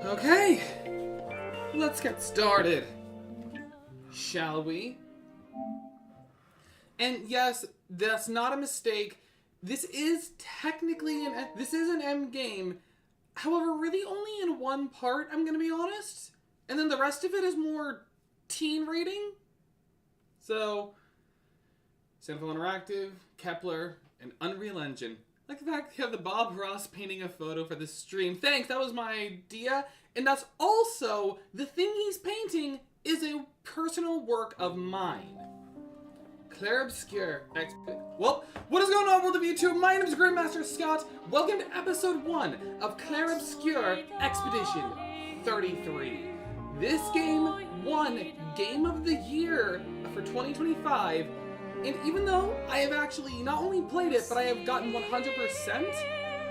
Okay, let's get started, shall we? And yes, that's not a mistake. This is technically an M game. However, really only in one part, I'm gonna be honest. And then the rest of it is more teen rating. So, Central Interactive, Kepler, and Unreal Engine. Like the fact you have the Bob Ross painting a photo for this stream. Thanks, that was my idea. And that's also, the thing he's painting is a personal work of mine. Clair Obscur. Well, what is going on, world of YouTube? My name is Grandmaster Scott. Welcome to episode 1 of Clair Obscur Expedition 33. This game won Game of the Year for 2025. And even though I have actually not only played it, but I have gotten 100%,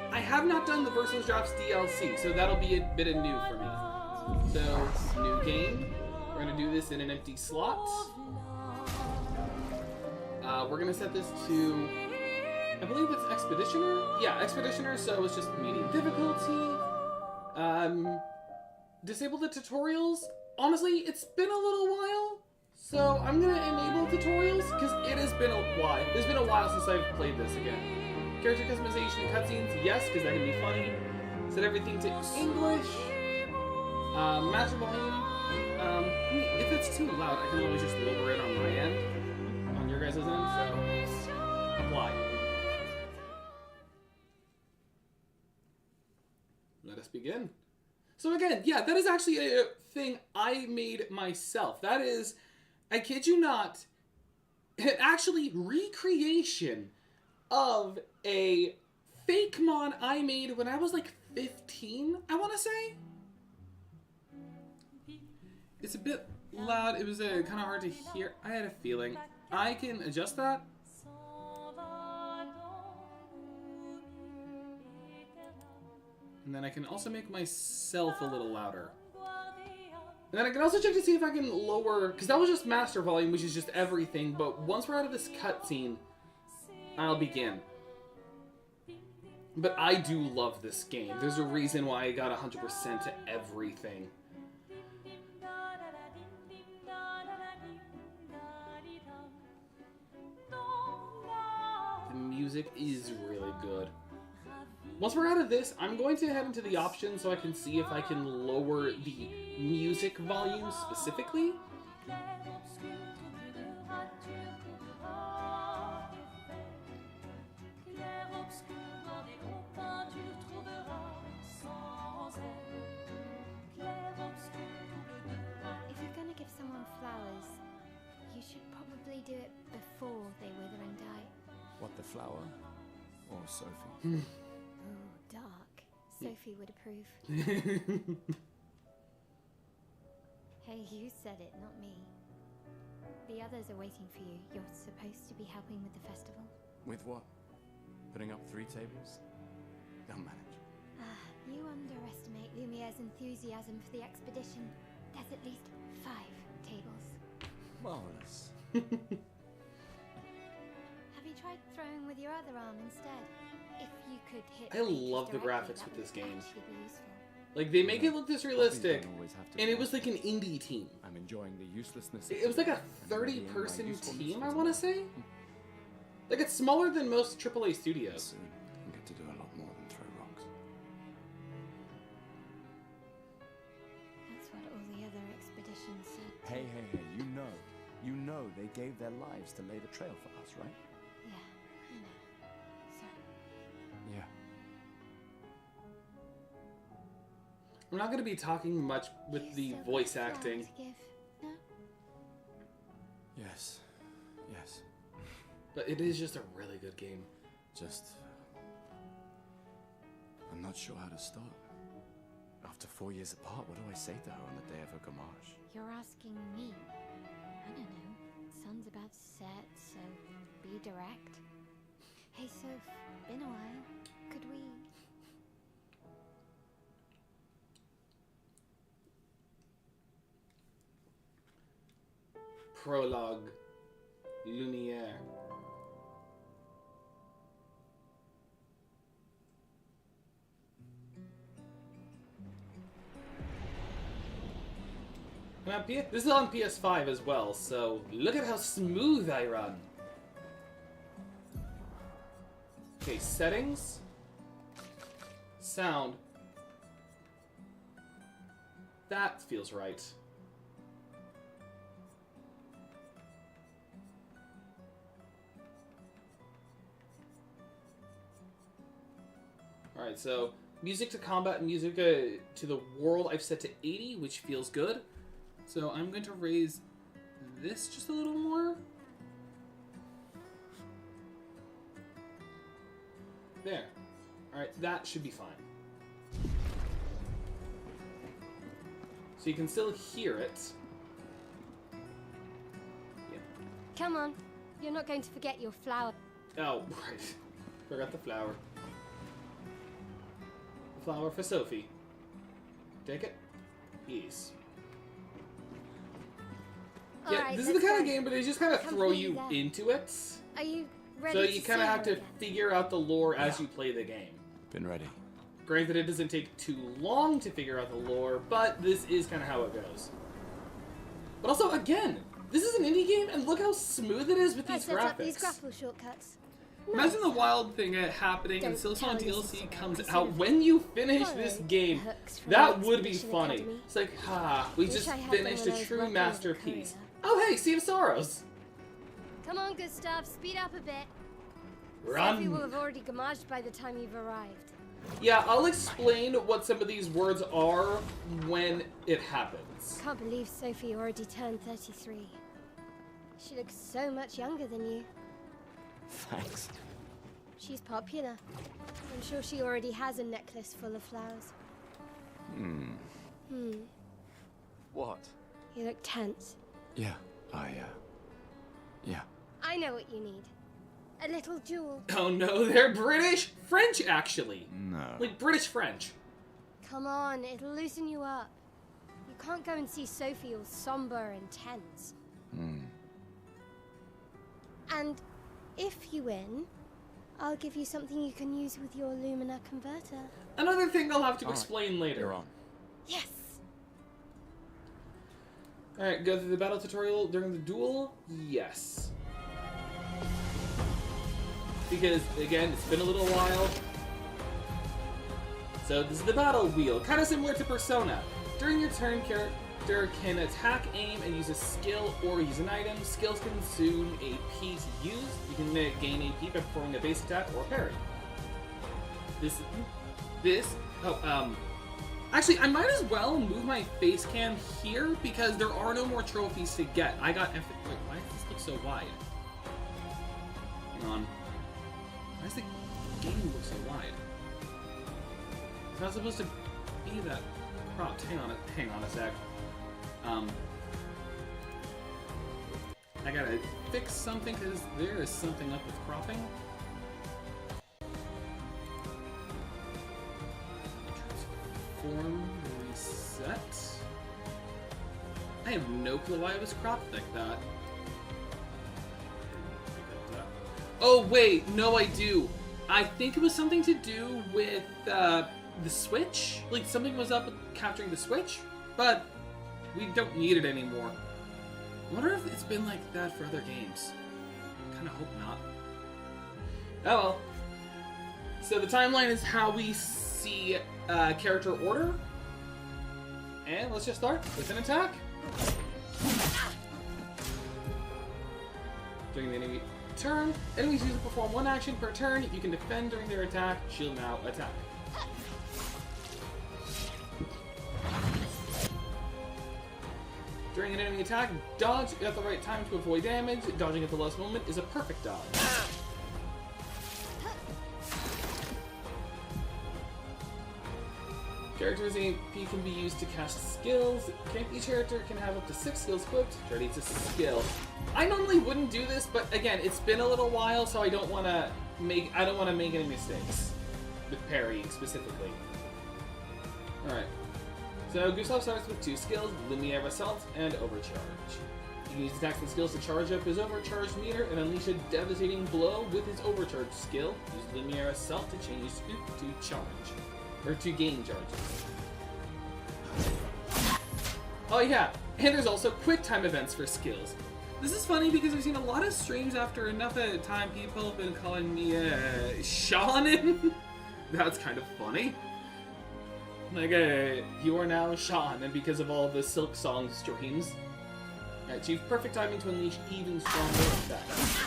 I have not done the Versus Drops DLC, so that'll be a bit of new for me. So, new game. We're going to do this in an empty slot. We're going to set this to, I believe it's Expeditioner? Yeah, Expeditioner, so it's just medium difficulty. Disable the tutorials. Honestly, it's been a little while. So I'm gonna enable tutorials because it has been a while. It's been a while since I've played this again. Character customization and cutscenes, yes, because that can be funny. Set everything to English. Master volume. I mean, if it's too loud, I can always just lower it on my end, on your guys' end. So apply. Let us begin. So again, yeah, that is actually a thing I made myself. That is, I kid you not, actually recreation of a fake mod I made when I was like 15, I want to say. It's a bit loud. It was kind of hard to hear. I had a feeling. I can adjust that. And then I can also make myself a little louder. And then I can also check to see if I can lower, because that was just master volume, which is just everything, but once we're out of this cutscene, I'll begin. But I do love this game. There's a reason why I got 100% to everything. The music is really good. Once we're out of this, I'm going to head into the options so I can see if I can lower the music volume specifically. If you're going to give someone flowers, you should probably do it before they wither and die. What, the flower? Or Sophie? Ooh, dark. Sophie would approve. Hey, you said it, not me. The others are waiting for you. You're supposed to be helping with the festival. With what? Putting up 3 tables? They'll manage. You underestimate Lumiere's enthusiasm for the expedition. There's at least 5 tables. Marvelous. Have you tried throwing with your other arm instead? If you could hit I love the directly, graphics that with this would game. actually be useful. Like, they make it look this realistic, Hobbies don't always have to and be it was like an useful. indie team. I'm enjoying the uselessness. It was like a 30-person team, I want to say? Like, it's smaller than most AAA studios. Soon, I'll get to do a lot more than throw rocks. That's what all the other expeditions said. Hey, you know they gave their lives to lay the trail for us, right? Yeah, I know. Sorry. Yeah. I'm not going to be talking much with You the still got a voice flower acting. to give, no? Yes. Yes. But it is just a really good game. Just... I'm not sure how to start. After 4 years apart, what do I say to her on the day of her gamage? You're asking me. I don't know. Sun's about to set, so be direct. Hey, Soph, been a while. Could we... Prologue. Lumiere. And on this is on PS5 as well, so look at how smooth I run. Okay, settings. Sound. That feels right. Alright, so music to combat and music to the world I've set to 80, which feels good. So I'm going to raise this just a little more. There. Alright, that should be fine. So you can still hear it. Yeah. Come on. You're not going to forget your flower. Oh, right. Forgot the flower. The flower for Sophie. Take it? Yes. Yeah, Alright, this is the let's kind of go. game, but they just kind of Come throw for you that. into it. Are you ready So to you kind see of have her to again? figure out the lore as you play the game. Been ready. Granted, it doesn't take too long to figure out the lore, but this is kind of how it goes. But also, again, this is an indie game, and look how smooth it is with I these set up these graphics. grapple shortcuts. Imagine the Nice. wild thing happening Don't until tell Silksong me this DLC is comes a out when you finish Follow this the game. hooks from That the would be Expedition funny. Academy. It's like, we Wish just I had them finished when a I was true working as a masterpiece. courier. Oh, hey, Sea of Sorrows. Come on, good stuff. Speed up a bit. Sophie will Run. have already gamaged by the time you've arrived. Yeah, I'll explain what some of these words are when it happens. Can't believe Sophie already turned 33. She looks so much younger than you. Thanks. She's popular. I'm sure she already has a necklace full of flowers. What? You look tense. Yeah, yeah. I know what you need. A little jewel. Oh no, they're British French, actually. No. Like British French. Come on, it'll loosen you up. You can't go and see Sophie all somber and tense. And if you win, I'll give you something you can use with your Lumina converter. Another thing I'll have to All right, explain later. You're on. Yes! Alright, go through the battle tutorial during the duel? Yes. Because, again, it's been a little while. So this is the battle wheel, kind of similar to Persona. During your turn, character can attack, aim, and use a skill or use an item. Skills consume AP to use. You can gain AP by performing a base attack or parry. Actually, I might as well move my face cam here because there are no more trophies to get. I got wait, why does this look so wide? Hang on. Why does the game look so wide? It's not supposed to be that cropped. Hang on a sec. I gotta fix something because there is something up with cropping. Transform reset. I have no clue why it was cropped like that. Oh wait, no I do. I think it was something to do with the Switch? Like something was up with capturing the Switch? But we don't need it anymore. I wonder if it's been like that for other games. Kinda hope not. Oh well. So the timeline is how we see character order. And let's just start with an attack. During the enemy turn, enemies use to perform one action per turn. You can defend during their attack. She'll now attack. During an enemy attack, dodge at the right time to avoid damage. Dodging at the last moment is a perfect dodge. Character's AP can be used to cast skills. Each character can have up to 6 skills equipped. Ready to skill. I normally wouldn't do this, but again, it's been a little while, so I don't want to make any mistakes with parrying specifically. All right. So Gustav starts with 2 skills: Lumiere Assault and Overcharge. You can use attacks and skills to charge up his overcharged meter and unleash a devastating blow with his overcharged skill. Use Lumiere Assault to change to charge. Or to gain charges. Oh yeah, And there's also quick time events for skills. This is funny because I've seen a lot of streams after enough at a time people have been calling me Shaman. That's kind of funny. Like, you are now Sean, and because of all the Silk Song streams. Achieve perfect timing to unleash even stronger effects.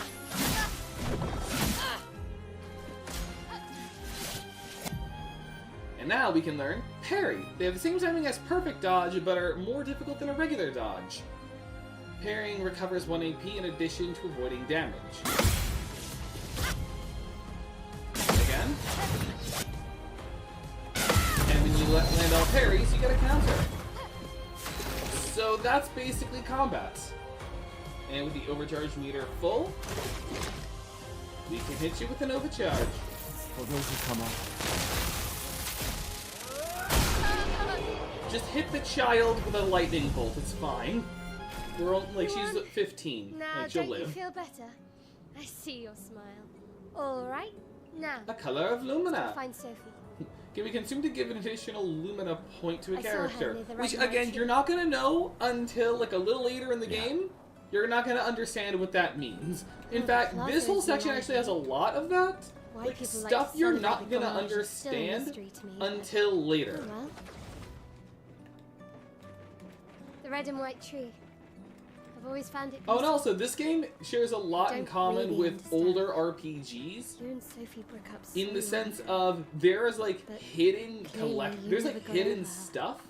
And now we can learn Parry. They have the same timing as perfect dodge, but are more difficult than a regular dodge. Parrying recovers 1 AP in addition to avoiding damage. Again. And when you land all parries, you get a counter. So that's basically combat. And with the overcharge meter full, we can hit you with an overcharge. For those who come up. Just hit the child with a lightning bolt, it's fine. We're all, like, she's 15. Now, like, she'll don't you live. feel better? I see your smile. All right, now. A color of Lumina. Find Sophie. Can be consumed to give an additional Lumina point to a I saw her character. near the Which, right again, mark. you're not gonna know until, like, a little later in the Yeah. game. You're not gonna understand what that means. In Oh, fact, Plaza this whole is section alive. actually has a lot of that. Why Like, people stuff like you're Sun not have gonna become much still a understand mystery to me, but- until later. Oh, well. The red and white tree. I've always found it Oh, and peaceful. also, this game shares a lot in Don't common really with understand. older RPGs. You and Sophie broke up so In the long sense ago. of, there's, like, But hidden clearly you there's, never like, got hidden over her. stuff.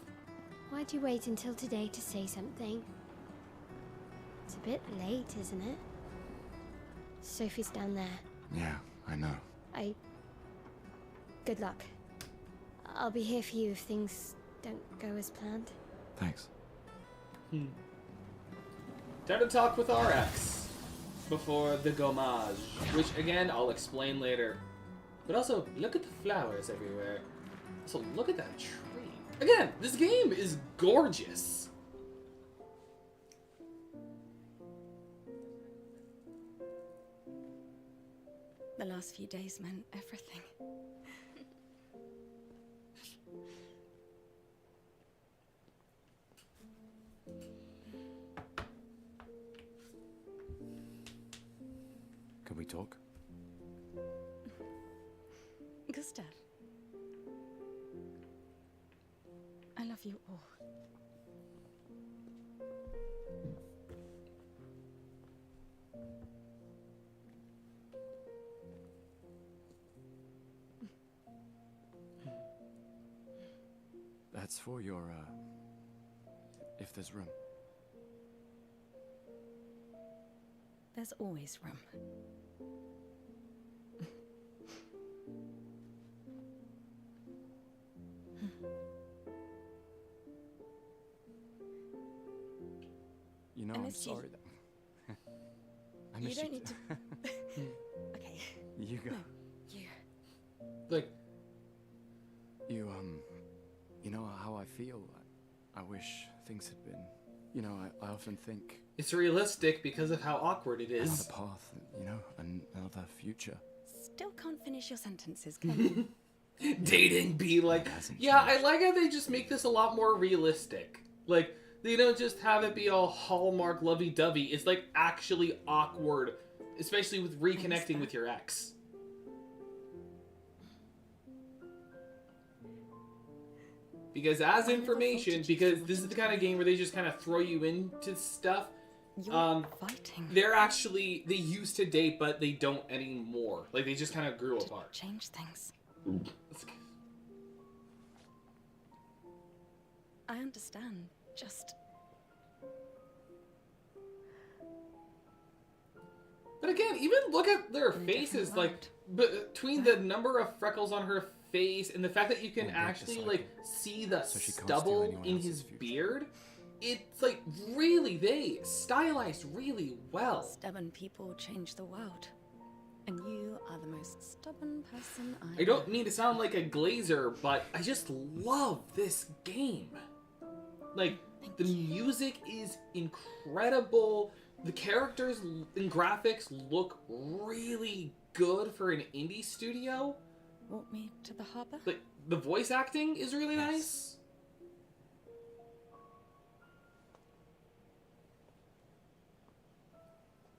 Why'd you wait until today to say something? It's a bit late, isn't it? Sophie's down there. Yeah, I know. Good luck. I'll be here for you if things don't go as planned. Thanks. Time to talk with RX before the gommage, which again I'll explain later. But also, look at the flowers everywhere. So look at that tree. Again, this game is gorgeous. The last few days meant everything. Can we talk? Gustav, I love you all. That's for your, if there's room. There's always room. You know, I I'm missed you. sorry that... I You missed don't need to... Okay, You go. you. Like, You know how I feel? I wish things had been... You know, I often think... it's realistic because of how awkward it Another is. path, you know, another future. Still can't finish your sentences, can you? Dating be like, Hasn't yeah, I changed. like how they just make this a lot more realistic. Like, they don't just have it be all Hallmark lovey-dovey. It's like actually awkward, especially with reconnecting with your ex. Because as I never information, thought you'd because fall this is the into kind of game where they just kind of throw you into stuff. You're fighting They're actually, they used to date, but they don't anymore. Like, they just kind of grew to apart. change things. I understand. Just But again, even look at their In a different faces, like, between the number of freckles on her face and the fact that you can Won't break the actually, cycle. like, see the So she can't steal stubble anyone in else's his future. beard, it's, like, really, they stylized really well. stubborn people change the world. And you are the most stubborn person I don't mean to sound like a glazer, but I just love this game. Like, Thank the you. music is incredible. The characters and graphics look really good for an indie studio. Walk me to the harbor? Like, the voice acting is really nice.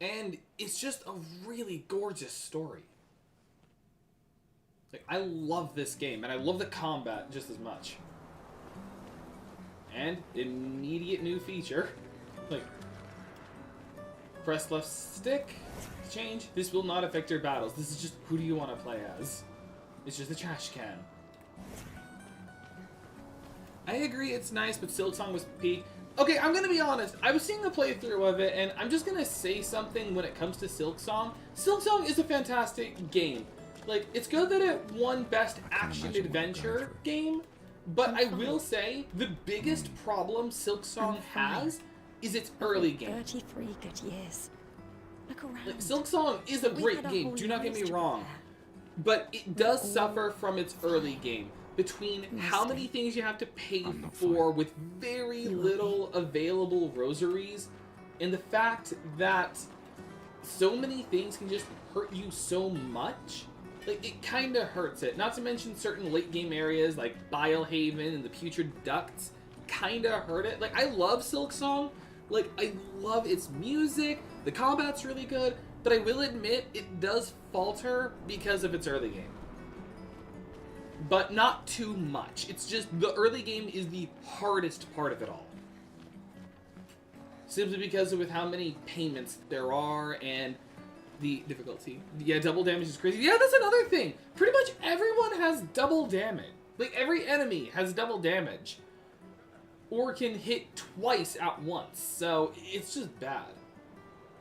And it's just a really gorgeous story. Like, I love this game, and I love the combat just as much. And immediate new feature. Like, press left stick to change. This will not affect your battles. This is just who do you want to play as. It's just a trash can. I agree it's nice, but Silksong was peak. Okay, I'm gonna be honest. I was seeing a playthrough of it, and I'm just gonna say something when it comes to Silksong. Silksong is a fantastic game. Like, it's good that it won Best Action Adventure Game, but I will say the biggest problem Silksong has is its early game. 33 good years. Look around. Like, Silksong is a great game, do not get me wrong, but it does suffer from its early game. Between how many things you have to pay for with very little available rosaries, and the fact that so many things can just hurt you so much, like, it kind of hurts it. Not to mention certain late game areas like Bilehaven and the Putrid Ducts kind of hurt it. Like, I love Silksong. Like, I love its music. The combat's really good. But I will admit, it does falter because of its early game. But not too much. It's just the early game is the hardest part of it all. Simply because of with how many payments there are and the difficulty. Yeah, double damage is crazy. Yeah, that's another thing. Pretty much everyone has double damage. Like, every enemy has double damage. Or can hit twice at once. So, it's just bad.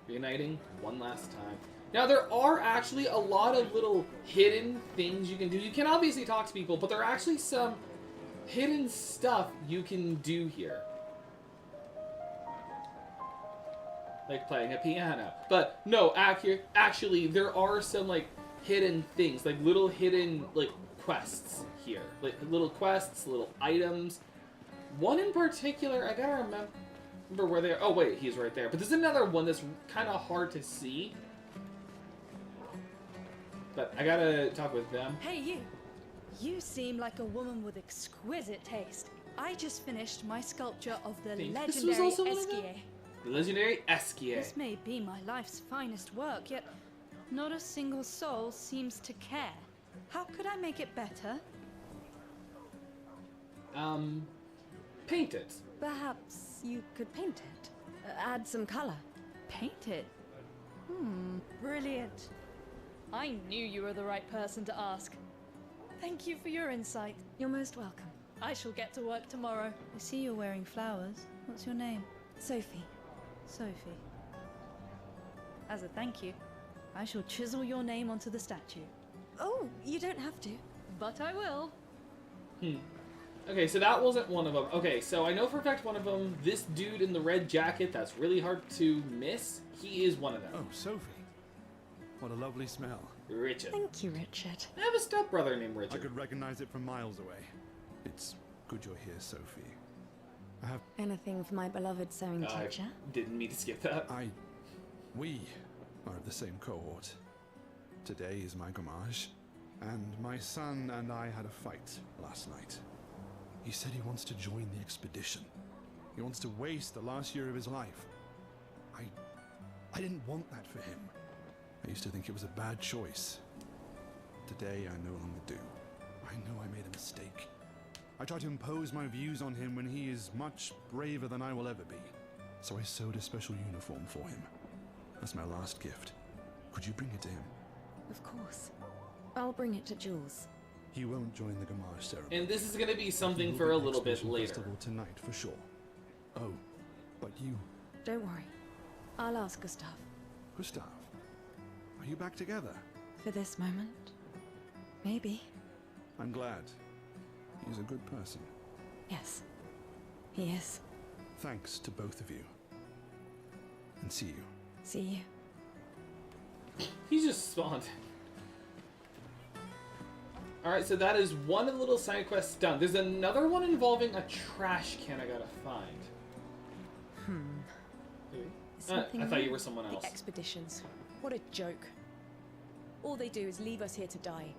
Reuniting one last time. Now, there are actually a lot of little hidden things you can do. You can obviously talk to people, but there are actually some hidden stuff you can do here. Like playing a piano. But no, actually, there are some, like, hidden things. Like, little hidden, like, quests here. Like, little quests, little items. One in particular, I gotta remember where they are. Oh, wait, he's right there. But there's another one that's kind of hard to see. But I gotta talk with them. Hey, you! You seem like a woman with exquisite taste. I just finished my sculpture of the legendary Esquier. The legendary Esquier. This may be my life's finest work, yet not a single soul seems to care. How could I make it better? Paint it. Perhaps you could paint it. Add some color. Paint it? Brilliant. I knew you were the right person to ask. Thank you for your insight. You're most welcome. I shall get to work tomorrow. I see you're wearing flowers. What's your name? Sophie. Sophie. As a thank you, I shall chisel your name onto the statue. Oh, you don't have to. But I will. Okay, so that wasn't one of them. Okay, so I know for a fact one of them, this dude in the red jacket that's really hard to miss, he is one of them. Oh, Sophie. What a lovely smell. Richard. Thank you, Richard. I have a stepbrother named I Richard. could recognize it from miles away. It's good you're here, Sophie. I have... Anything for my beloved sewing I teacher? didn't mean to skip that. We are of the same cohort. Today is my gommage, and my son and I had a fight last night. He said he wants to join the expedition. He wants to waste the last year of his life. I didn't want that for him. I used to think it was a bad choice. Today, I no longer do. I know I made a mistake. I tried to impose my views on him when he is much braver than I will ever be. So I sewed a special uniform for him. That's my last gift. Could you bring it to him? Of course. I'll bring it to Jules. He won't join the Gamage ceremony. And this is going to be something He will for be a at the little bit Exhibition later. Festival tonight for sure. Oh, but you, Don't worry. I'll ask Gustav. Gustav, are you back together? For this moment? Maybe. I'm glad. He's a good person. Yes. He is. Thanks to both of you. And see you. See you. He just spawned. Alright, so that is one of the little side quests done. There's another one involving a trash can I gotta find. I thought you were someone else. The expeditions. What a joke. All they do is leave us here to die.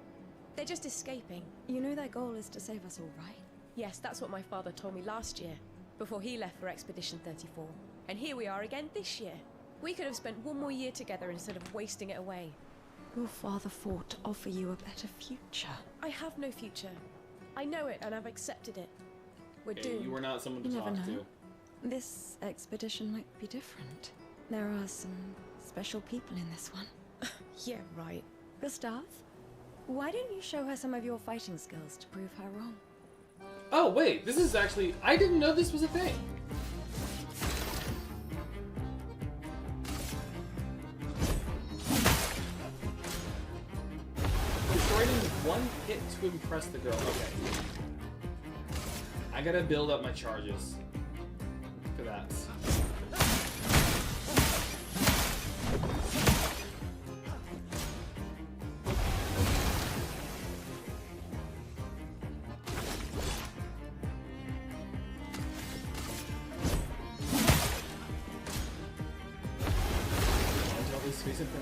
They're just escaping. You know their goal is to save us all, right? Yes, that's what my father told me last year, before he left for Expedition 34. And here we are again this year. We could have spent one more year together instead of wasting it away. Your father fought to offer you a better future. I have no future. I know it, and I've accepted it. We're Okay, doomed. you were not someone to You talk never know. to. This expedition might be different. There are some special people in this one. Yeah, right. Gustav, why don't you show her some of your fighting skills to prove her wrong? Oh, wait, this is actually... I didn't know this was a thing. Destroyed in one hit to impress the girl. Okay. I gotta build up my charges for that.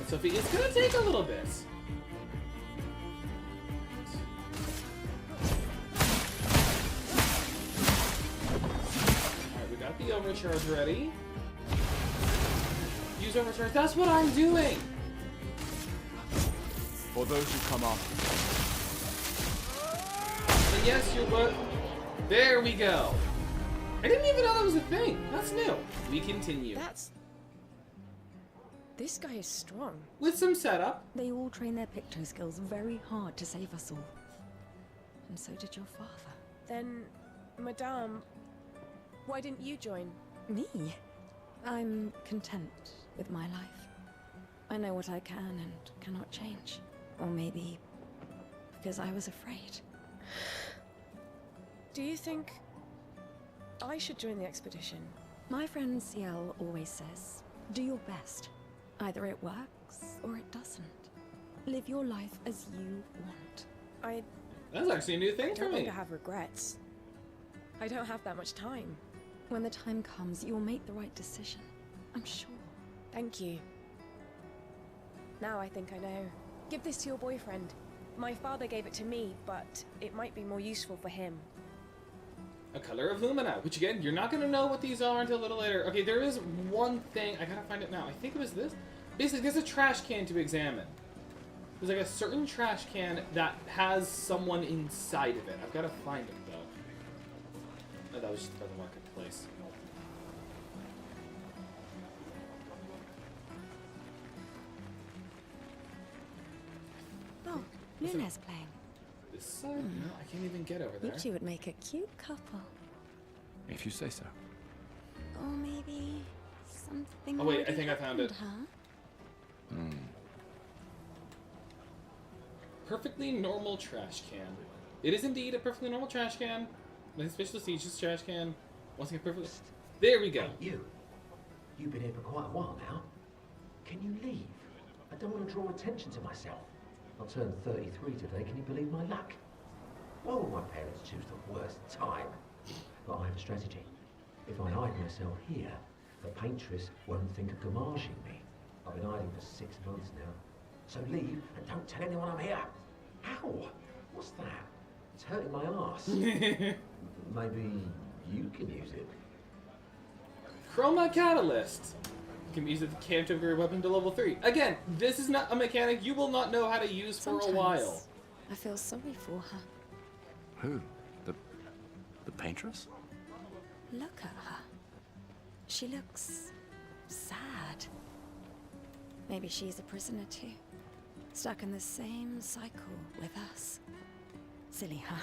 Sophie, it's gonna take a little bit. Alright, we got the overcharge ready. Use overcharge. That's what I'm doing! For those who come after, And yes, you're what? There we go. I didn't even know that was a thing. That's new. We continue. This guy is strong. With some setup. They all train their picto skills very hard to save us all. And so did your father. Then, Madame, why didn't you join? Me? I'm content with my life. I know what I can and cannot change. Or maybe because I was afraid. Do you think I should join the expedition? My friend Ciel always says, do your best. Either it works or it doesn't. Live your life as you want. That's actually a new I thing for don't want me. to have regrets. I don't have that much time. When the time comes, you'll make the right decision. I'm sure. Thank you. Now I think I know. Give this to your boyfriend. My father gave it to me, but it might be more useful for him. A color of Lumina, which again, you're not going to know what these are until a little later. Okay, there is one thing. I gotta find it now. I think it was this. Basically, there's a trash can to examine. There's like a certain trash can that has someone inside of it. I've got to find it, though. Oh, that was just by the marketplace. Oh, Luna's playing. This side? No, I can't even get over there. You two would make a cute couple. if you say so. Or maybe something. Oh, wait, I already think I found it. happened, Huh? Perfectly normal trash can. It is indeed a perfectly normal trash can. Nothing special to see, just a trash can. Once again, perfectly. There we go. You've been here for quite a while now. Can you leave? I don't want to draw attention to myself. I'll turn 33 today, can you believe my luck? Why would my parents choose the worst time? But I have a strategy. If I hide myself here, the paintress won't think of gommaging me. I've been hiding for 6 months now. So leave and don't tell anyone I'm here. Ow! What's that? It's hurting my arse. Maybe you can use it. Chroma Catalyst. You can use it to camp to upgrade weapon to level 3. Again, this is not a mechanic you will not know how to use for a while. I feel sorry for her. Who? The paintress? Look at her. She looks sad. Maybe she's a prisoner too. Stuck in the same cycle with us. Silly, huh?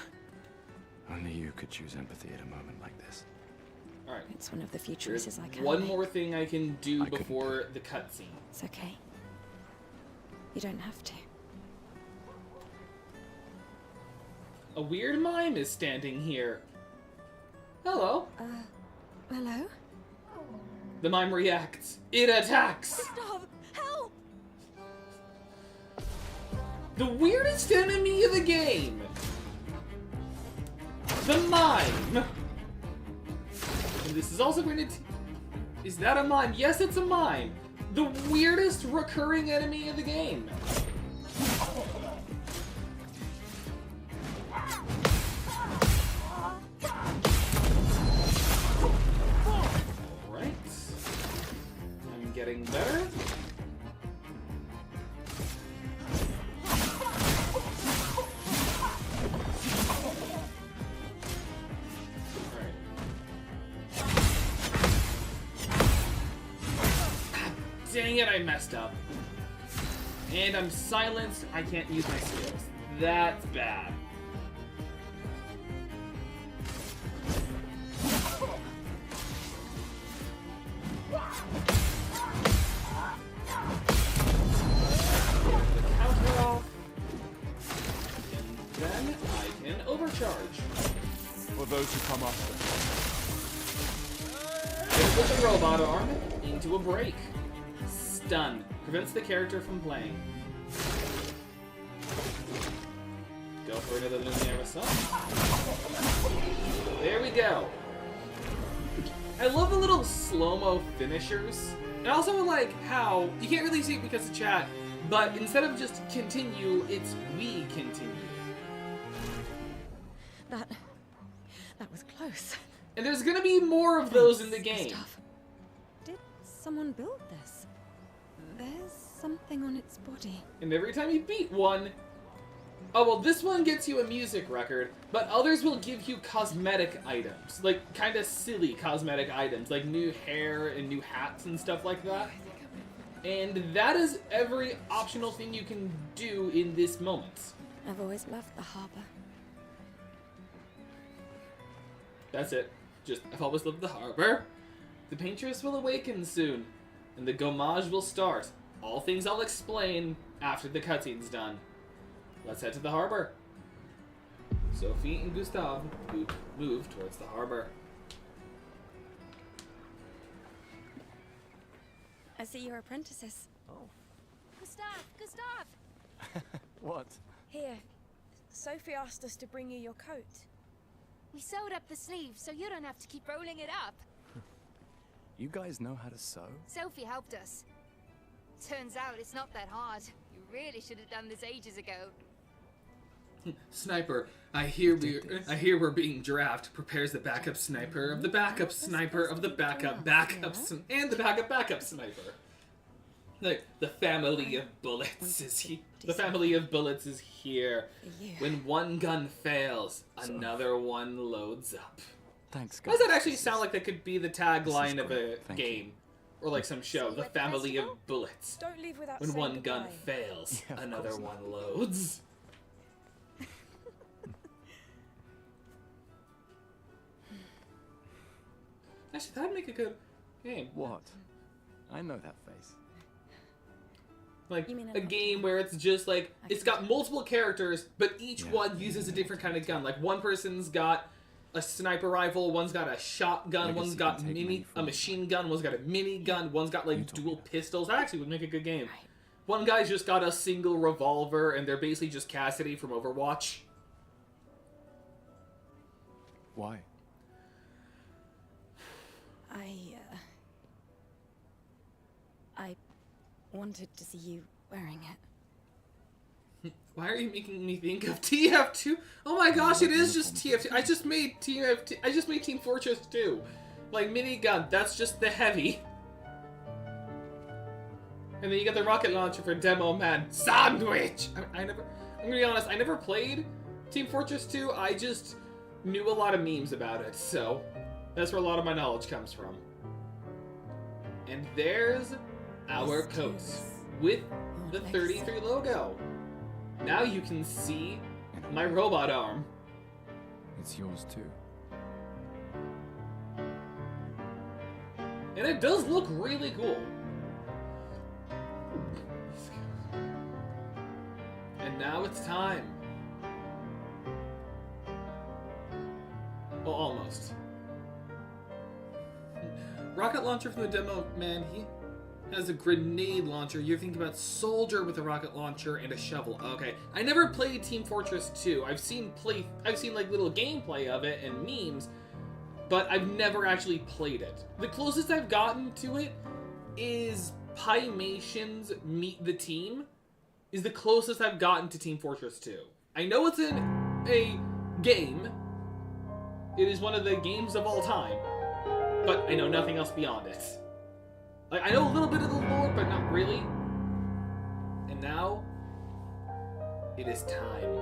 Only you could choose empathy at a moment like this. Alright. It's one of the few There's choices I can one make. more thing I can do I couldn't before the cutscene. It's okay. You don't have to. A weird mime is standing here. Hello. Hello? The mime reacts. It attacks. Stop! Help! The weirdest enemy of the game. The mime. And this is also going to... Is that a mime? Yes, it's a mime. The weirdest recurring enemy of the game. Alright. I'm getting getting better. Dang it, I messed up. And I'm silenced. I can't use my skills. That's bad. Counter off. And then I can overcharge. For those who come after. Hit with the robot arm into a break. Stun. Prevents the character from playing. Go for another Lumiere Assault. There we go. I love the little slow-mo finishers. And also like how, you can't really see it because of chat, but instead of just continue, it's we continue. That was close. And there's gonna be more of those in the game. Stuff. Did someone build this? There's something on its body. And every time you beat one... Oh, well, this one gets you a music record, but others will give you cosmetic items. Like, kind of silly cosmetic items, like new hair and new hats and stuff like that. And that is every optional thing you can do in this moment. I've always loved the harbor. That's it. Just, I've always loved the harbor. The paintress will awaken soon, and the gommage will start. All things I'll explain after the cutscene's done. Let's head to the harbor. Sophie and Gustav move towards the harbor. I see you're apprentices. Oh. Gustav! What? Here, Sophie asked us to bring you your coat. We sewed up the sleeves so you don't have to keep rolling it up. You guys know how to sew? Sophie helped us. Turns out it's not that hard. You really should have done this ages ago. Sniper, I hear we're being drafted. Prepares the backup sniper of the backup sniper of the backup and the backup sniper. Like the family of bullets is here. The family of bullets is here. When one gun fails, another one loads up. Thanks, Why guys. does that actually sound like that could be the tagline of a game? Or like some show, the family of bullets. Don't leave without When saying one gun goodbye. fails, Yeah, of another course one loads. Actually, that'd make a good game. What? I know that face. Like You mean a game where it's just like it's got multiple characters, but each Yeah. one uses a different kind of gun. Like one person's got a sniper rifle, one's got a shotgun, Legacy one's got can take many a machine gun, one's got a mini gun, one's got You like talk dual about pistols. That actually would make a good game. Right. One guy's just got a single revolver, and they're basically just Cassidy from Overwatch. Why? I wanted to see you wearing it. Why are you making me think of TF2? Oh my gosh, it is just TF2. I just made TF2. I just made Team Fortress 2. Like minigun, that's just the heavy. And then you got the rocket launcher for Demo Man. Sandwich! I'm gonna be honest, I never played Team Fortress 2. I just knew a lot of memes about it, so that's where a lot of my knowledge comes from. And there's our This coats is with your the legacy. 33 logo. Now you can see my robot arm. It's yours too. And it does look really cool. And now it's time. Well, almost. Rocket launcher from the Demo Man, he has a grenade launcher. You're thinking about soldier with a rocket launcher and a shovel. Okay, I never played Team Fortress 2. I've seen like little gameplay of it and memes, but I've never actually played it. The closest I've gotten to it is Pymation's Meet the Team, is the closest I've gotten to Team Fortress 2. I know it's in a game. It is one of the games of all time, but I know nothing else beyond it. Like, I know a little bit of the lore, but not really. And now, it is time.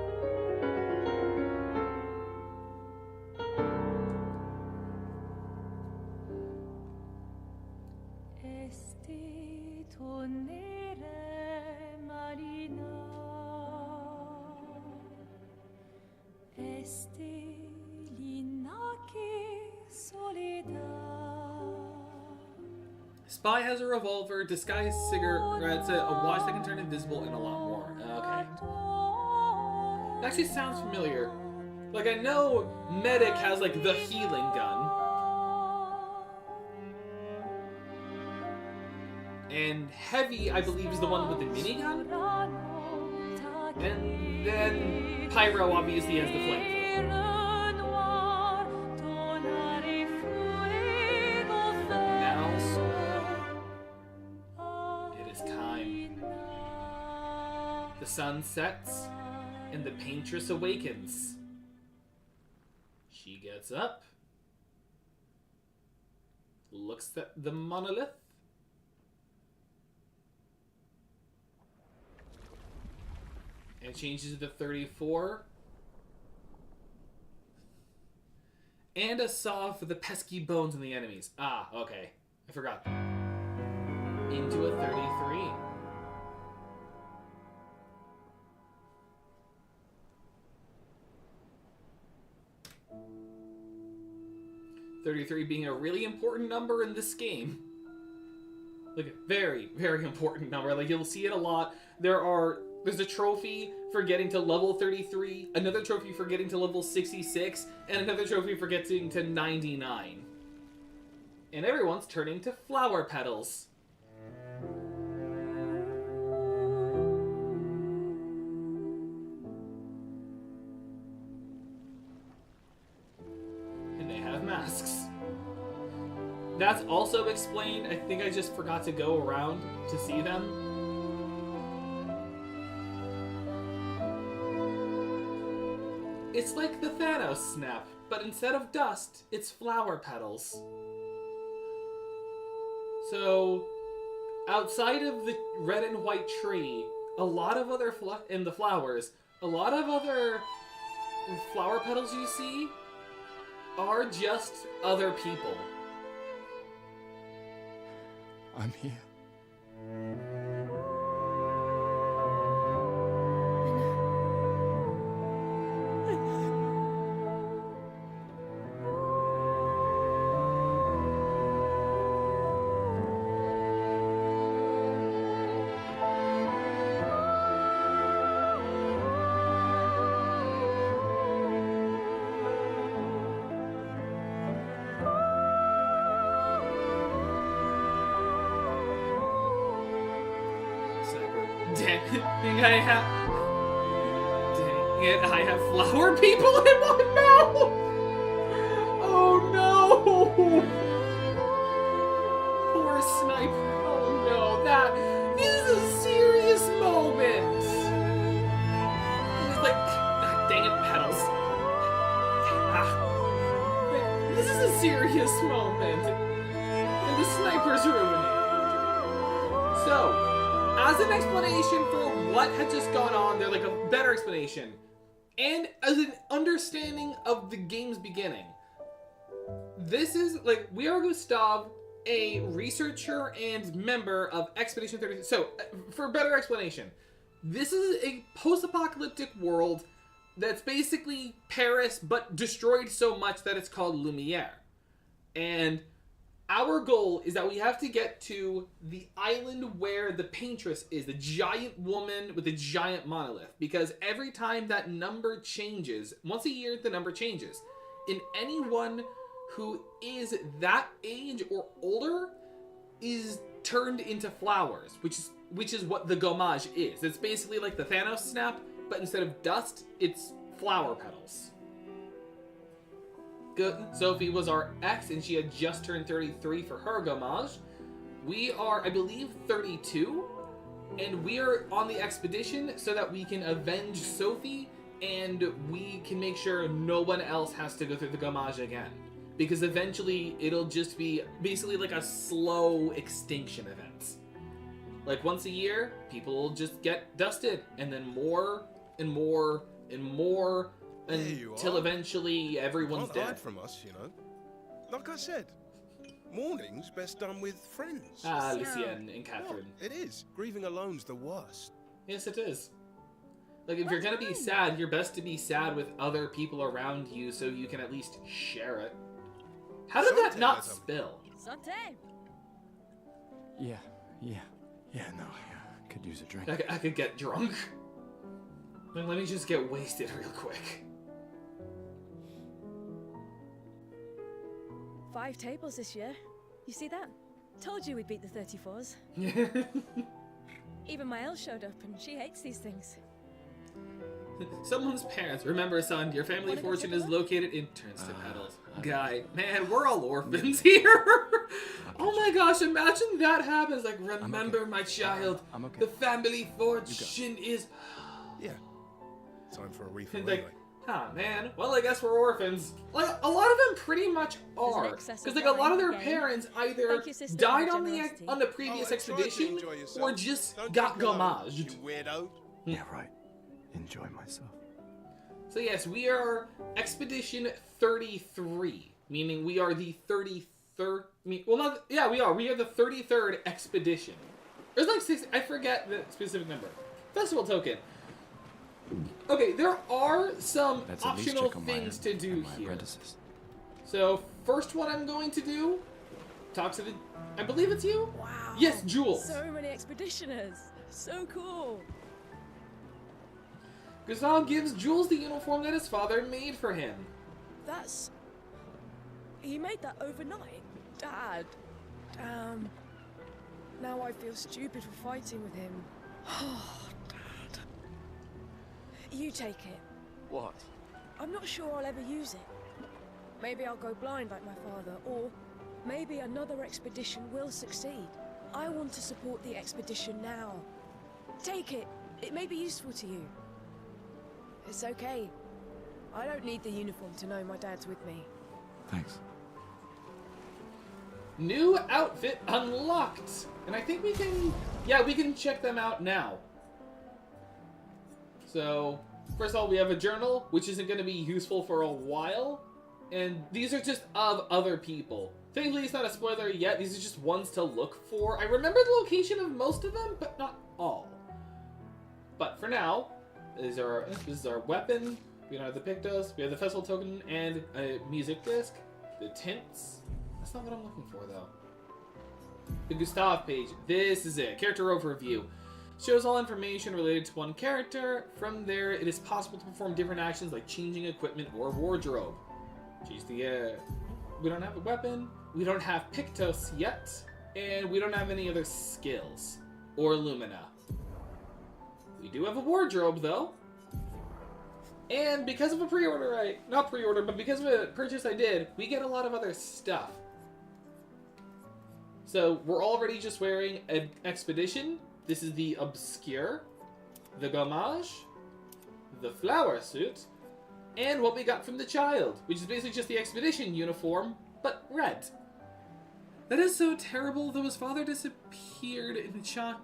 Spy has a revolver, disguised cigarettes, a watch that can turn invisible, and a lot more. Okay. It actually sounds familiar. Like, I know Medic has, like, the healing gun. And Heavy, I believe, is the one with the minigun. And then Pyro obviously has the flamethrower. The sun sets, and the paintress awakens. She gets up, looks at the monolith, and changes to 34. And a saw for the pesky bones of the enemies. Ah, okay. I forgot that. Into a 33. 33 being a really important number in this game. Like, a very, very important number. Like, you'll see it a lot. There's a trophy for getting to level 33, another trophy for getting to level 66, and another trophy for getting to 99. And everyone's turning to flower petals. Masks. That's also explained. I think I just forgot to go around to see them. It's like the Thanos snap, but instead of dust, it's flower petals. So, outside of the red and white tree, a lot of other and the flowers, a lot of other flower petals you see are just other people. I'm here. I have flower people in my mouth! Oh no! Poor Sniper. Oh no, this is a serious moment! It's like, dang it, petals. This is a serious moment. And the Sniper's ruining it. So, as an explanation for what had just gone on, they're like a better explanation. And as an understanding of the game's beginning. This is, like, we are Gustav, a researcher and member of Expedition 33. So, for a better explanation, this is a post-apocalyptic world that's basically Paris, but destroyed so much that it's called Lumiere. And our goal is that we have to get to the island where the paintress is, the giant woman with the giant monolith. Because every time that number changes, once a year the number changes. And anyone who is that age or older is turned into flowers, which is what the gommage is. It's basically like the Thanos snap, but instead of dust, it's flower petals. Good. Sophie was our ex, and she had just turned 33 for her gommage. We are, I believe, 32, and we are on the expedition so that we can avenge Sophie, and we can make sure no one else has to go through the gommage again. because eventually it'll just be basically like a slow extinction event. Like once a year, people will just get dusted, and then more and more and more until eventually everyone's Can't dead. hide from us, you know. Like I said, mourning's best done with friends. Ah, Lucien and Catherine. It is. Grieving alone's the worst. Yes, it is. Like, if you're gonna be sad, you're best to be sad with other people around you so you can at least share it. How did that not spill? Santé. Yeah, no, I could use a drink. I could get drunk. Then let me just get wasted real quick. 5 tables this year. You see that? Told you we'd beat the 34s. Even my Elle showed up, and she hates these things. Someone's parents. Remember, son, your family Wanna go fortune check is it out? located in turnstile petals. Guy, man, we're all orphans here. Oh my gosh, imagine that happens. Like, remember, my child, I'm okay. the family fortune is... Yeah. Time for a refill Like, anyway. ah, man. Well, I guess we're orphans. Like, a lot of them pretty much are. excess Because, of like, a lot of their wine, parents either Thank you, sister, died for on generosity. the previous Oh, try to expedition enjoy yourself. or just Don't got drink alone, gommaged. You weirdo. Yeah, right. Enjoy myself. So, yes, we are Expedition 33, meaning we are the 33rd... well, not... yeah, we are. We are the 33rd expedition. There's like 6... I forget the specific number. Festival token. Okay, there are some Let's at least optional check on my things own to do and my here. apprentices. So, first one I'm going to do... talk to the... I believe it's you? Wow. Yes, Jules. So many expeditioners. So cool. Gustav gives Jules the uniform that his father made for him. That's... He made that overnight? Dad. Damn. Now I feel stupid for fighting with him. Oh, Dad. You take it. What? I'm not sure I'll ever use it. Maybe I'll go blind like my father, or maybe another expedition will succeed. I want to support the expedition now. Take it. It may be useful to you. It's okay. I don't need the uniform to know my dad's with me. Thanks. New outfit unlocked. And I think we can... yeah, we can check them out now. So, first of all, we have a journal, which isn't going to be useful for a while. And these are just of other people. Thankfully, it's not a spoiler yet. These are just ones to look for. I remember the location of most of them, but not all. But for now, this is our weapon. We don't have the Pictos. We have the festival token and a music disc. The tints. That's not what I'm looking for, though. The Gustav page. This is it. Character overview. Shows all information related to one character. From there, it is possible to perform different actions like changing equipment or wardrobe. Jeez, we don't have a weapon. We don't have Pictos yet. And we don't have any other skills. Or Lumina. We do have a wardrobe, though. And because of a pre-order not pre-order, but because of a purchase I did, we get a lot of other stuff. So, we're already just wearing an expedition. This is the Obscur, the Gommage, the flower suit, and what we got from the child, which is basically just the expedition uniform, but red. That is so terrible, though his father disappeared in China.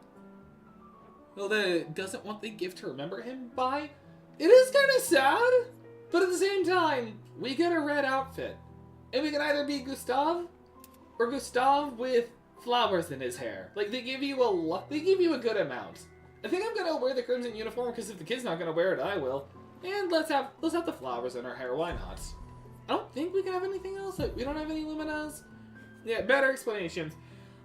Well, that doesn't want the gift to remember him by. It is kind of sad, but at the same time, we get a red outfit. And we can either be Gustav, or Gustav with flowers in his hair. Like, they give you a good amount. I think I'm gonna wear the crimson uniform, because if the kid's not gonna wear it, I will. And let's have the flowers in our hair, why not? I don't think we can have anything else. Like, we don't have any Luminas. Yeah, better explanations.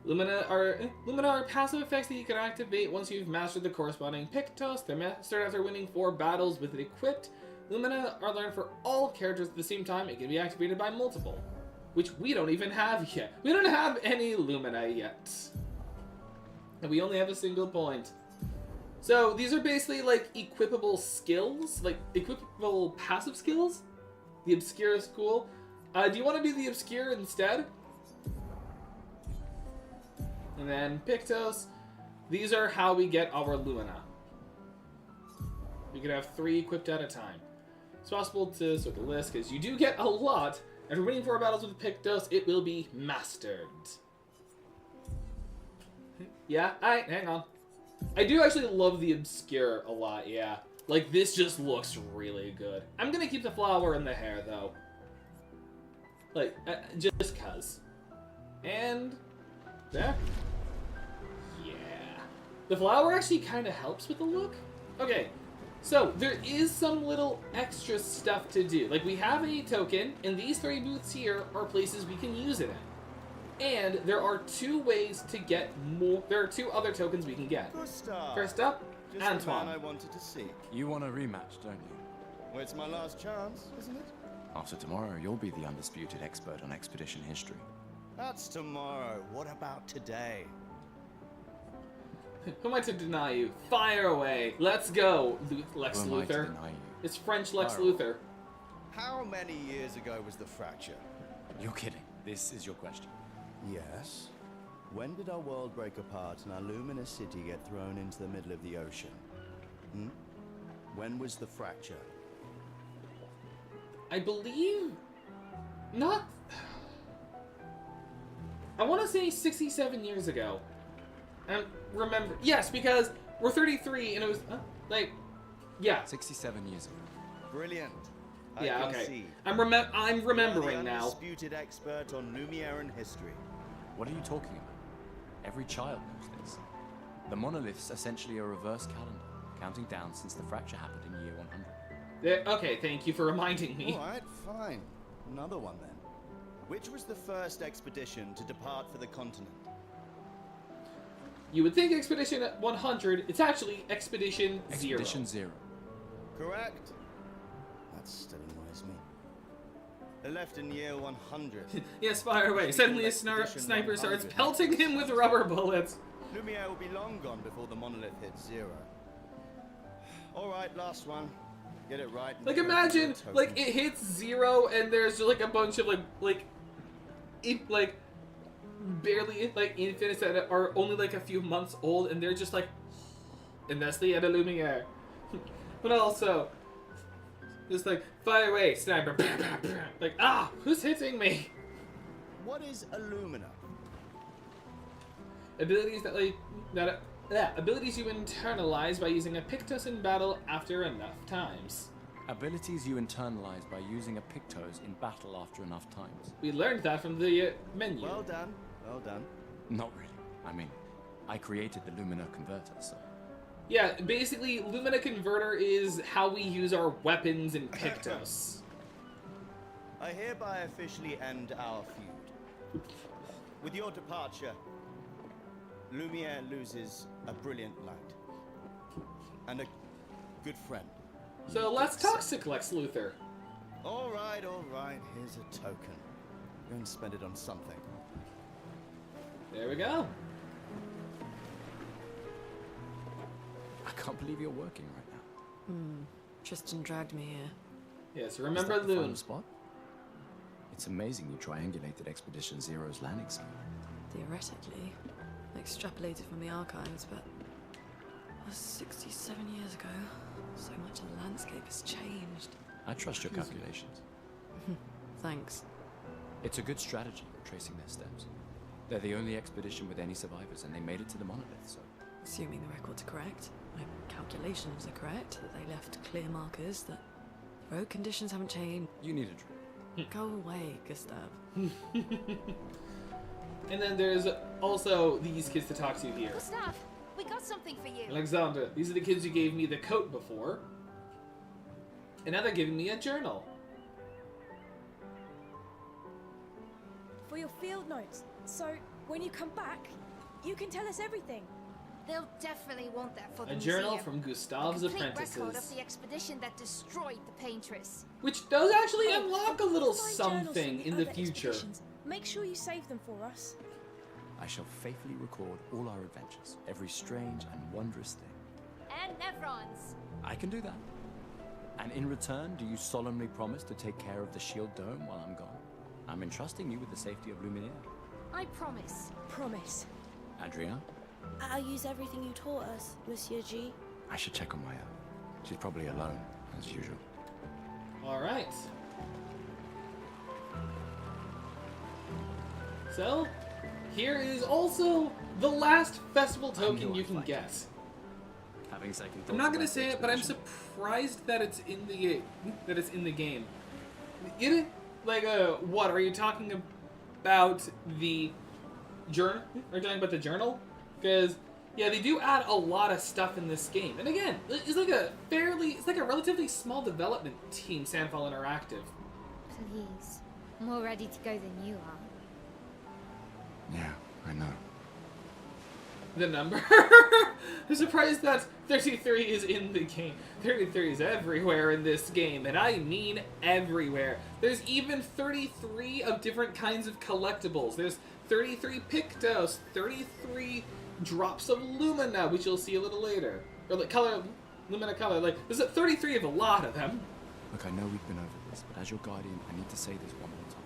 Lumina are passive effects that you can activate once you've mastered the corresponding Pictos. They're mastered after winning 4 battles with it equipped. Lumina are learned for all characters at the same time. It can be activated by multiple, which we don't even have yet. We don't have any Lumina yet. And we only have a single point. So these are basically like equipable skills, like equipable passive skills. The Obscur is cool. Do you want to do the Obscur instead? And then Pictos. These are how we get our Lumina. We can have 3 equipped at a time. It's possible to sort the list because you do get a lot. After winning 4 battles with Pictos, it will be mastered. Yeah, alright, hang on. I do actually love the Obscur a lot, yeah. Like, this just looks really good. I'm gonna keep the flower in the hair, though. Like, just cuz. And... there. Yeah. The flower actually kind of helps with the look. Okay, so there is some little extra stuff to do. Like, we have a token, and these 3 booths here are places we can use it in. And there are 2 ways to get more. There are 2 other tokens we can get. Gustav. First up, Just Antoine. the man I wanted to see. You want a rematch, don't you? Well, it's my last chance, isn't it? After tomorrow, you'll be the undisputed expert on expedition history. That's tomorrow. What about today? Who am I to deny you? Fire away. Let's go, Lex Who am I to Luthor. deny you? It's French Lex Fire away. Luthor. How many years ago was the fracture? You're kidding. This is your question. Yes. When did our world break apart and our luminous city get thrown into the middle of the ocean? Hmm? When was the fracture? I believe... not... I want to say 67 years ago. And remember... yes, because we're 33 and it was... like... yeah. 67 years ago. Brilliant. Yeah, I okay. concede. I'm You remembering are the now. undisputed expert on Lumiere history. What are you talking about? Every child knows this. The monolith's essentially a reverse calendar, counting down since the fracture happened in year 100. Okay, thank you for reminding me. All right, fine. Another one then. Which was the first expedition to depart for the continent? You would think Expedition 100, it's actually Expedition 0. Expedition 0. Correct. That still annoys me. They left in year 100. Yes, fire away. Suddenly a sniper starts pelting him with rubber bullets. Lumiere will be long gone before the monolith hits 0. All right, last one. Get it right. Like, imagine, like, it hits 0 and there's just, like, a bunch of, barely, like, infinites that are only, like, a few months old, and they're just, like, and that's the end of Lumiere. But also, just, like, fire away, sniper, like, ah, who's hitting me? What is Illumina? Abilities abilities you internalize by using a Pictos in battle after enough times. Abilities you internalize by using a Pictos in battle after enough times. We learned that from the menu. Well done. Well done. Not really. I mean, I created the Lumina converter, so... Yeah, basically, Lumina Converter is how we use our weapons in Pictos. I hereby officially end our feud. With your departure, Lumiere loses a brilliant light. And a good friend. So let's talk to Lex Luthor. All right. Here's a token. Go and spend it on something. There we go. I can't believe you're working right now. Tristan dragged me here. Yes, remember Is that the final Loon. spot? It's amazing you triangulated Expedition Zero's landing site. Theoretically. Extrapolated from the archives, but... that was 67 years ago. So much of the landscape has changed. I trust your calculations. Thanks. It's a good strategy, tracing their steps. They're the only expedition with any survivors, and they made it to the monolith, so... Assuming the records are correct, my calculations are correct, that they left clear markers, that road conditions haven't changed. You need a drill. Go away, Gustav. And then there's also these kids to talk to here. Gustav, we got something for you. Alexander, these are the kids who gave me the coat before. And now they're giving me a journal. For your field notes. So, when you come back, you can tell us everything. They'll definitely want that for the A journal museum. from Gustav's A complete apprentices. record of the expedition that destroyed the Paintress. Which does actually Hey, unlock a if you little find journals something from in the other future. expeditions, make sure you save them for us. I shall faithfully record all our adventures, every strange and wondrous thing. And Nevrons. I can do that. And in return, do you solemnly promise to take care of the shield dome while I'm gone? I'm entrusting you with the safety of Lumiere. I promise. Promise. Adriana, I'll use everything you taught us, Monsieur G. I should check on Maya. She's probably alone, as usual. Alright. So, here is also the last festival token you can get. Having second I'm not gonna say it, but I'm surprised that it's in the game. Like, what are you talking about? The journal? Are you talking about the journal? Because yeah, they do add a lot of stuff in this game. And again, it's like a relatively small development team, Sandfall Interactive. Please. More ready to go than you are. Yeah, I know. The number? I'm surprised that 33 is in the game. 33 is everywhere in this game, and I mean everywhere. There's even 33 of different kinds of collectibles. There's 33 Pictos, 33 drops of Lumina, which you'll see a little later. Or like color, Lumina color. Like, there's 33 of a lot of them. Look, I know we've been over this, but as your guardian, I need to say this one more time.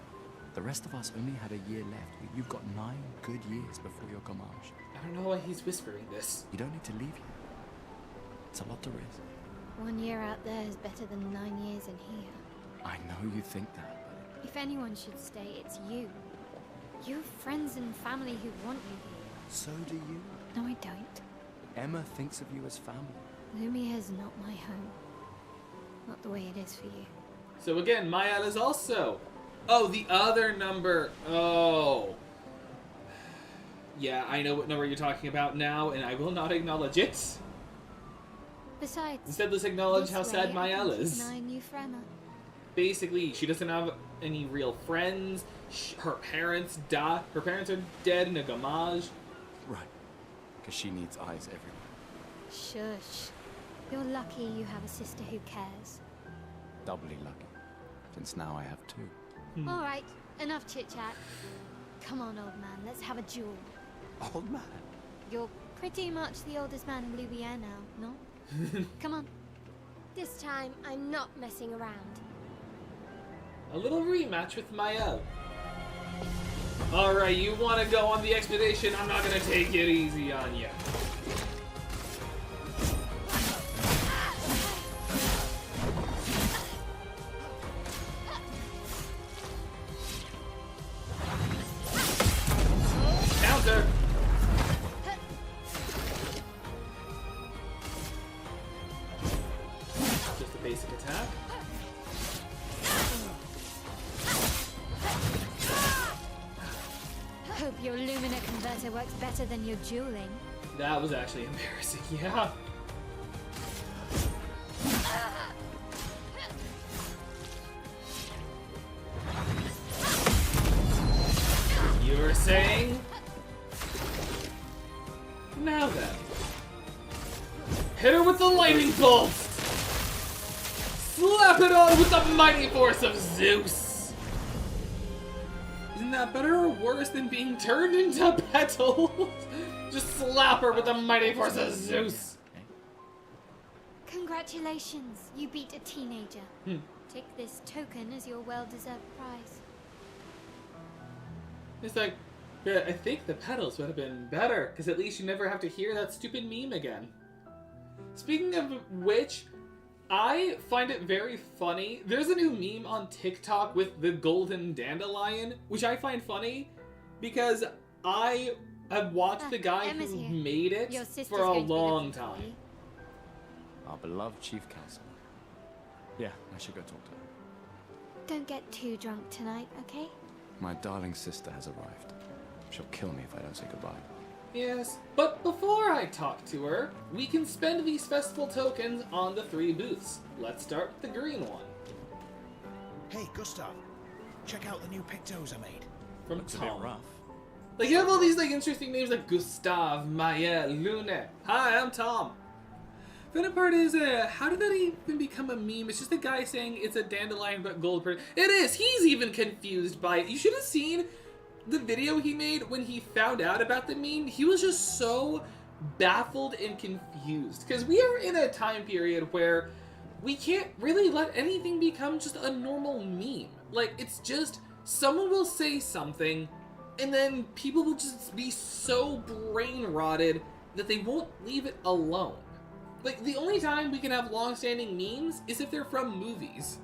The rest of us only had a year left. You've got 9 good years before your gommage. I don't know why he's whispering this. You don't need to leave yet. It's a lot to risk. 1 year out there is better than 9 years in here. I know you think that, but... If anyone should stay, it's you. You have friends and family who want you here. So do you. No, I don't. Emma thinks of you as family. Lumia's not my home. Not the way it is for you. So again, Mayel is also... Oh, the other number. Oh. Yeah, I know what number you're talking about now, and I will not acknowledge it. Besides, instead, let's acknowledge this how way sad I Mayel can is. keep an eye on you for Emma. Basically, she doesn't have any real friends. Her parents die. Her parents are dead in a gommage. Right. Because she needs eyes everywhere. Shush. You're lucky you have a sister who cares. Doubly lucky. Since now I have 2. All right, enough chit-chat. Come on, old man, let's have a duel. Old man? You're pretty much the oldest man in Louisiana now, no? Come on. This time, I'm not messing around. A little rematch with Mayel. Alright, you want to go on the expedition? I'm not going to take it easy on you. Counter! Just a basic attack. Hope your Lumina converter works better than your dueling. That was actually embarrassing, yeah. You were saying? Now then. Hit her with the lightning bolt! Slap it on with the mighty force of Zeus! Isn't that better or worse than being turned into petals? Just slap her with the mighty force of Zeus! Congratulations, you beat a teenager. Take this token as your well-deserved prize. It's like, yeah, I think the petals would have been better, because at least you never have to hear that stupid meme again. Speaking of which, I find it very funny. There's a new meme on TikTok with the golden dandelion, which I find funny, because I have watched the guy Emma's who here. made it Your sister's for a going to be long looking for time. you. Our beloved chief counselor. Yeah, I should go talk to her. Don't get too drunk tonight, okay? My darling sister has arrived. She'll kill me if I don't say goodbye. Yes, but before I talk to her, we can spend these festival tokens on the 3 booths. Let's start with the green one. Hey, Gustav. Check out the new pictos I made. From Looks Tom. a bit rough. Like, you have all these like interesting names like Gustav, Mayel, Lune. Hi, I'm Tom. Funny part is, how did that even become a meme? It's just a guy saying it's a dandelion but gold. It is! He's even confused by it. You should have seen the video he made when he found out about the meme. He was just so baffled and confused. Because we are in a time period where we can't really let anything become just a normal meme. Like, it's just, someone will say something, and then people will just be so brain-rotted that they won't leave it alone. Like, the only time we can have long-standing memes is if they're from movies.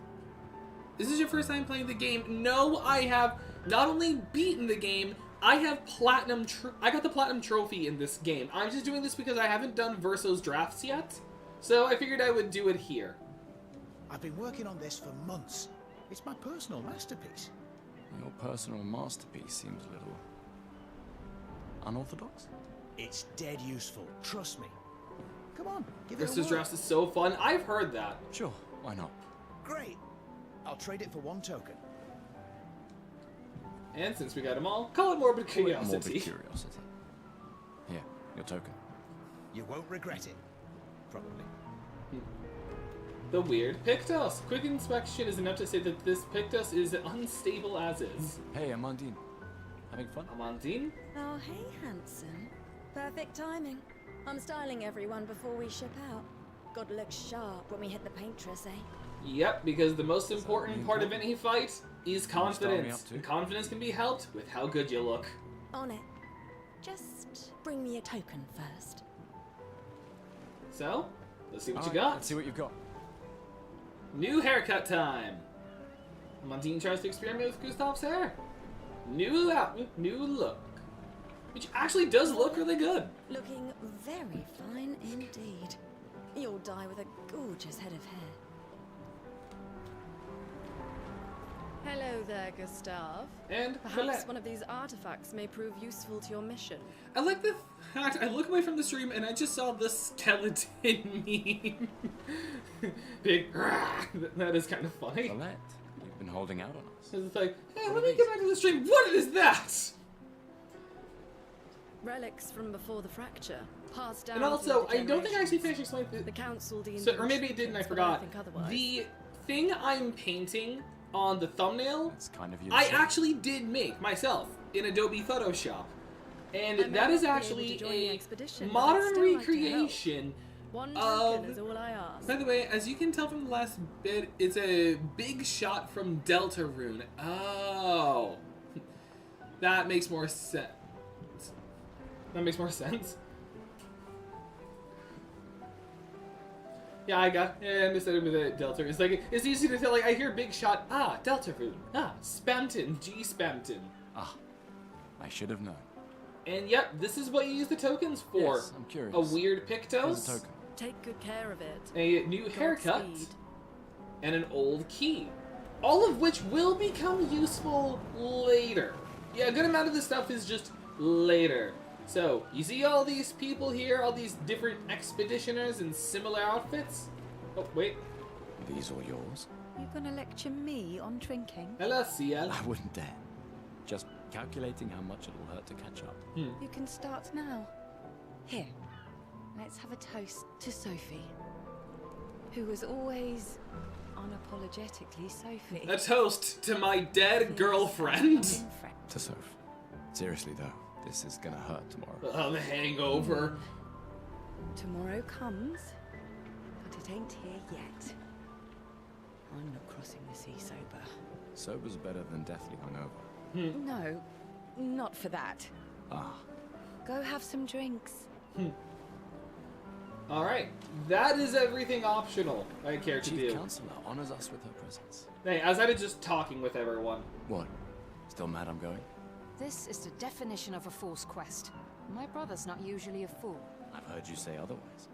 This is your first time playing the game. No, I have not only beaten the game, I have platinum. I got the platinum trophy in this game. I'm just doing this because I haven't done Verso's drafts yet, so I figured I would do it here. I've been working on this for months. It's my personal masterpiece. Your personal masterpiece seems a little unorthodox. It's dead useful, trust me. Come on, give it a Verso's whirl. drafts is so fun. I've heard that. Sure, why not? Great. I'll trade it for one token. And since we got them all, call it morbid curiosity. Morbid curiosity. Here, your token. You won't regret it. Probably. The weird Pictos. Quick inspection is enough to say that this Pictos is unstable as is. Hey, Amandine. Having fun? Amandine? Oh, hey, handsome. Perfect timing. I'm styling everyone before we ship out. Gotta look sharp when we hit the paintress, eh? Yep, because the most important part of any fight is Start me confidence. up too. And confidence can be helped with how good you look. On it. Just bring me a token first. So, let's see what you Alright, got. Let's see what you've got. New haircut time. Amandine tries to experiment with Gustav's hair. New outfit, new look. Which actually does look really good. Looking very fine indeed. You'll die with a gorgeous head of hair. Hello there, Gustav. And Perhaps Colette. one of these artifacts may prove useful to your mission. I like the fact I look away from the stream and I just saw the skeleton meme. Big. That is kind of funny. Colette, you've been holding out on us. It's like, hey, let me get back to the stream. What is that? Relics from before the fracture, passed down. And also, through the I don't think I actually generations. finished explaining The council deemed so, them or maybe it didn't. I chieftains, but forgot. think otherwise. The thing I'm painting on the thumbnail, It's kind of you. I actually did make myself in Adobe Photoshop, and I may that is not be able actually to join the a expedition, but I'd modern still like to recreation. One of- token is all I ask. By the way, as you can tell from the last bit, it's a big shot from Deltarune. Oh, that makes more sense. That makes more sense. Yeah, I understood with the Delta. It's like, it's easy to tell, like, I hear big shot, Deltarune, Spamton, G Spamton. Ah, I should have known. And yep, this is what you use the tokens for. Yes, I'm curious. A weird Here's Pictos, a token. Take good care of it. a new haircut, Godspeed. and an old key. All of which will become useful later. Yeah, a good amount of this stuff is just later. So, you see all these people here, all these different expeditioners in similar outfits? Oh, wait. Are these all yours? You gonna lecture me on drinking? Hello, CL. I wouldn't dare. Just calculating how much it'll hurt to catch up. You can start now. Here, let's have a toast to Sophie, who was always unapologetically Sophie. A toast to my dead girlfriend. To Soph. Seriously though, this is gonna hurt tomorrow. The hangover. Tomorrow comes, but it ain't here yet. I'm not crossing the sea sober. Sober's better than deathly hungover. No, not for that. Ah, Go have some drinks. Alright, that is everything optional I care to Chief do. Counselor honors us with her presence. Hey, I was out of just talking with everyone. What? Still mad I'm going? This is the definition of a fool's quest. My brother's not usually a fool. I've heard you say otherwise.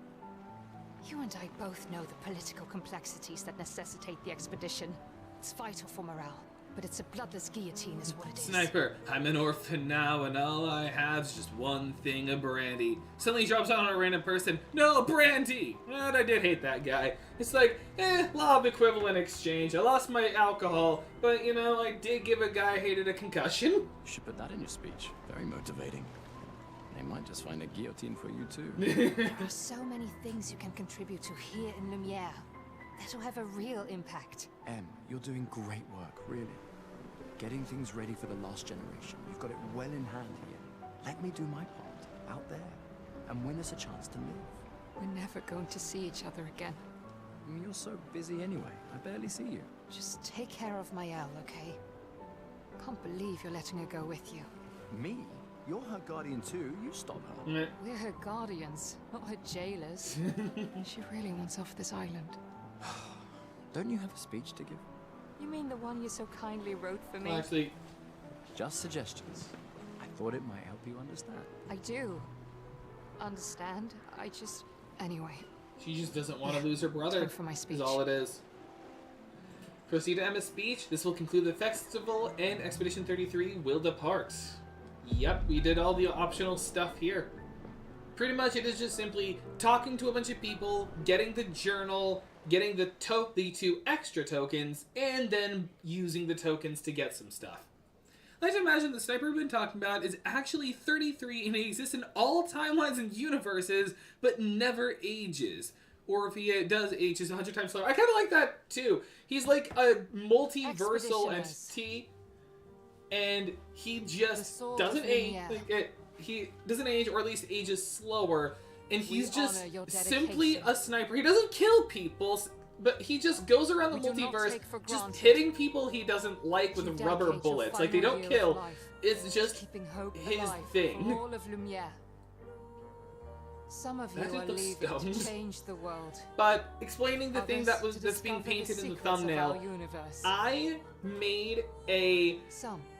You and I both know the political complexities that necessitate the expedition. It's vital for morale, but it's a bloodless guillotine is what it is. Sniper, I'm an orphan now, and all I have is just one thing of brandy. Suddenly drops out on a random person. No, brandy! And I did hate that guy. It's like, law of equivalent exchange. I lost my alcohol, but, you know, I did give a guy I hated a concussion. You should put that in your speech. Very motivating. They might just find a guillotine for you too. There are so many things you can contribute to here in Lumiere. That'll have a real impact. Em, you're doing great work, really. Getting things ready for the last generation. You've got it well in hand here. Let me do my part, out there, and win us a chance to live. We're never going to see each other again. I mean, you're so busy anyway. I barely see you. Just take care of Maëlle, okay? Can't believe you're letting her go with you. Me? You're her guardian too. You stop her. We're her guardians, not her jailers. She really wants off this island. Don't you have a speech to give? You mean the one you so kindly wrote for me? Well, actually, Just suggestions. I thought it might help you understand. I do. Understand? I just... Anyway. she just doesn't want to lose her brother. Time for my speech. Is all it is. Proceed to Emma's speech. This will conclude the festival, and Expedition 33 will depart. Yep, we did all the optional stuff here. Pretty much, it is just simply talking to a bunch of people, getting the journal, getting the 2 extra tokens, and then using the tokens to get some stuff. I like to imagine the sniper we've been talking about is actually 33 and he exists in all timelines and universes, but never ages. Or if he does age, is 100 times slower. I kind of like that too. He's like a multiversal entity, and he just doesn't age. He doesn't age, or at least ages slower. And he's just simply a sniper. He doesn't kill people, but he just goes around the multiverse, just hitting people he doesn't like with rubber bullets. Like, they don't kill. It's just his thing. Some of you That are just looks leaving stoned. to change the world. But explaining the thing Others that's to being discover the painted in the secrets of thumbnail, our universe. I made a...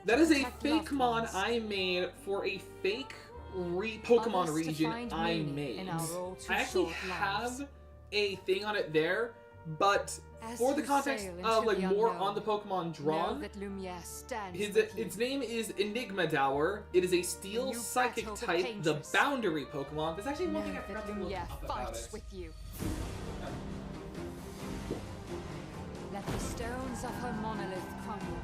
That is a fake mon I made for a fake Pokemon Others to region find I meaning made. in our all too I actually short lives. have a thing on it there, but As for the you context sail of into like the more unknown, on the Pokemon know drawn, that Lumiere stands with you. its name is Enigma Dower. It is a steel You psychic battle the type, the painters. boundary Pokemon. There's actually one Know thing I that forgot to look Lumiere up about fights it. with you. Let the stones of her monolith crumble.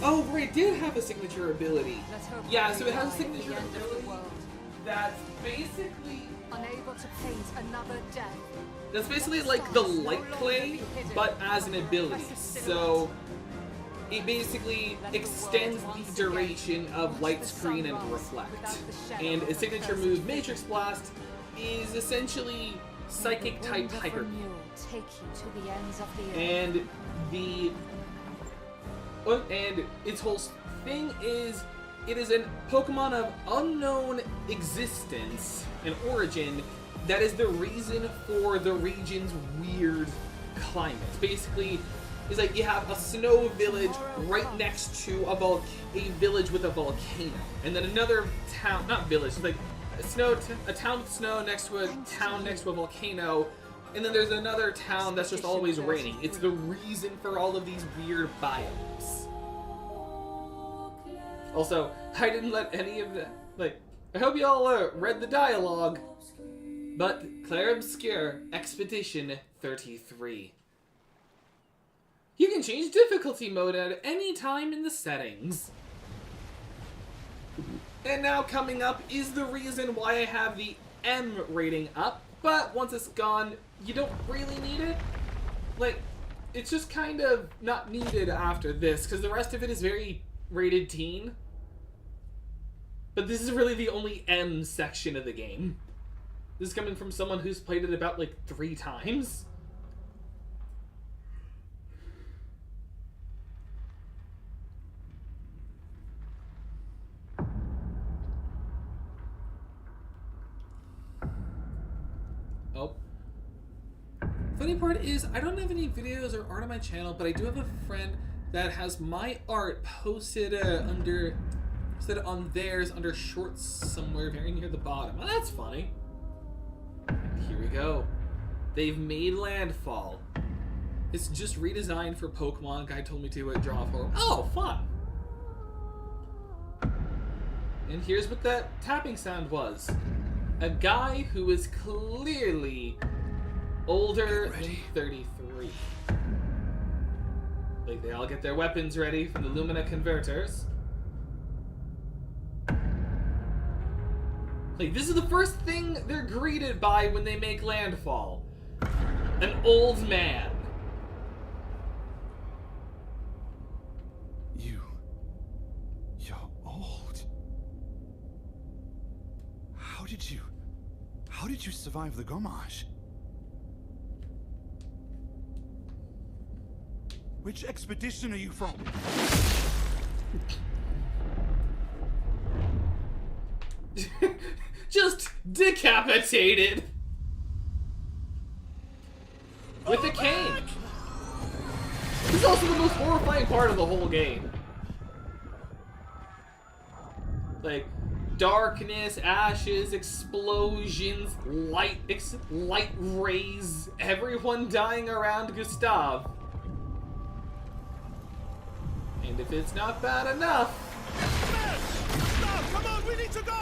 Oh, right, it did have a signature ability. Let's hope Yeah, they so it has a die at the signature end of the ability world. that's basically... Unable to paint another death. That's basically like the light clay, but as an ability. So it basically extends the duration of light screen and reflect. And a signature move, Matrix Blast, is essentially psychic type Hyper. Take you to the ends of the earth. And its whole thing is, it is a Pokemon of unknown existence and origin that is the reason for the region's weird climate. Basically, it's like you have a snow village right next to a village with a volcano, and then another town, not village, it's like a town with snow next to a town next to a volcano, and then there's another town that's just always raining. It's the reason for all of these weird biomes. Also, I didn't let any of that, I hope you all read the dialogue, but Clair Obscur, Expedition 33. You can change difficulty mode at any time in the settings. And now coming up is the reason why I have the M rating up, but once it's gone, you don't really need it. It's just kind of not needed after this, because the rest of it is very rated teen. But this is really the only M section of the game. This is coming from someone who's played it about 3 times. Oh. Funny part is, I don't have any videos or art on my channel, but I do have a friend that has my art posted on theirs under shorts somewhere very near the bottom. Well, that's funny. Here we go. They've made landfall. It's just redesigned for Pokemon. Guy told me to draw for him. Oh, fun! And here's what that tapping sound was. A guy who is clearly older than 33. They all get their weapons ready from the Lumina converters. This is the first thing they're greeted by when they make landfall. An old man. You're old. How did you survive the Gommage? Which expedition are you from? Just decapitated. With a cane. This is also the most horrifying part of the whole game. Like, darkness, ashes, explosions, light rays, everyone dying around Gustav. And if it's not bad enough... Stop! Come on, we need to go!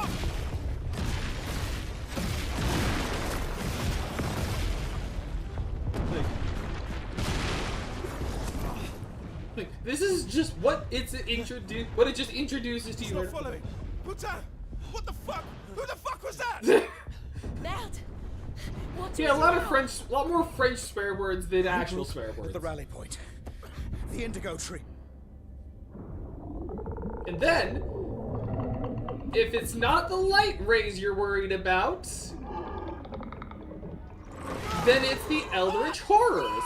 Like, this is just what it just introduces to you. Stop following! Putain! What the fuck? Who the fuck was that? Merde! What Yeah, a lot more French swear words than actual swear words. At the rally point. The indigo tree. And then, if it's not the light rays you're worried about, then it's the Eldritch Horrors.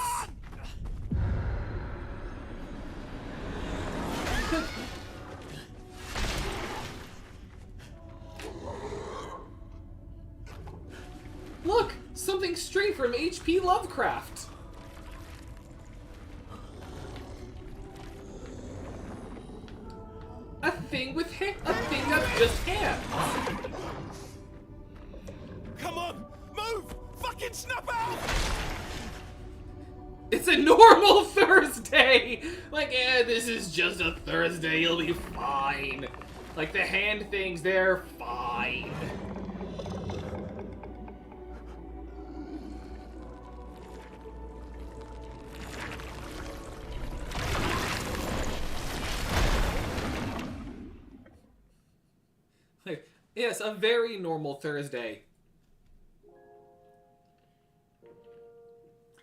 Look, something straight from H.P. Lovecraft. A thing that's just hands. Come on, move! Fucking snap out! It's a normal Thursday! Like, this is just a Thursday, you'll be fine. Like, the hand things, they're fine. Like, yes, a very normal Thursday.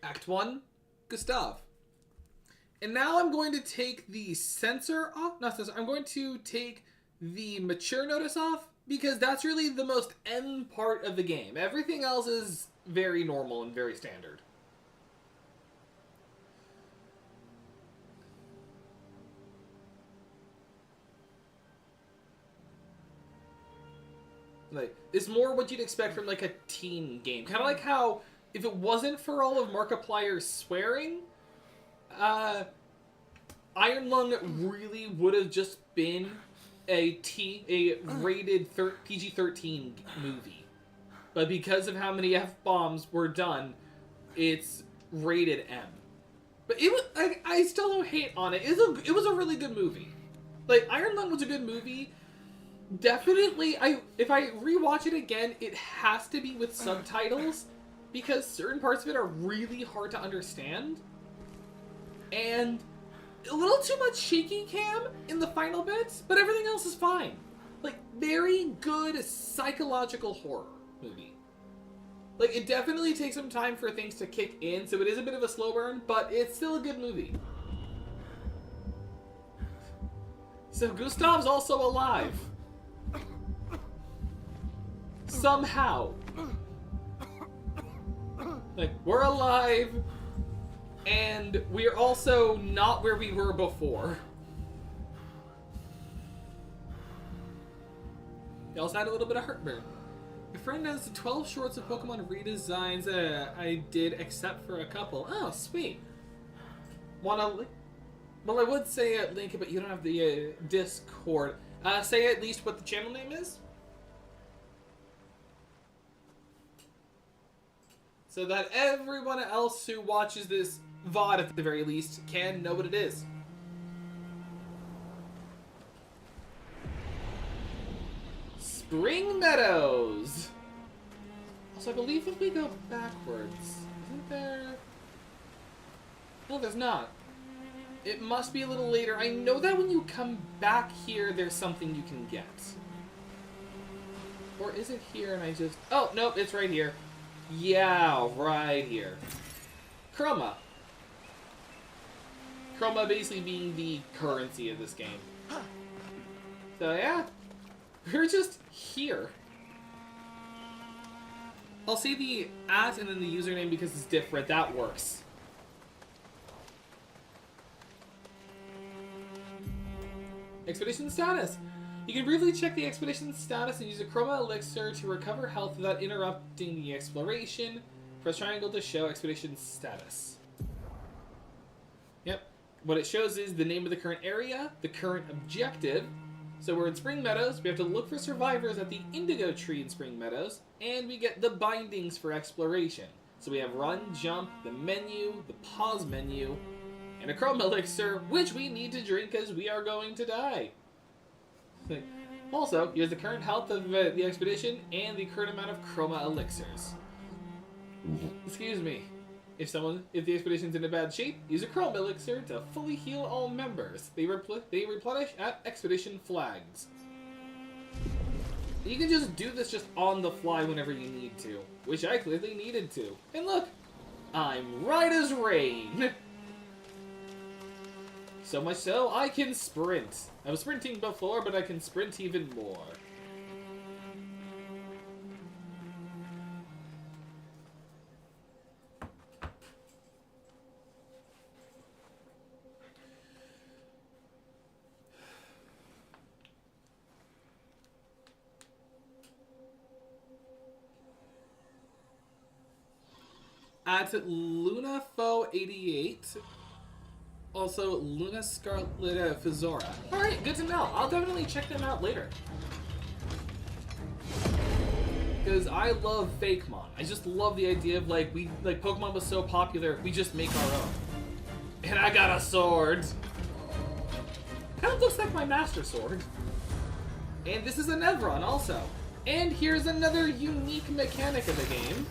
Act 1. Gustav. And now I'm going to take the sensor off. Not sensor. I'm going to take the mature notice off because that's really the most M part of the game. Everything else is very normal and very standard. Like, it's more what you'd expect from like a teen game. Kind of like how if it wasn't for all of Markiplier's swearing, Iron Lung really would have just been a rated PG-13 movie. But because of how many F-bombs were done, it's rated M. But it was, I still don't hate on it. It was a really good movie. Like, Iron Lung was a good movie. Definitely, if I rewatch it again, it has to be with subtitles. Because certain parts of it are really hard to understand. And a little too much shaky cam in the final bits, but everything else is fine. Like, very good psychological horror movie. Like, it definitely takes some time for things to kick in, so it is a bit of a slow burn, but it's still a good movie. So Gustav's also alive. Somehow. Like, we're alive, and we're also not where we were before. We also had a little bit of heartburn. Your friend has 12 shorts of Pokemon redesigns. I did, except for a couple. Oh, sweet. Wanna link? Well, I would say link it, but you don't have the Discord. Say at least what the channel name is. So that everyone else who watches this VOD, at the very least, can know what it is. Spring Meadows! Also, I believe if we go backwards, isn't there... No, there's not. It must be a little later. I know that when you come back here, there's something you can get. Or is it here and I just... Oh, nope, it's right here. Yeah, right here. Chroma. Chroma basically being the currency of this game. So yeah, we're just here. I'll say the @ and then the username because it's different. That works. Expedition status. You can briefly check the expedition status and use a Chroma Elixir to recover health without interrupting the exploration. Press triangle to show expedition status. Yep. what it shows is the name of the current area, the current objective. So we're in Spring Meadows. We have to look for survivors at the Indigo Tree in Spring Meadows, and we get the bindings for exploration. So we have run, jump, the menu, the pause menu, and a chroma elixir, which we need to drink because we are going to die. Also, here's the current health of the expedition and the current amount of chroma elixirs. Excuse me. If the expedition's in a bad shape, use a chrome elixir to fully heal all members. They replenish at expedition flags. You can just do this just on the fly whenever you need to, which I clearly needed to. And look, I'm right as rain. So much so, I can sprint. I was sprinting before, but I can sprint even more. At LunaFo88, also Luna Scarlet Fizora. Alright, good to know. I'll definitely check them out later. Because I love Fakemon. I just love the idea of like Pokemon was so popular, we just make our own. And I got a sword. Kind of looks like my Master Sword. And this is a Nevron also. And here's another unique mechanic of the game.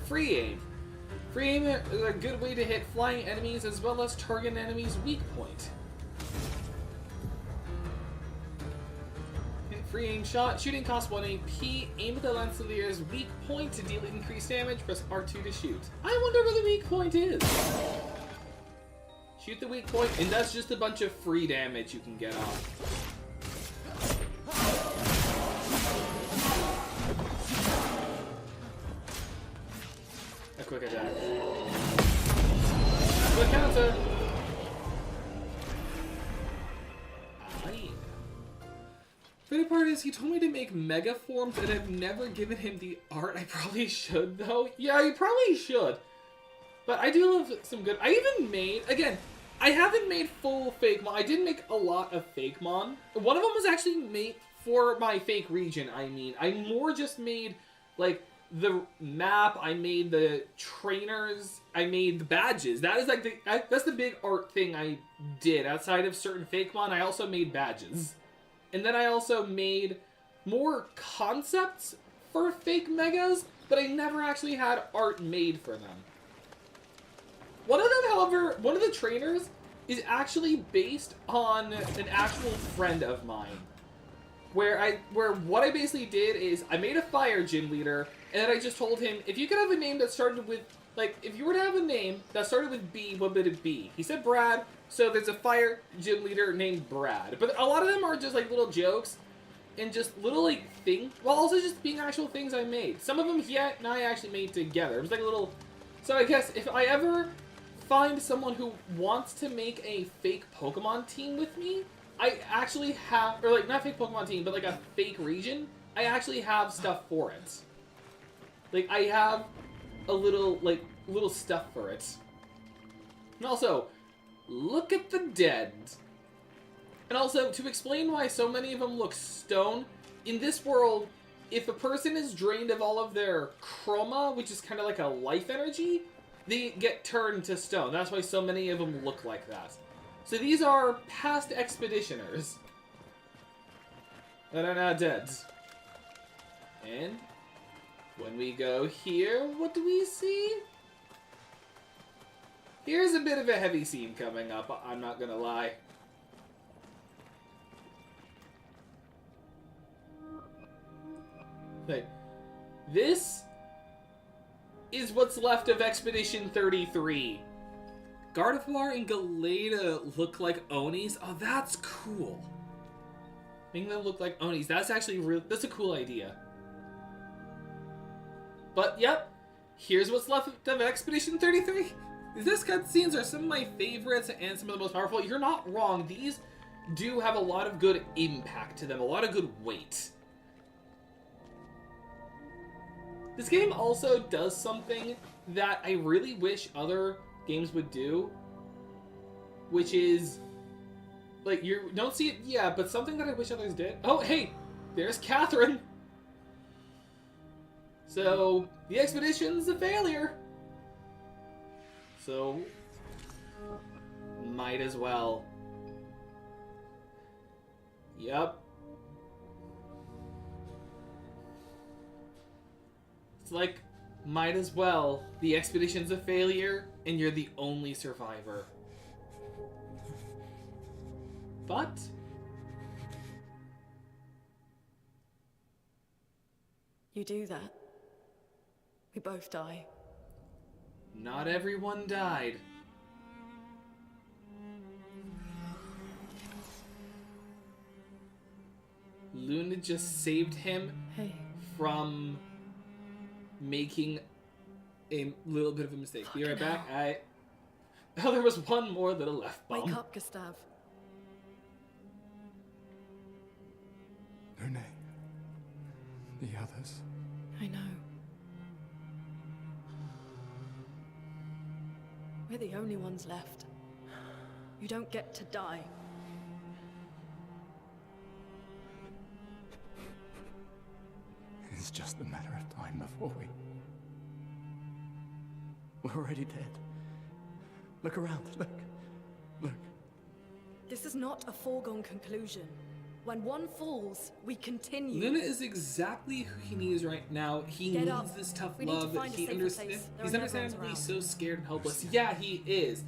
Free aim. Free aim is a good way to hit flying enemies as well as target enemies' weak point. Free aim shot. Shooting costs 1 AP. Aim at the Lancelier's weak point to deal increased damage. Press R2 to shoot. I wonder where the weak point is. Shoot the weak point, and that's just a bunch of free damage you can get off. A quick attack. Quick counter! Funny part is, he told me to make mega forms, and I've never given him the art. I probably should, though. Yeah, you probably should. But I do love some good... I even made... Again, I haven't made full Fakemon. I did make a lot of Fakemon. One of them was actually made for my fake region, I mean. I more just made, like, the map. I made the trainers. I made the badges. That is, like, that's the big art thing I did. Outside of certain Fakemon, I also made badges. And then I also made more concepts for fake megas, but I never actually had art made for them. One of them, however, one of the trainers is actually based on an actual friend of mine. Where what I basically did is I made a fire gym leader, and then I just told him, if you could have a name that started with, like, if you were to have a name that started with B, what would it be? He said Brad, so there's a fire gym leader named Brad. But a lot of them are just, like, little jokes and just little, like, things, while also just being actual things I made. Some of them he and I actually made together. It was like a little... So I guess if I ever find someone who wants to make a fake Pokemon team with me, I actually have... Or, like, not fake Pokemon team, but, like, a fake region. I actually have stuff for it. Like, I have a little, like, little stuff for it. And also, look at the dead. And also, to explain why so many of them look stone, in this world, if a person is drained of all of their chroma, which is kind of like a life energy, they get turned to stone. That's why so many of them look like that. So these are past expeditioners that are now dead. And when we go here, what do we see? Here's a bit of a heavy scene coming up, I'm not gonna lie. Like, this is what's left of Expedition 33. Gardevoir and Galeta look like Onis. Oh, that's cool. Making them look like Onis. That's actually that's a cool idea. But, yep. Here's what's left of Expedition 33. These cutscenes are some of my favorites and some of the most powerful. You're not wrong. These do have a lot of good impact to them. A lot of good weight. This game also does something that I really wish other games would do. which is like you don't see it, yeah, but something that I wish others did. Oh, hey, there's Catherine. So the expedition's a failure. So might as well. Yep. It's like, might as well. The expedition's a failure, and you're the only survivor. But You do that, we both die. not everyone died. Luna just saved him from making a little bit of a mistake. Be right back. Oh, there was one more little left bump. Wake up, Gustav. Lune. The others. I know. We're the only ones left. You don't get to die. It's just a matter of time before we're already dead. Look around. Look. This is not a foregone conclusion. When one falls, we continue. Luna is exactly who he needs right now. He Get needs up. this tough We need love. to find a He safer understands. place. There He's are no ones understandably around. so scared and helpless. Yeah, he is.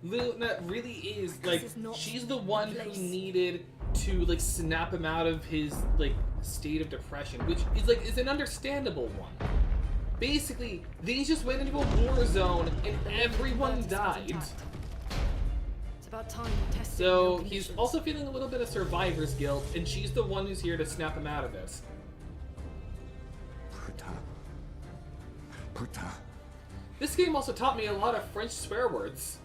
Luna really is like is not she's the one place. who needed to like snap him out of his like state of depression, which is an understandable one. Basically, they just went into a war zone and everyone died. It's about time we tested So real he's conditions. also feeling a little bit of survivor's guilt, and she's the one who's here to snap him out of this. Putain. This game also taught me a lot of French swear words.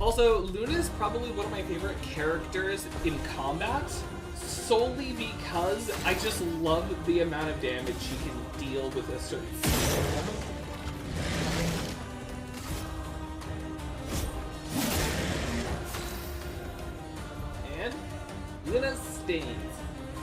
Also, Luna is probably one of my favorite characters in combat, solely because I just love the amount of damage she can deal with a certain skill. And Luna's stains.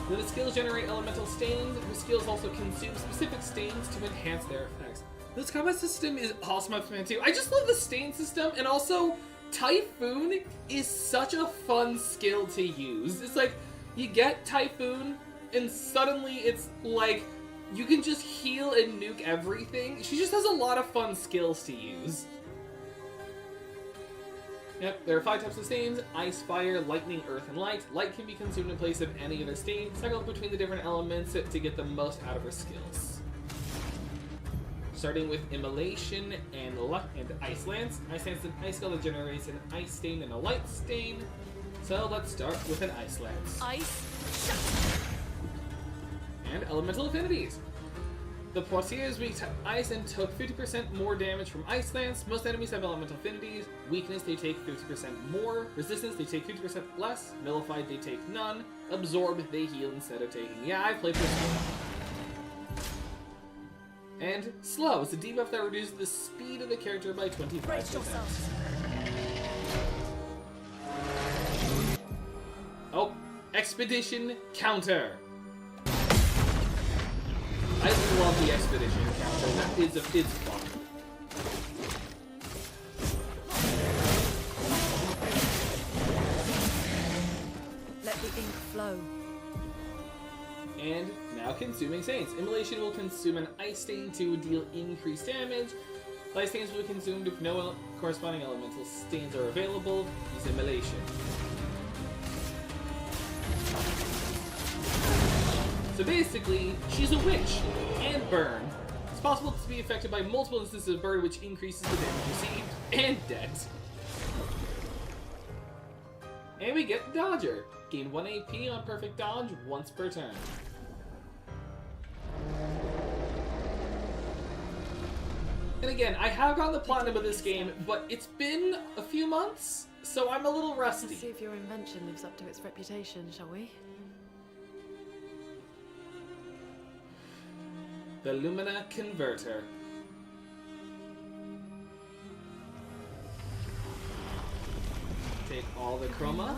Luna's skills generate elemental stains. Her skills also consume specific stains to enhance their effects. This combat system is awesome up to 2. I just love the stain system, and also Typhoon is such a fun skill to use. It's like you get Typhoon, and suddenly it's like you can just heal and nuke everything. She just has a lot of fun skills to use. Yep, there are 5 types of stains: ice, fire, lightning, earth, and light. Light can be consumed in place of any other stain. Cycle between the different elements to get the most out of her skills. Starting with Immolation and Luck and Ice Lance. Ice Lance is an ice skill that generates an ice stain and a light stain. So let's start with an Ice Lance. Ice. And Elemental Affinities. The Poitiers is weak to ice and took 50% more damage from Ice Lance. Most enemies have elemental affinities. Weakness, they take 50% more. Resistance, they take 50% less. Nullified, they take none. Absorb, they heal instead of taking. Yeah, I've played this. And Slow is a debuff that reduces the speed of the character by 25%. Oh, Expedition Counter. I love the Expedition Counter. That is it's fun. Let the ink flow. And now Consuming Stains. Immolation will consume an ice stain to deal increased damage. Light stains will be consumed if no corresponding elemental stains are available. Use Immolation. So basically, she's a witch and burn. It's possible to be affected by multiple instances of burn, which increases the damage received and death. And we get Dodger. Gain 1 AP on perfect dodge once per turn. And again, I have gotten the platinum of this game, but it's been a few months, so I'm a little rusty. Let's see if your invention lives up to its reputation, shall we? The Lumina Converter. Take all the chroma,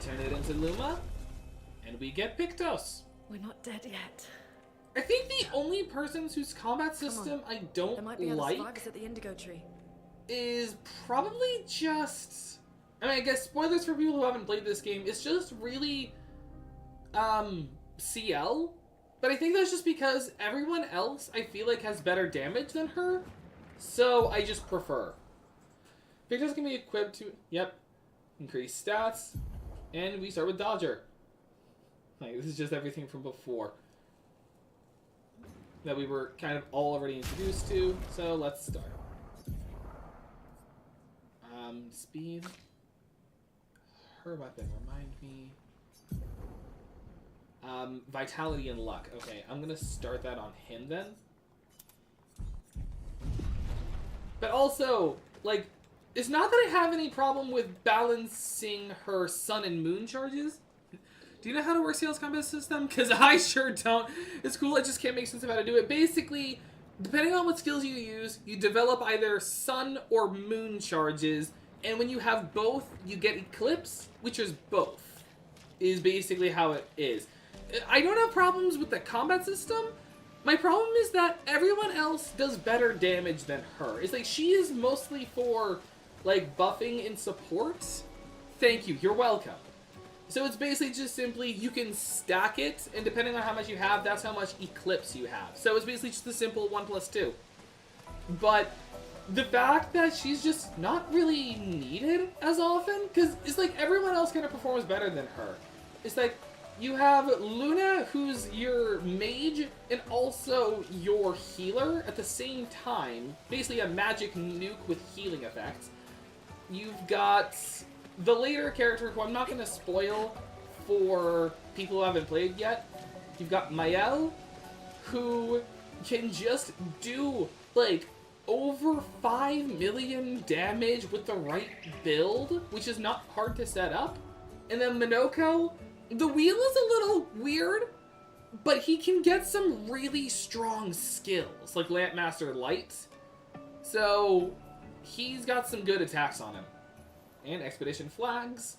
turn it into Luma, and we get Pictos. We're not dead yet. I think the only person whose combat system I don't There might be other like survivors at the Indigo Tree. is probably just... I mean, I guess spoilers for people who haven't played this game, it's just really CL. But I think that's just because everyone else, I feel like, has better damage than her. So I just prefer. Pictos can be equipped to... Yep. Increase stats. And we start with Dodger. Like, this is just everything from before that we were kind of all already introduced to. So let's start. Speed. Her weapon, remind me. Vitality and luck. Okay, I'm gonna start that on him then. But also, like, it's not that I have any problem with balancing her sun and moon charges. Do you know how to work Seal's combat system? Because I sure don't. It's cool, I just can't make sense of how to do it. Basically, depending on what skills you use, you develop either sun or moon charges, and when you have both, you get Eclipse, which is both, is basically how it is. I don't have problems with the combat system. My problem is that everyone else does better damage than her. It's like, she is mostly for, like, buffing and support. Thank you, you're welcome. So it's basically just simply, you can stack it, and depending on how much you have, that's how much Eclipse you have. So it's basically just a simple 1+2. But the fact that she's just not really needed as often, because it's like everyone else kind of performs better than her. It's like, you have Luna, who's your mage, and also your healer at the same time. Basically a magic nuke with healing effects. You've got the later character, who I'm not going to spoil for people who haven't played yet. You've got Mael, who can just do, like, over 5 million damage with the right build, which is not hard to set up. And then Minoko, the wheel is a little weird, but he can get some really strong skills, like Lampmaster Light. So he's got some good attacks on him. And Expedition Flags.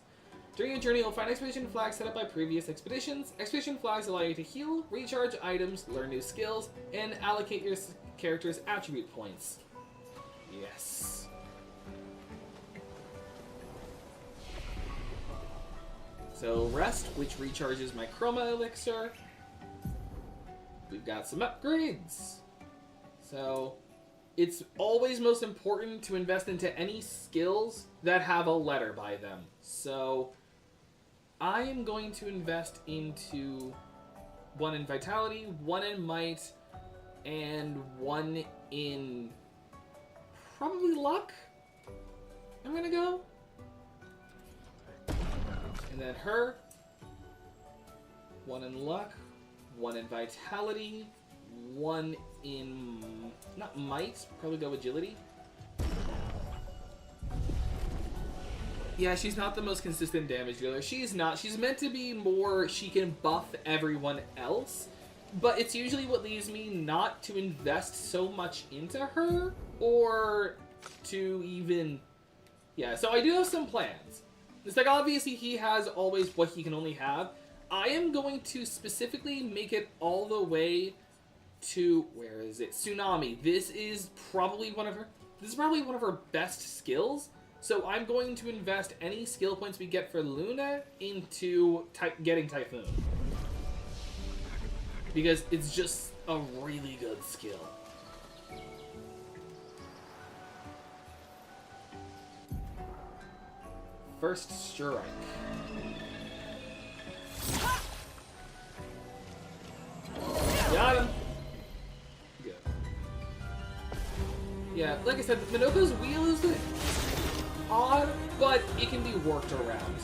During your journey, you'll find Expedition Flags set up by previous expeditions. Expedition Flags allow you to heal, recharge items, learn new skills, and allocate your character's attribute points. Yes. So Rest, which recharges my Chroma Elixir. We've got some upgrades. So it's always most important to invest into any skills that have a letter by them. So I am going to invest into 1 in Vitality, 1 in Might, and 1 in probably Luck. I'm gonna go. And then her, 1 in Luck, 1 in Vitality, 1 in, not Might, probably go Agility. Yeah, she's not the most consistent damage dealer. She's not. She's meant to be more, she can buff everyone else, but it's usually what leaves me not to invest so much into her, or to even, yeah, so I do have some plans. It's like, obviously he has always what he can only have. I am going to specifically make it all the way to, where is it? Tsunami. This is probably one of her best skills. So I'm going to invest any skill points we get for Luna into getting Typhoon. Because it's just a really good skill. First Strike. Got him! Good. Yeah, like I said, Minoko's wheel is odd, but it can be worked around.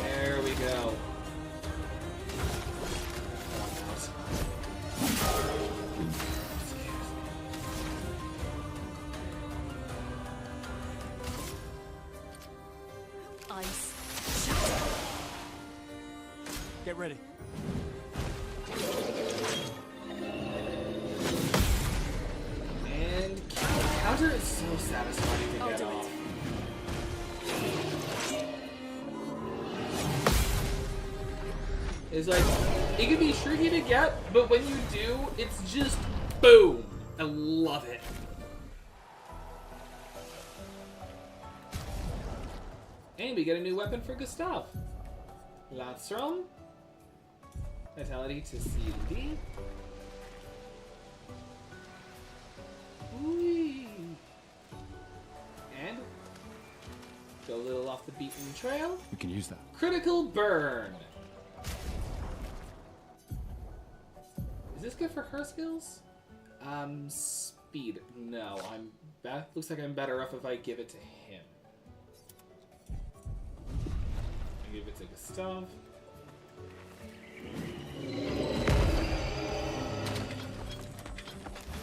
There we go. Get ready. And counter is so satisfying to get off. It's like, it can be tricky to get, but when you do, it's just boom. I love it. And we get a new weapon for Gustav. Landstrom. Vitality to C and D. Whee. And go a little off the beaten trail. We can use that. Critical burn. Is this good for her skills? Speed. No, looks like I'm better off if I give it to him. I give it to Gustav.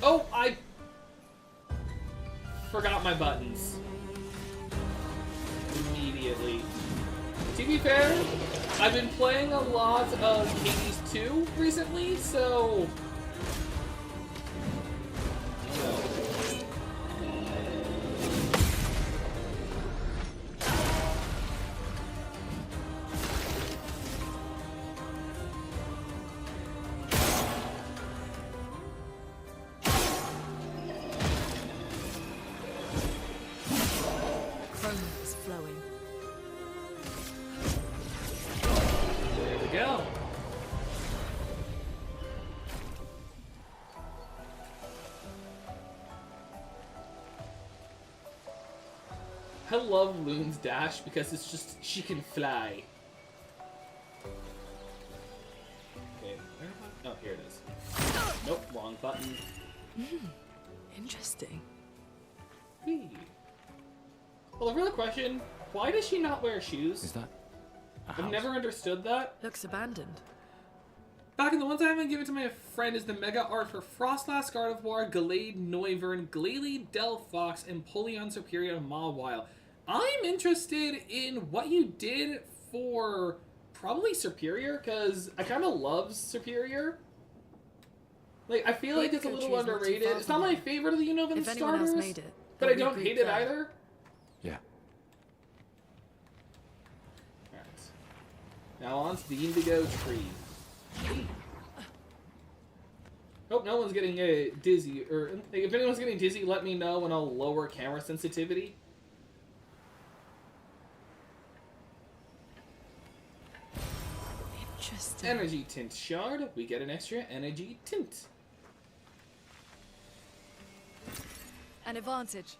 Oh, I forgot my buttons. Immediately. To be fair, I've been playing a lot of Hades 2 recently, so... I love Loon's dash because it's just, she can fly. Okay, oh, here it is. Nope, wrong button. Interesting. Whee. Well, the real question, why does she not wear shoes? Is that a I've house? never understood that. Looks abandoned. Back in the ones I haven't given to my friend is the mega art for Frostlass, Gardevoir, Glade, Noivern, Glalie, Delphox, and Polion Superior and Mawile. I'm interested in what you did for probably Superior, because I kind of love Superior. Like, I feel like it's a little underrated. It's not my favorite of the Unova starters, but I don't hate it either. Yeah. Alright. Now on to the Indigo Tree. Hope no one's getting dizzy, or like, if anyone's getting dizzy, let me know and I'll lower camera sensitivity. Interesting. Energy Tint Shard. We get an extra Energy Tint. An advantage.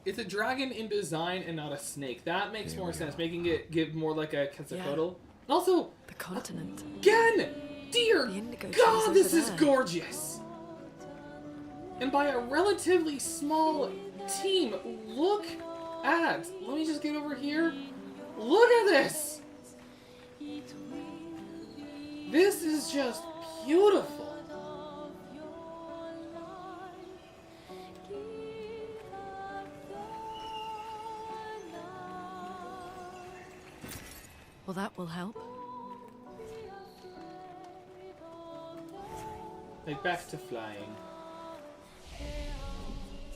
It's a dragon in design and not a snake. That makes more sense, making it give more like a Quetzalcoatl. Yeah. Also, the continent. Again! Dear God, this is gorgeous! And by a relatively small team, look at... Let me just get over here. Look at this! This is just beautiful. Well, that will help. Like, back to flying.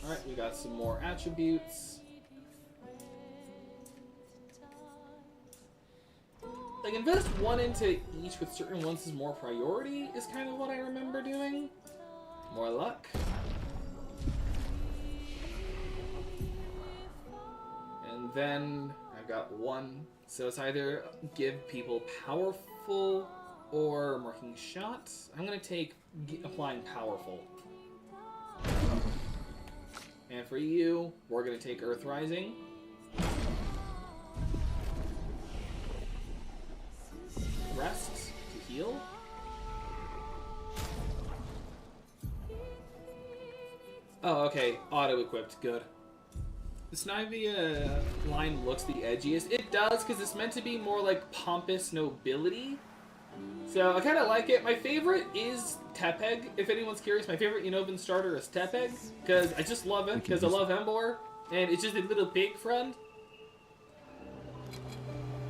Alright, we got some more attributes. Like, invest one into each with certain ones as more priority is kind of what I remember doing. More luck. And then I've got one. So it's either give people powerful or marking shots. I'm going to take applying powerful. And for you, we're going to take Earth Rising. Rest to heal. Oh, okay. Auto-equipped. Good. The Snivia line looks the edgiest. It does, because it's meant to be more like pompous nobility. So I kind of like it. My favorite is Tepeg. If anyone's curious, my favorite Enovan starter is Tepeg because I just love it because I love Embor and it's just a little pig friend.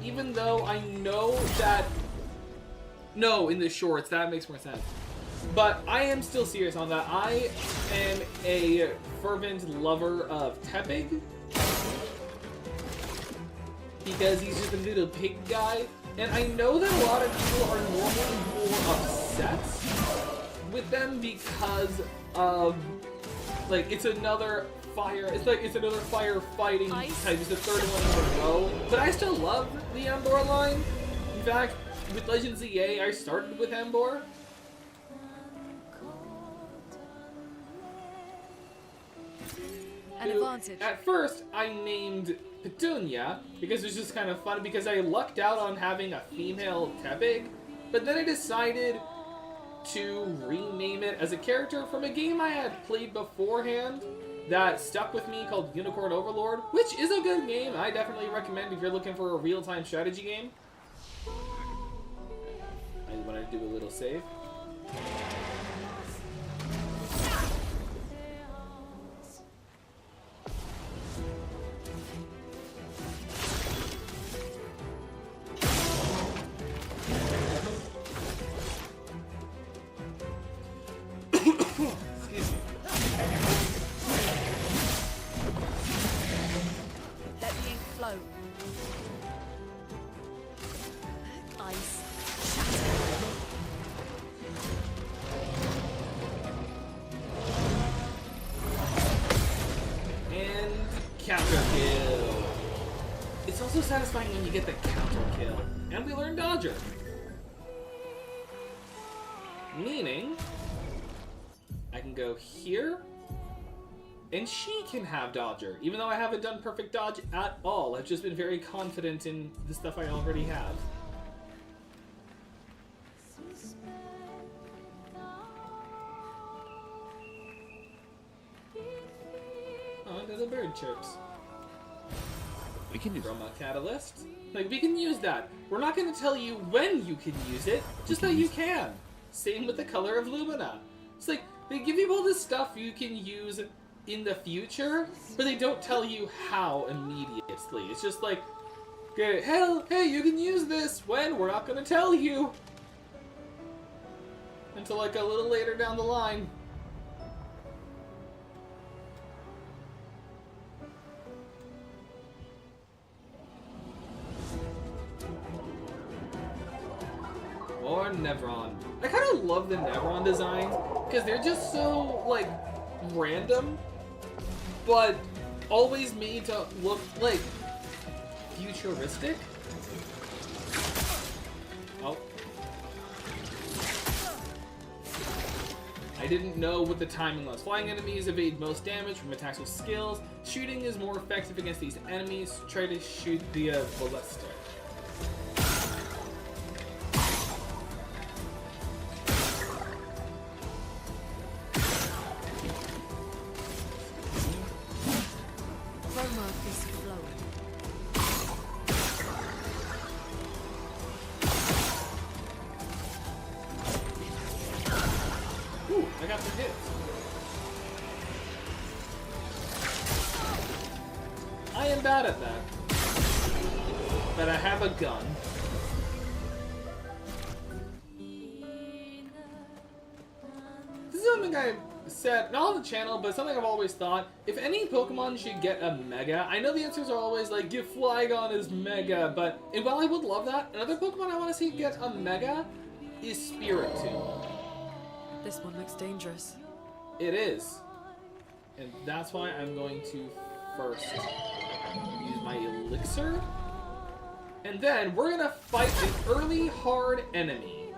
Even though I know that no, in the shorts that makes more sense. But I am still serious on that. I am a fervent lover of Tepig because he's just a little pig guy. And I know that a lot of people are normally more upset with them because of, like, it's another fire. It's like it's another firefighting type. It's the third one in a row. But I still love the Embor line. In fact, with Legends EA, I started with Embor. An advantage. At first, I named Petunia because it was just kind of fun because I lucked out on having a female Tepig, but then I decided to rename it as a character from a game I had played beforehand that stuck with me called Unicorn Overlord, which is a good game. I definitely recommend if you're looking for a real-time strategy game. I want to do a little save. Counter kill. It's also satisfying when you get the counter kill. And we learned Dodger. Meaning, I can go here, and she can have Dodger. Even though I haven't done perfect dodge at all, I've just been very confident in the stuff I already have. The bird chirps. We can use Chroma Catalyst. Like, we can use that. We're not going to tell you when you can use it, just that you can. Same with the color of Lumina. It's like, they give you all this stuff you can use in the future, but they don't tell you how immediately. It's just like, okay, hey, you can use this. When? We're not going to tell you. Until like a little later down the line. Or Nevron. I kind of love the Nevron designs because they're just so like random, but always made to look like futuristic. Oh. I didn't know what the timing was. Flying enemies evade most damage from attacks with skills. Shooting is more effective against these enemies. Try to shoot via ballista. I got some hits. I am bad at that. But I have a gun. This is something I said, not on the channel, but something I've always thought. If any Pokemon should get a Mega, I know the answers are always like, give Flygon is Mega, but and while I would love that, another Pokemon I want to see get a Mega is Spiritomb. This one looks dangerous. It is. And that's why I'm going to first use my elixir. And then we're going to fight an early hard enemy.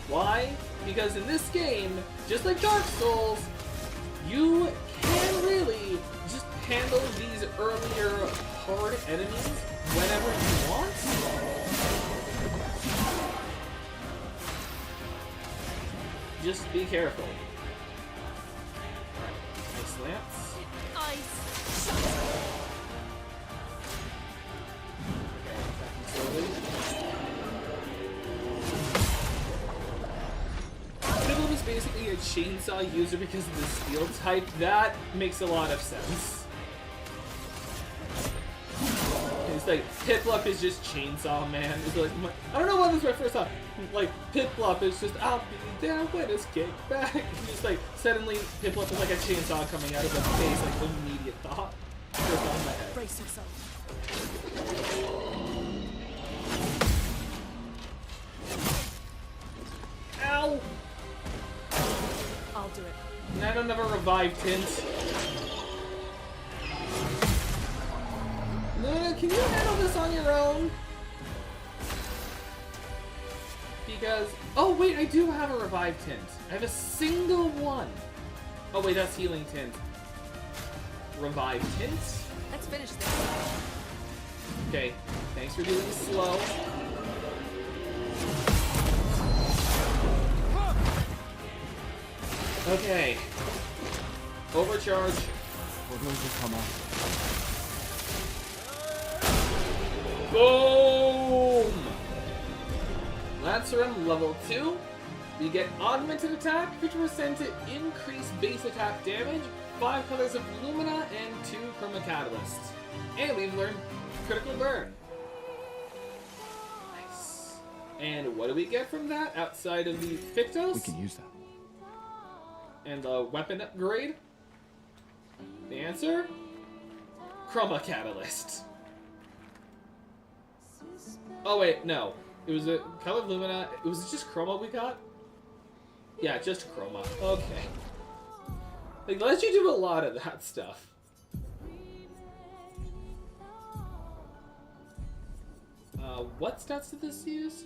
Why? Because in this game, just like Dark Souls, you can really just handle these earlier hard enemies whenever you want. Just be careful. Ice Lance. Ice. Slowly. chainsaw user because of the steel type, that makes a lot of sense. It's like, Piplup is just Chainsaw Man. It's like, I don't know why this is my first thought. Like, Piplup is just, I'll be down when it's kicked back. And just like, suddenly, Piplup is like a chainsaw coming out of his face, like, immediate thought. First thought in my head. Brace yourself. Ow! I'll do it. And I don't have a revive tint. No, can you handle this on your own? Because... Oh, wait, I do have a revive tint. I have a single one. Oh, wait, that's healing tint. Revive tint? Let's finish this. Okay, thanks for doing slow. Okay. Overcharge. Boom! Lancerum level 2. We get augmented attack, 50% to increase base attack damage, 5 colors of Lumina, and 2 chroma catalysts. And we've learned critical burn. Nice. And what do we get from that outside of the Pictos? We can use that. And a weapon upgrade? The answer? Chroma Catalyst. Oh wait, no. It was a color of Lumina. It was just Chroma we got? Yeah, just Chroma. Okay. Like, lets you do a lot of that stuff. What stats did this use?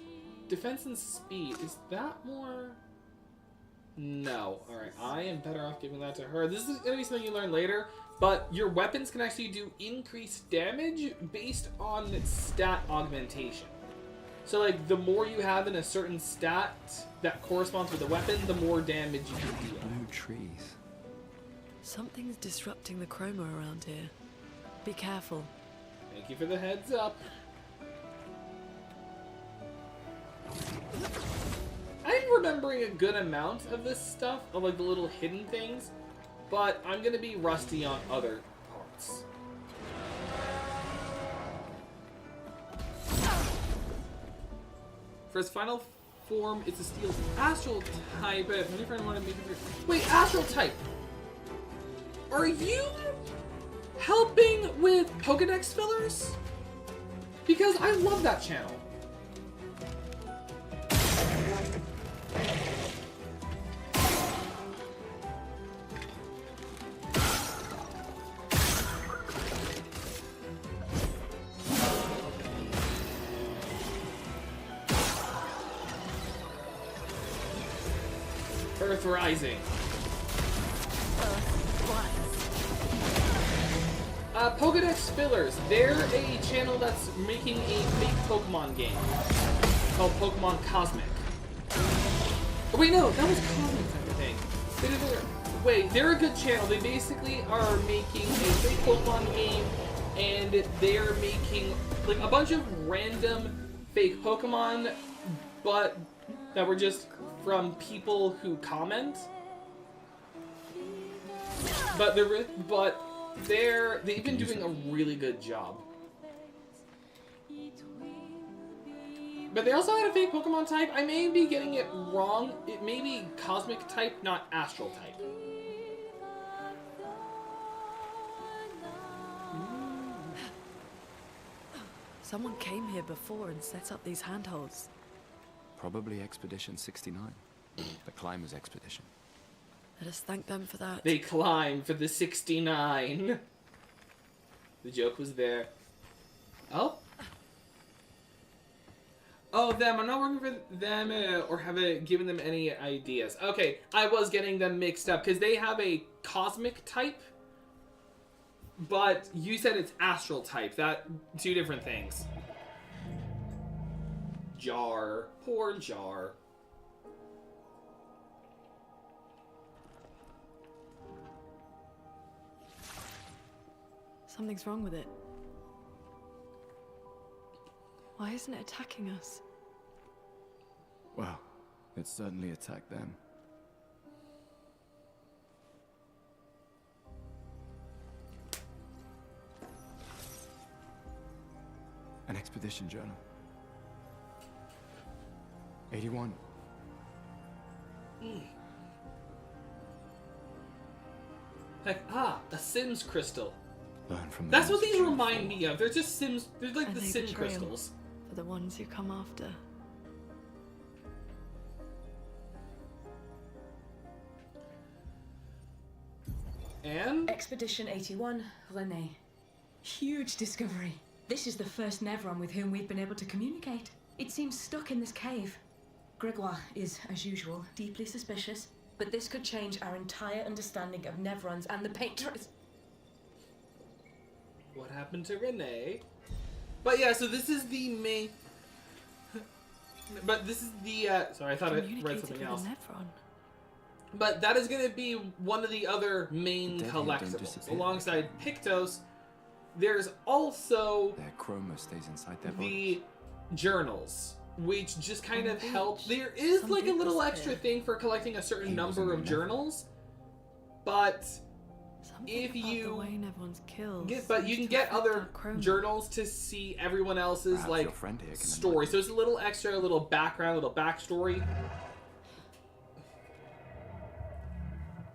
Defense and speed. Is that more... No. Alright, I am better off giving that to her. This is going to be something you learn later, but your weapons can actually do increased damage based on stat augmentation. So, like, the more you have in a certain stat that corresponds with the weapon, the more damage you can deal. Blue trees. Something's disrupting the chroma around here. Be careful. Thank you for the heads up. I'm remembering a good amount of this stuff, of like the little hidden things, but I'm gonna be rusty on other parts. For his final form, it's a steel astral type. Wait, astral type! Are you helping with Pokedex fillers? Because I love that channel. Earth Rising. Pokedex fillers. They're a channel that's making a fake Pokemon game called Pokemon Cosmic. Oh, wait, no, that was Cosmic type of thing. Wait, they're a good channel. They basically are making a fake Pokemon game, and they're making like a bunch of random fake Pokemon, but that were just from people who comment. But they've been doing a really good job. But they also had a fake Pokemon type. I may be getting it wrong. It may be Cosmic type, not Astral type. Someone came here before and set up these handholds. Probably Expedition 69. The Climbers Expedition. Let us thank them for that. They climb for the 69. The joke was there. Oh? Oh, them. I'm not working for them or have given them any ideas. Okay, I was getting them mixed up because they have a Cosmic type, but you said it's Astral type. That two different things. Jar. Poor Jar. Something's wrong with it. Why isn't it attacking us? Well, it certainly attacked them. An expedition journal. 81. Heck, a Sims crystal. Learn from the That's what ones these you remind me of. They're just Sims. They're like the leave a Sim trail crystals. for the ones who come after. And? Expedition 81, Renee. Huge discovery. This is the first Nevron with whom we've been able to communicate. It seems stuck in this cave. Gregoire is, as usual, deeply suspicious, but this could change our entire understanding of Nevrons and the Patrons. What happened to Renee? But yeah, so this is the main... But this is the, sorry, I thought I read something else. But that is going to be one of the other main collectibles. Alongside Pictos, there's also their chroma stays inside their the journals, which just kind of help. There is like a little extra thing for collecting a certain number of journals, but if you you can get other journals to see everyone else's like story. So it's a little extra, a little background, a little backstory.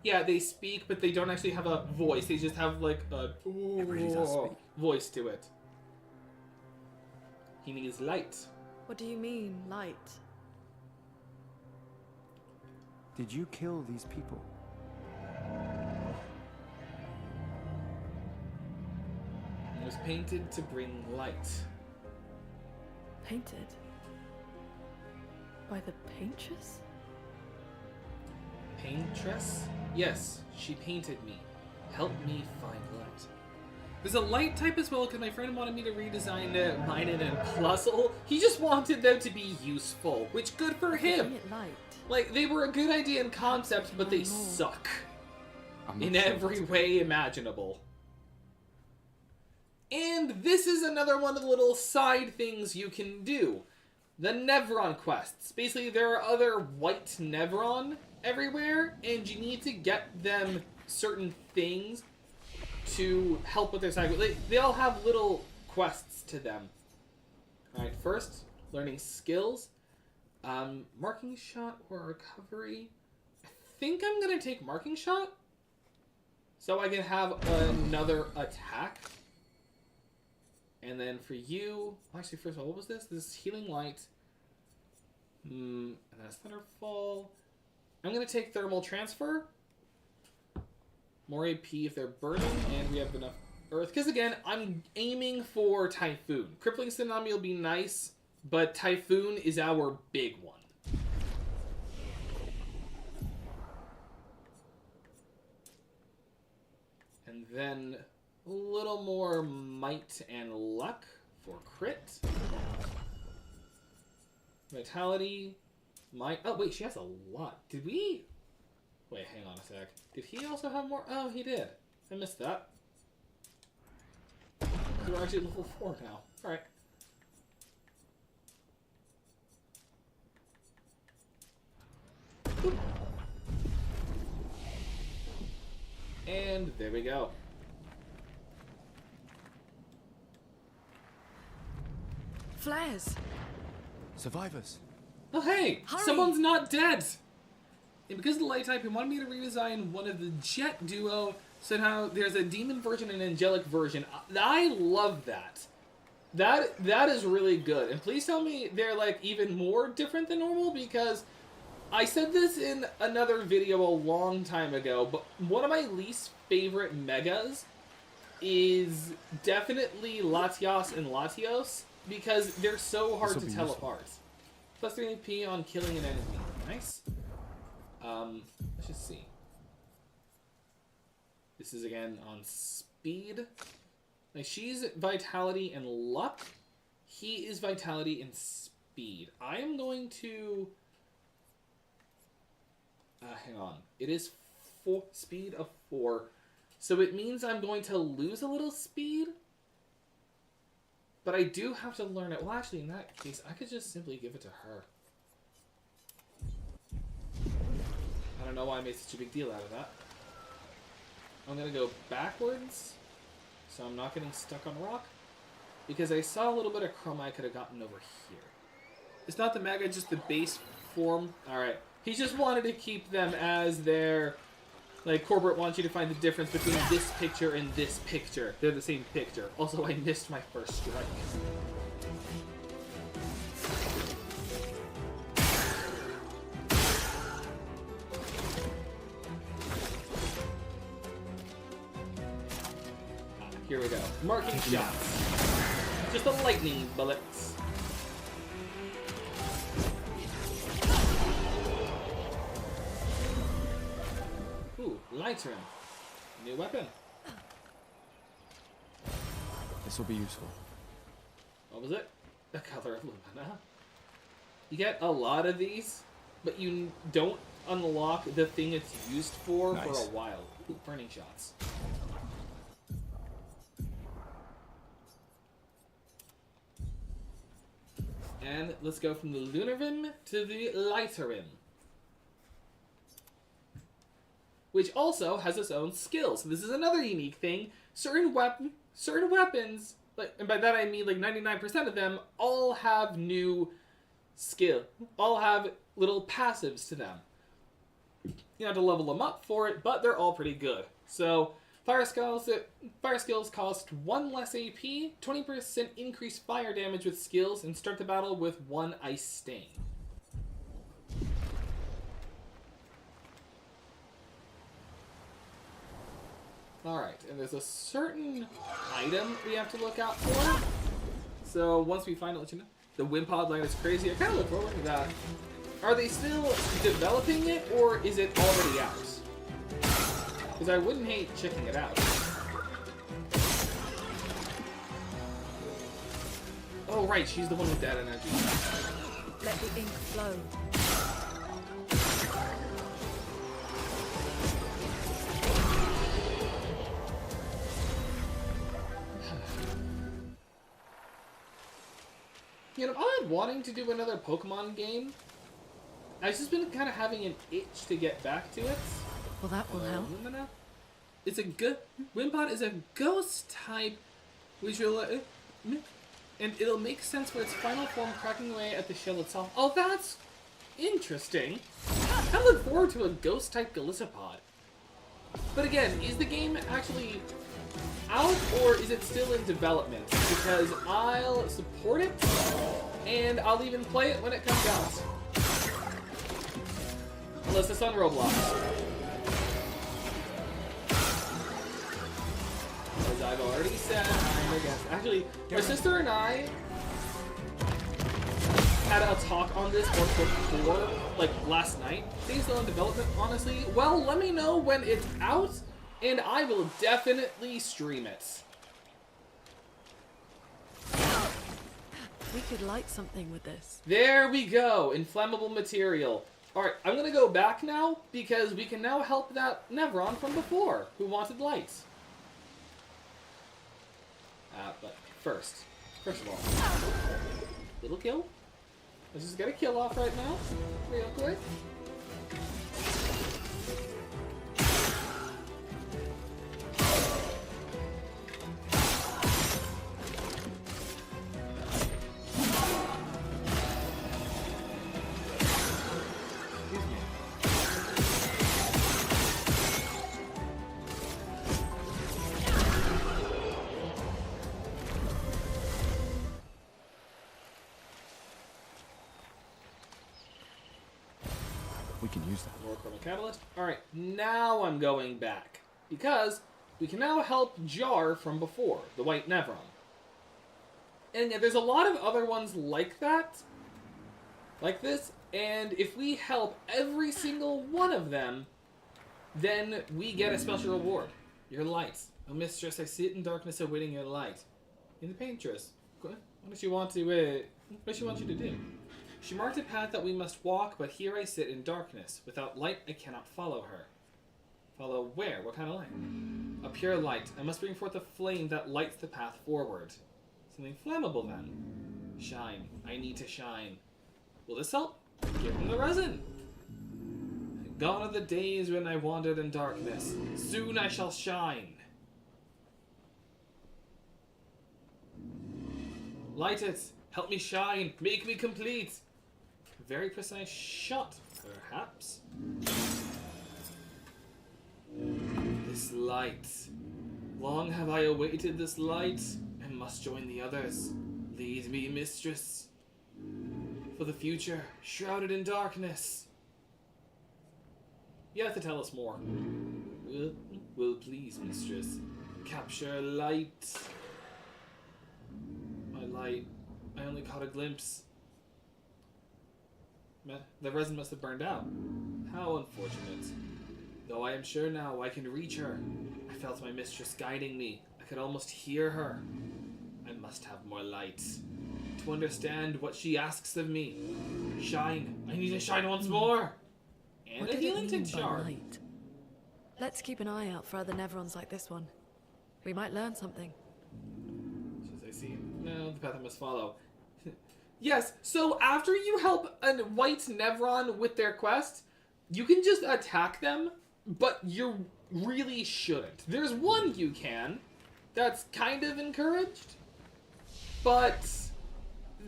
Yeah, they speak, but they don't actually have a voice. They just have like a voice to it. He needs light. What do you mean, light? Did you kill these people? It was painted to bring light. Painted? By the paintress? Paintress? Yes, she painted me. Help me find light. There's a light type as well because my friend wanted me to redesign mine and Puzzle. He just wanted them to be useful, which good for him. Like, they were a good idea in concept, but they suck. In every way imaginable. And this is another one of the little side things you can do. The Nevron quests. Basically, there are other white Nevron everywhere, and you need to get them certain things to help with their cycle. They all have little quests to them. Alright, first, learning skills. Marking shot or recovery. I think I'm going to take marking shot, so I can have another attack. And then for you... Actually, first of all, what was this? This is healing light. And that's Thunderfall. I'm going to take thermal transfer. More AP if they're burning, and we have enough earth. Because again, I'm aiming for Typhoon. Crippling Tsunami will be nice, but Typhoon is our big one. And then a little more might and luck for crit. Vitality. Oh, wait, she has a lot. Did we... Wait, hang on a sec. Did he also have more? Oh, he did. I missed that. We're actually at level 4 now. Alright. And there we go. Flares! Survivors! Oh hey! Hurry. Someone's not dead! And because of the light type, he wanted me to redesign one of the Jet duo, so now there's a demon version and an angelic version. I love that. That is really good. And please tell me they're like even more different than normal, because I said this in another video a long time ago, but one of my least favorite megas is definitely Latios and Latios, because they're so hard to tell apart. Plus 3 AP on killing an enemy. Nice. Let's just see. This is again on speed. Like, she's vitality and luck. He is vitality and speed. I am going to... hang on. It is speed of 4. So it means I'm going to lose a little speed. But I do have to learn it. Well, actually, in that case, I could just simply give it to her. I don't know why I made such a big deal out of that. I'm going to go backwards, so I'm not getting stuck on rock. because I saw a little bit of chroma I could have gotten over here. It's not the mega, just the base form. Alright. He just wanted to keep them as their... Like, corporate wants you to find the difference between this picture and this picture. They're the same picture. Also, I missed my first strike. Here we go. Marking shots. Just a lightning bullets. Ooh, lighter. New weapon. This will be useful. What was it? The color of Lumina. You get a lot of these, but you don't unlock the thing it's used for a while. Ooh, burning shots. And let's go from the Lunar Rim to the Lighter Rim, which also has its own skills. So this is another unique thing. Certain weapons, like, and by that I mean like 99% of them, all have new skill. All have little passives to them. You have to level them up for it, but they're all pretty good. So fire skills cost 1 less AP, 20% increased fire damage with skills, and start the battle with 1 ice stain. Alright, and there's a certain item we have to look out for. So once we find it, let you know. The Wimpod line is crazy. I kind of look forward to that. Are they still developing it, or is it already out? Because I wouldn't hate checking it out. Oh, right, she's the one with that energy. Let the ink flow. You know, I'm wanting to do another Pokemon game. I've just been kind of having an itch to get back to it. Well, that will help. Lumina. It's a good... Wimpod is a ghost type, which will... and it'll make sense for its final form cracking away at the shell itself. Oh, that's interesting. I look forward to a ghost type Golisopod. But again, is the game actually out, or is it still in development? Because I'll support it, and I'll even play it when it comes out. Unless it's on Roblox. As I've already said, I'm against. Actually, my sister and I had a talk on this before, like last night. Things still in development, honestly. Well, let me know when it's out, and I will definitely stream it. We could light something with this. There we go, inflammable material. Alright, I'm gonna go back now, because we can now help that Nevron from before, who wanted lights. But first of all, little kill. Let's just get a kill off right now, real quick. We can use that. More Chroma Catalyst. Alright, now I'm going back. Because we can now help Jar from before, the White Nevron. And yeah, there's a lot of other ones like that. Like this. And if we help every single one of them, then we get a special reward. Your light. Oh, mistress, I sit in darkness awaiting your light. In the paintress. What does she want to, what does she want you to do? She marked a path that we must walk, but here I sit in darkness. Without light, I cannot follow her. Follow where? What kind of light? A pure light. I must bring forth a flame that lights the path forward. Something flammable, then. Shine. I need to shine. Will this help? Give him the resin. Gone are the days when I wandered in darkness. Soon I shall shine. Light it. Help me shine. Make me complete. Very precise shot, perhaps. This light. Long have I awaited this light, and must join the others. Lead me, mistress. For the future, shrouded in darkness. You have to tell us more. Will please, mistress. Capture light. My light. I only caught a glimpse. The resin must have burned out. How unfortunate. Though I am sure now I can reach her. I felt my mistress guiding me. I could almost hear her. I must have more light. To understand what she asks of me. Shine. I need to shine once more. And What a did it healing mean tint by shard. light? Let's keep an eye out for other Nevrons like this one. We might learn something. As I see. No, the path I must follow. Yes, so after you help a white Nevron with their quest, you can just attack them, but you really shouldn't. There's one you can. That's kind of encouraged. But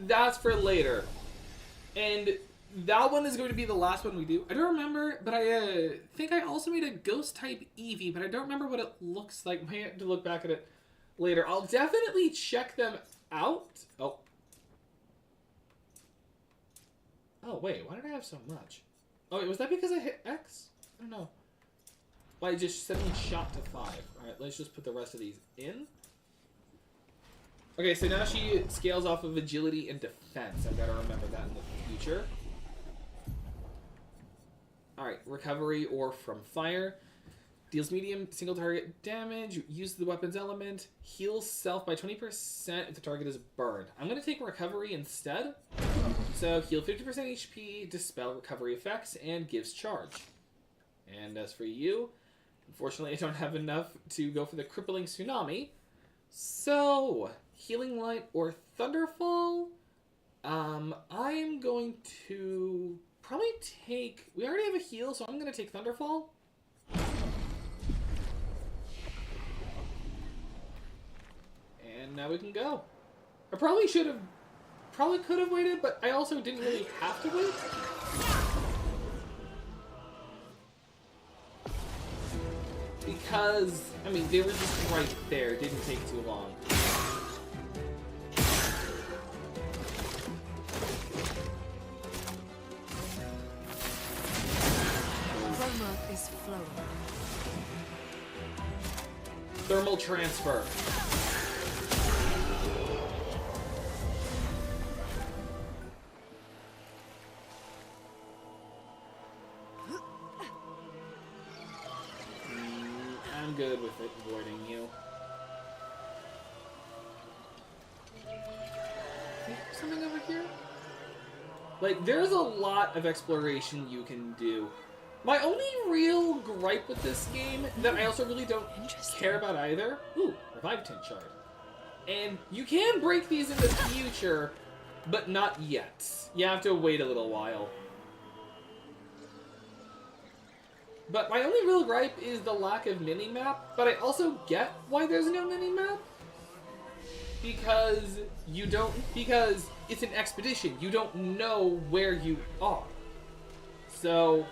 that's for later. And that one is going to be the last one we do. I don't remember, but I think I also made a ghost type Eevee, but I don't remember what it looks like. Might have to look back at it later. I'll definitely check them out. Oh, wait, why did I have so much? Oh, wait, was that because I hit X? I don't know. Well, I just suddenly shot to 5. Alright, let's just put the rest of these in. Okay, so now she scales off of agility and defense. I've got to remember that in the future. Alright, recovery or from fire. Deals medium single target damage. Use the weapon's element. Heals self by 20% if the target is burned. I'm going to take recovery instead. So heal 50% HP, dispel recovery effects, and gives charge. And as for you, unfortunately I don't have enough to go for the crippling tsunami. So, healing light or thunderfall. I'm going to probably take... We already have a heal, so I'm going to take thunderfall. And now we can go. I probably should have... Probably could have waited, but I also didn't really have to wait. Because, I mean, they were just right there. It didn't take too long. Chroma is flowing. Thermal transfer. I'm good with it avoiding you. Something over here? Like, there's a lot of exploration you can do. My only real gripe with this game that I also really don't care about either... Ooh, revive tint shard. And you can break these in the future, but not yet. You have to wait a little while. But my only real gripe is the lack of mini-map, but I also get why there's no mini-map. Because it's an expedition. You don't know where you are. So,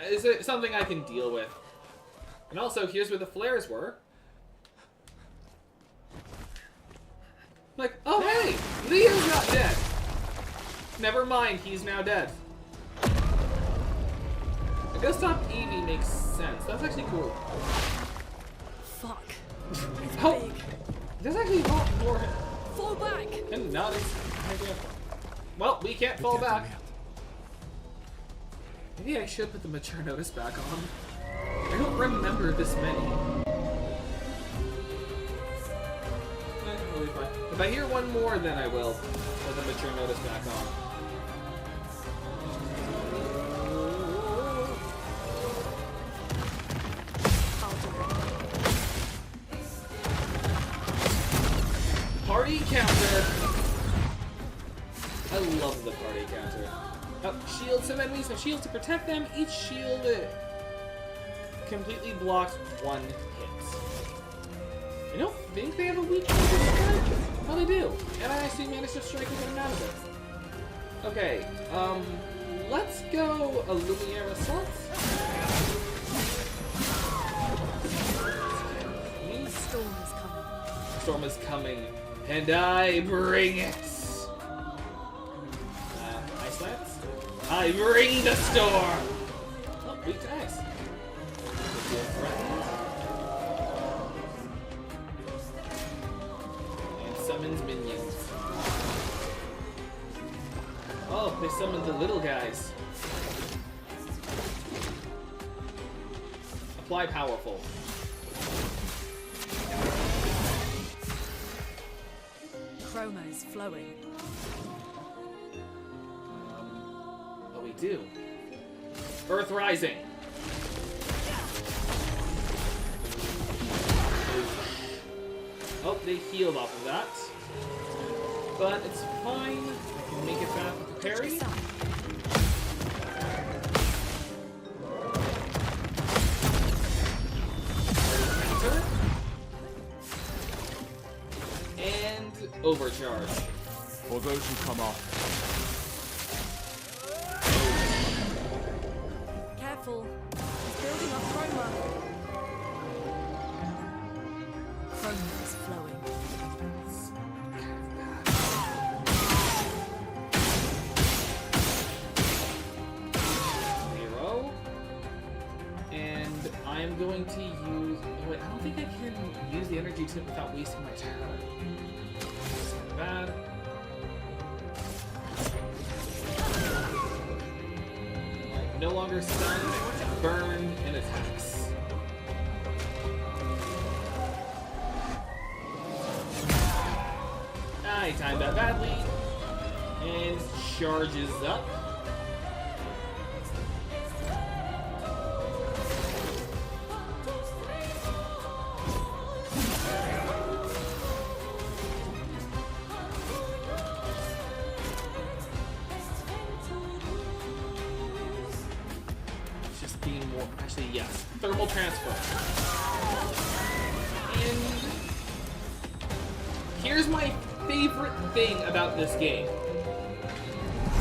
it's something I can deal with. And also, here's where the flares were. Like, oh hey, Leo's not dead. Never mind, he's now dead. A ghost top Eevee makes sense. That's actually cool. Fuck. Oh, there's actually a lot more. Fall back. And not as well, we can't fall back. Maybe I should put the mature notice back on. I don't remember this many. We'll be fine. If I hear one more, then I will put the mature notice back on. Party counter! I love the party counter. Shield some enemies have shields to protect them. Each shield completely blocks one hit. I don't think they have a weakness. Oh, they do. And I actually managed to strike a good amount of it. Okay, let's go a Lumiere Assault. Storm is coming. Storm is coming, and I bring it. Ice Lance? I bring the storm! Oh, weak to ice. Feel threatened. And summons minions. Oh, they summoned the little guys. Apply powerful. Chroma is flowing. What we do? Earth Rising. Oh, they healed off of that. But it's fine. I can make it back with the parry. And overcharge. For those who come off. Careful. He's building up Chroma. Chroma is flowing. And I'm going to use... Oh wait, I don't think I can use the energy tip without wasting my turn. That's kind of bad. Like, no longer stunned, burn, and attacks. I timed that badly. And charges up. Actually, yes. Thermal transfer. And here's my favorite thing about this game.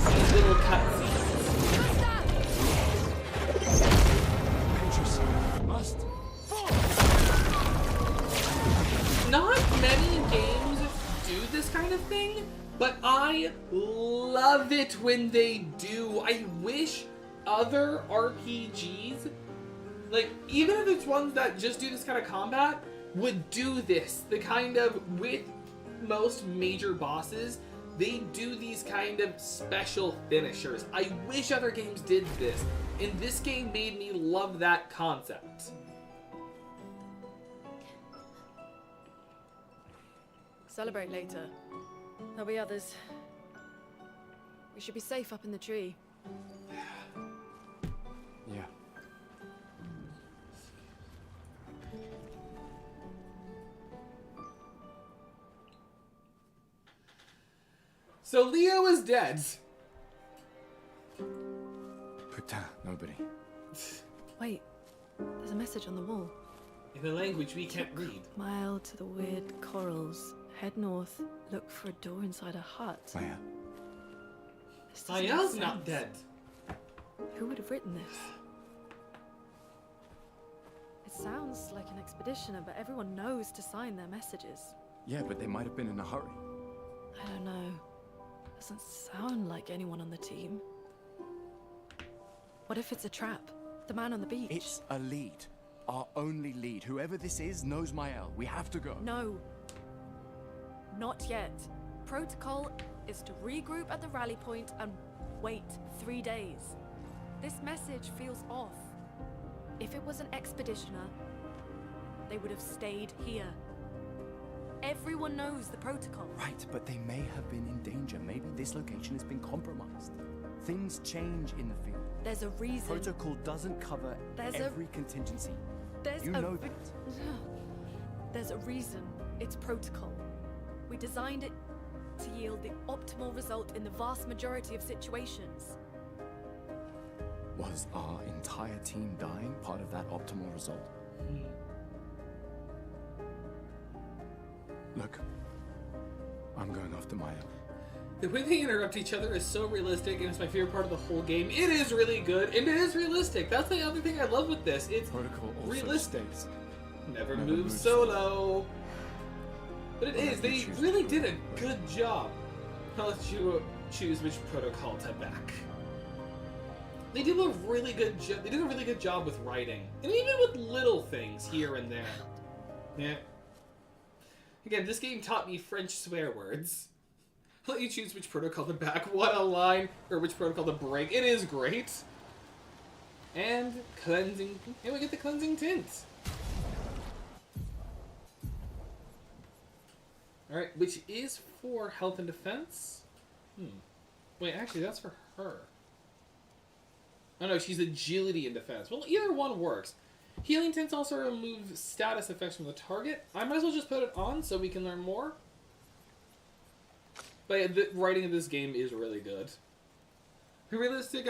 These little cutscenes. Not many games do this kind of thing, but I love it when they do. I wish other RPGs, like, even if it's ones that just do this kind of combat, would do this. The kind of, with most major bosses, they do these kind of special finishers. I wish other games did this, and this game made me love that concept. Celebrate later. There'll be others. We should be safe up in the tree. Yeah. So Leo is dead. Putain, nobody. Wait, there's a message on the wall. In a language we can't read. Mile to the weird corals. Head north. Look for a door inside a hut. Clair. Aya's not dead. Who would have written this? It sounds like an expeditioner, but everyone knows to sign their messages. Yeah, but they might have been in a hurry. I don't know. Doesn't sound like anyone on the team. What if it's a trap? The man on the beach? It's a lead. Our only lead. Whoever this is knows Mael. We have to go. No. Not yet. Protocol is to regroup at the rally point and wait 3 days. This message feels off. If it was an expeditioner, they would have stayed here. Everyone knows the protocol. Right, but they may have been in danger. Maybe this location has been compromised. Things change in the field. There's a reason. Protocol doesn't cover every contingency. You know that. There's a reason it's protocol. We designed it to yield the optimal result in the vast majority of situations. Was our entire team dying part of that optimal result? Look, I'm going after my own. The way they interrupt each other is so realistic, and it's my favorite part of the whole game. It is really good, and it is realistic. That's the other thing I love with this. It's Protocol also realistic. states Never move solo. But it is. They really did a good job. I'll let you choose which protocol to back. They did a really good job. They did a really good job with writing, and even with little things here and there. Yeah. Again, this game taught me French swear words. I'll let you choose which protocol to back. What a line, or which protocol to break. It is great. And cleansing. And we get the cleansing tint. Alright, which is for health and defense? Wait, actually, that's for her. Oh no, she's agility and defense. Well, either one works. Healing tints also remove status effects from the target. I might as well just put it on so we can learn more. But yeah, the writing of this game is really good. The realistic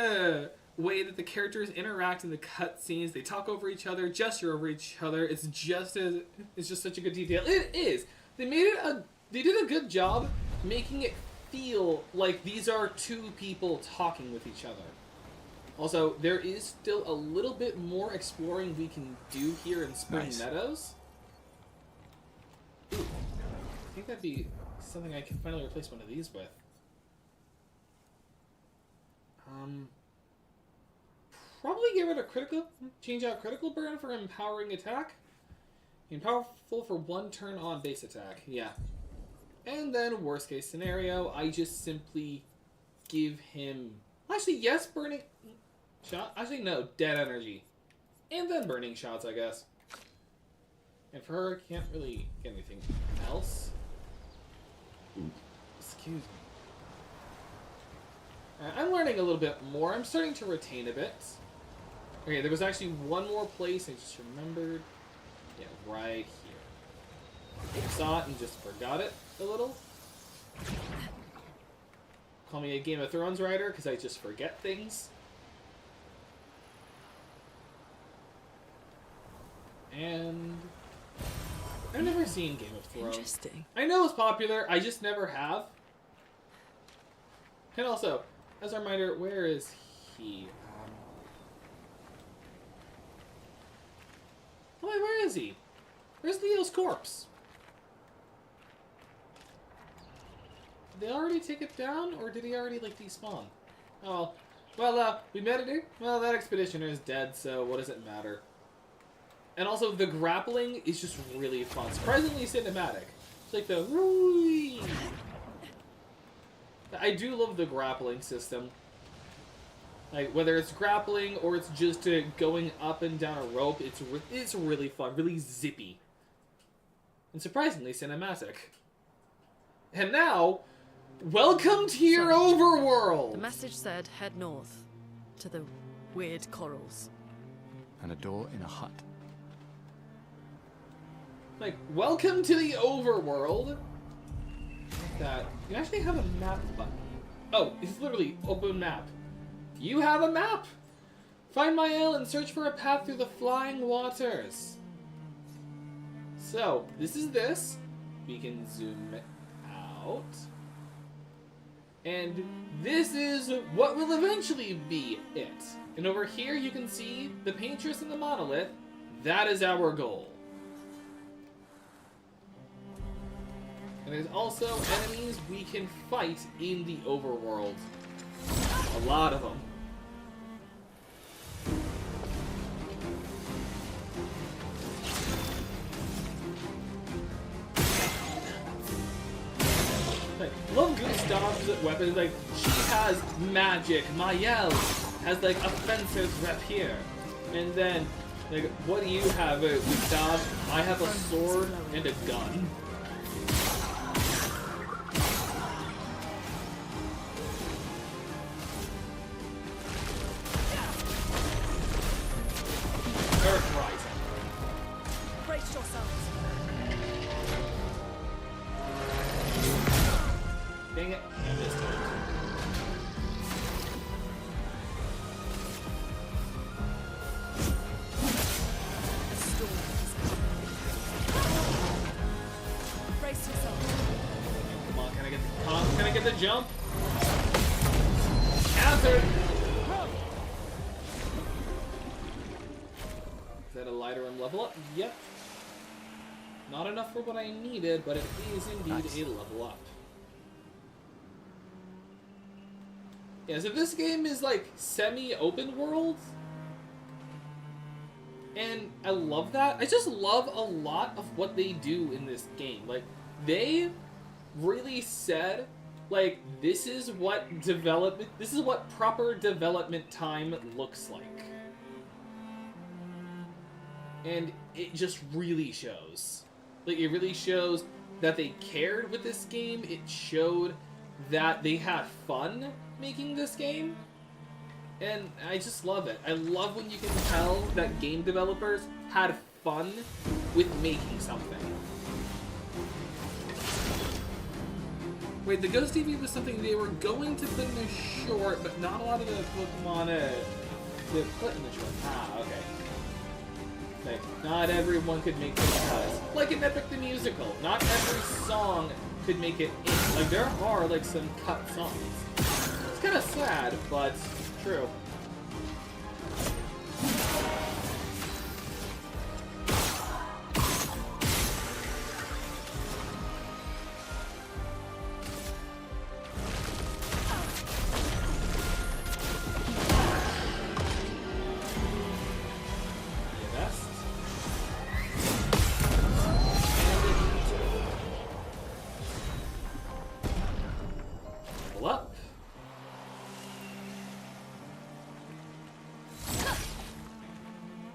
way that the characters interact in the cutscenes, they talk over each other, gesture over each other. It's just such a good detail. It is. They did a good job making it feel like these are two people talking with each other. Also, there is still a little bit more exploring we can do here in Spring Meadows. Ooh, I think that'd be something I can finally replace one of these with. Probably get rid of critical, change out critical burn for empowering attack. And powerful for 1 turn on base attack, yeah. And then worst case scenario, I just simply give him, actually yes, burning shot, actually no, dead energy. And then burning shots, I guess. And for her, can't really get anything else. Excuse me. I'm learning a little bit more. I'm starting to retain a bit. Okay, there was actually one more place I just remembered. Yeah, right here. I saw it and just forgot it a little. Call me a Game of Thrones writer because I just forget things. And I've never seen Game of Thrones. Interesting. I know it's popular, I just never have. And also, as a reminder, where is he? Oh, wait, where is he? Where's Leo's corpse? Did they already take it down, or did he already, like, despawn? Oh, well, we met it here. Well, that expeditioner is dead, so what does it matter? And also, the grappling is just really fun. Surprisingly cinematic. It's like the whoo. I do love the grappling system. Like, whether it's grappling or it's just going up and down a rope, it's really fun, really zippy. And surprisingly cinematic. And now, welcome to your overworld! The message said head north, to the weird corals. And a door in a hut. Like, welcome to the overworld. Like that. You actually have a map button. Oh, it's literally open map. You have a map! Find my island, search for a path through the flying waters. So, this is this. We can zoom it out. And this is what will eventually be it. And over here you can see the paintress and the monolith. That is our goal. And there's also enemies we can fight in the overworld. A lot of them. Like, love Gustav's weapons. Like, she has magic. Mayel has like offensive rapier. And then, like, what do you have, Gustav? I have a sword and a gun. Brace yourselves. Dang it. I missed it. Brace yourselves. Come on, can I get the can I get the jump? Counter! Is that a lighter and level up? Yep. Not enough for what I needed, but it is indeed a level up. Yeah, so this game is like semi-open world. And I love that. I just love a lot of what they do in this game. Like, they really said, like, this is what proper development time looks like. And it just really shows. Like, it really shows that they cared with this game. It showed that they had fun making this game. And I just love it. I love when you can tell that game developers had fun with making something. Wait, the Ghost TV was something they were going to put in the short, but not a lot of the Pokemon they put in the short. Ah, okay. Like, not everyone could make this. Like in Epic the Musical, not every song could make it in. Like, there are, like, some cut songs. It's kind of sad, but true.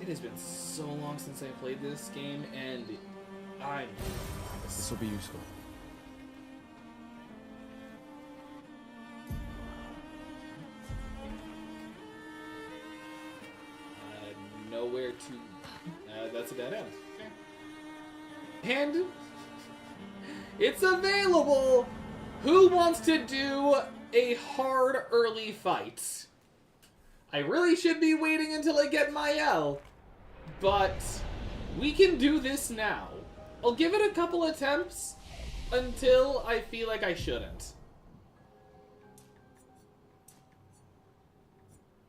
It has been so long since I played this game, and this will be useful. Nowhere to... that's a dead end. Okay. And it's available! Who wants to do a hard early fight? I really should be waiting until I get my L, but we can do this now. I'll give it a couple attempts until I feel like I shouldn't.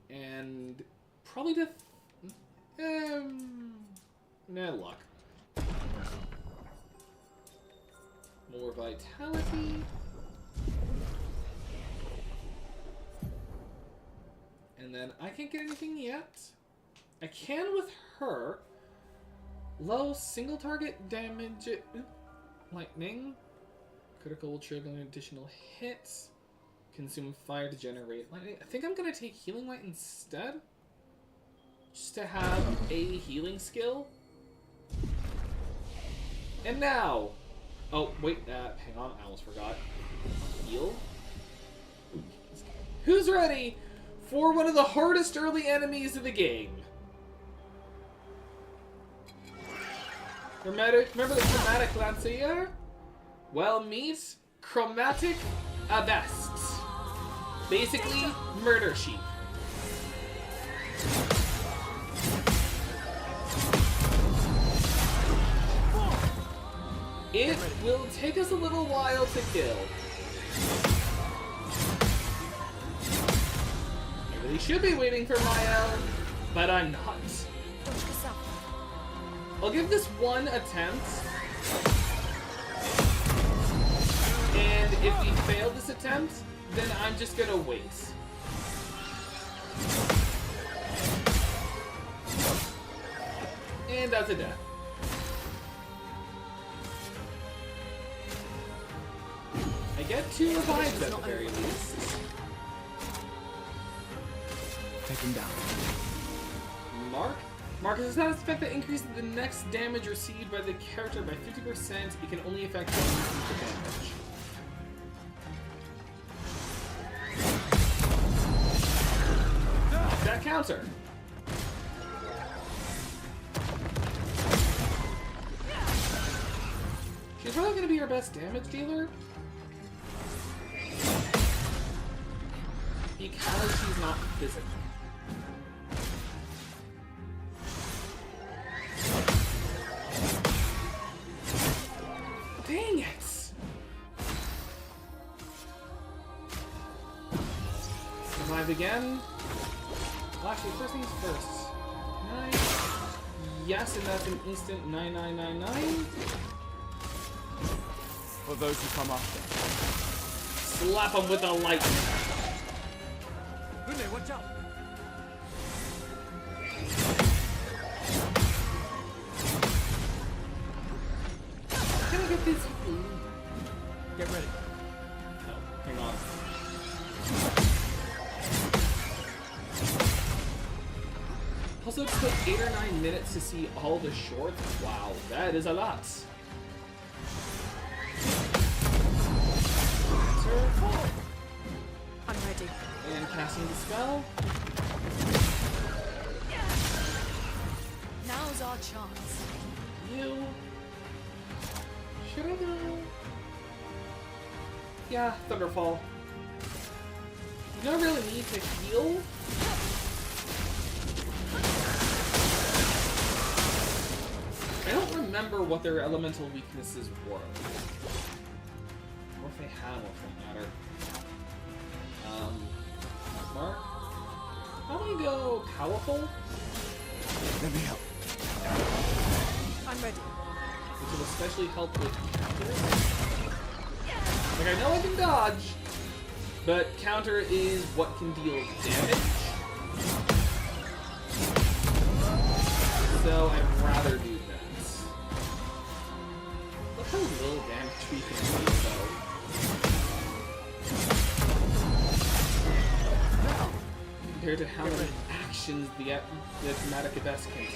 And probably nah, luck. More vitality. And then I can't get anything yet. I can with her. Low single target damage. Lightning. Critical will trigger an additional hit. Consume fire to generate lightning. I think I'm going to take Healing Light instead. Just to have a healing skill. And now. Oh, wait. Hang on. I almost forgot. Heal. Who's ready for one of the hardest early enemies of the game? Remember the Chromatic Lancier? Well, meet Chromatic Abest. Basically, Murder Sheep. It will take us a little while to kill. I really should be waiting for my L, but I'm not. I'll give this one attempt. And if we fail this attempt, then I'm just gonna wait. And that's a death. I get 2 revives at the very least. Take him down. Mark? Mark is a status effect that increases the next damage received by the character by 50%. It can only affect the damage. That counter. She's probably going to be our best damage dealer. Because she's not physical. Dang it! revive again. Well, actually, first things first. Nice. Yes, and that's an instant 9999. For those who come after. Slap him with a light. Rune, watch out! Can I get this? Get ready. Oh, hang on. Also, it took 8 or 9 minutes to see all the shorts. Wow, that is a lot. I'm ready. And casting the spell. Now's our chance. You. Should I go? Yeah, Thunderfall. You don't really need to heal. I don't remember what their elemental weaknesses were. Or if they had one for that matter. Mark? How do we go powerful? Let me help. I'm ready. Which will especially help with counters. Like, I know I can dodge, but counter is what can deal damage. So I'd rather do that. Look how little damage we can do, though. Compared to how many actions the Dramatic Abyss can take.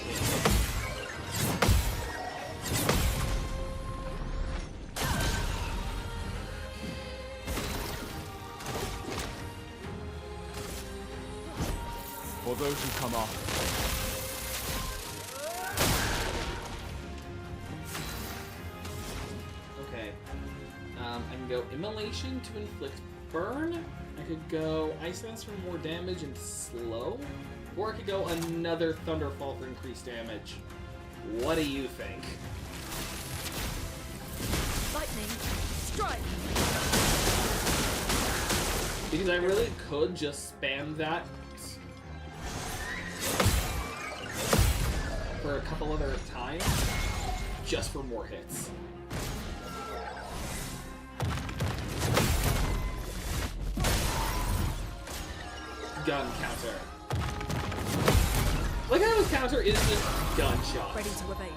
For those who come after. Okay. I can go Immolation to inflict burn. I could go Ice Dance for more damage and slow. Or I could go another Thunderfall for increased damage. What do you think? Lightning, strike! Because I really could just spam that for a couple other times, just for more hits. Gun counter. Look how his counter is just gunshot. Ready to evade.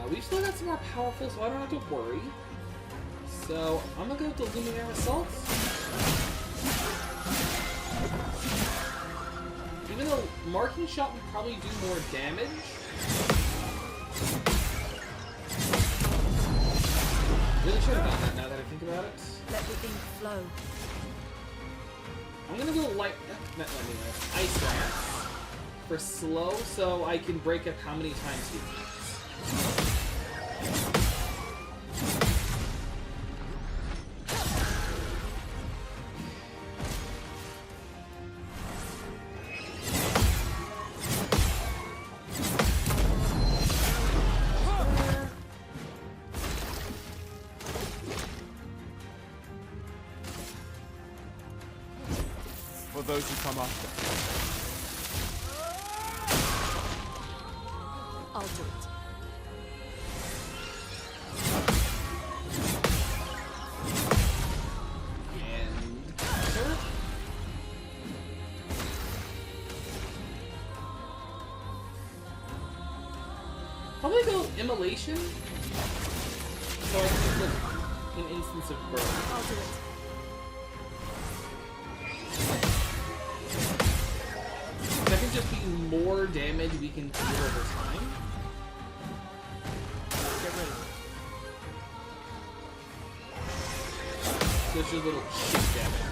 We've still got some more powerful, so I don't have to worry. So I'm gonna go with the Luminaire Assault. Even though Marking Shot would probably do more damage. Really should have done that now that I think about it. Let the ink flow. I'm gonna go Ice Dance for slow, so I can break up how many times he attacks. For those who come after. I'll do it. Probably go Immolation, so I can put an instance of burn. I'll do it. That can just be more damage we can deal over time. Get ready. So it's just a little shit damage.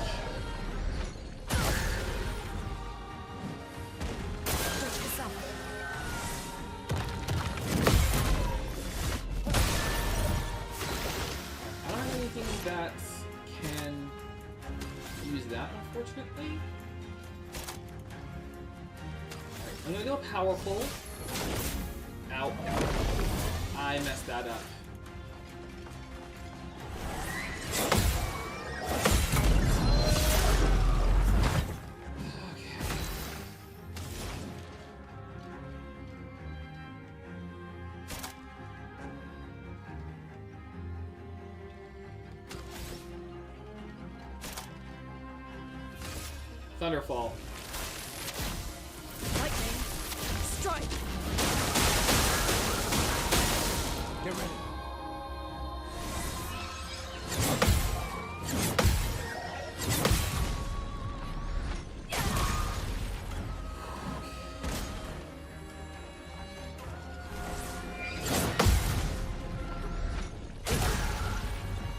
That can use that, unfortunately. I'm gonna go powerful. Ow. I messed that up. Thunderfall. Lightning. Strike. Get ready.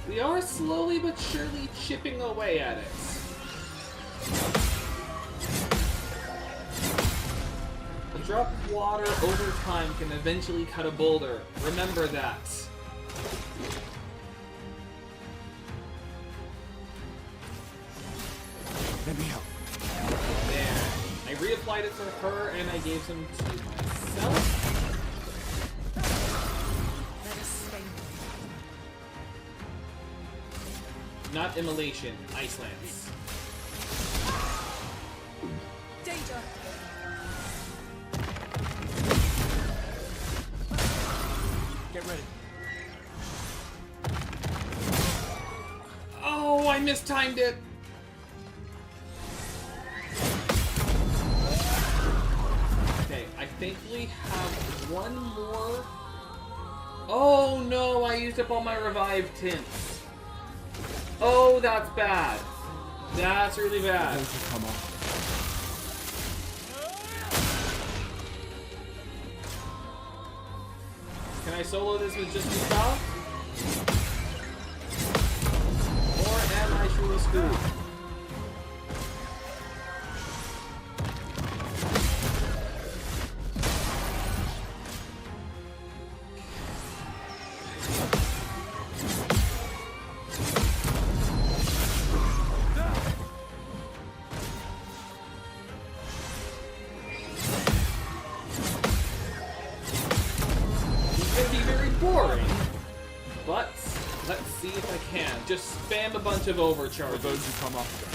We are slowly but surely chipping away at it. A drop of water over time can eventually cut a boulder. Remember that. Let me help. There. I reapplied it for her and I gave some to myself. Let us stay. Not immolation, ice lance. Danger. Get ready. Oh, I mistimed it. Okay, I thankfully have one more. Oh no, I used up all my revived tints. Oh, that's bad. That's really bad. Those will come off. Can I solo this with just Gustav? Or am I truly screwed? Boring, but let's see if I can. Just spam a bunch of overcharges. For those who come after.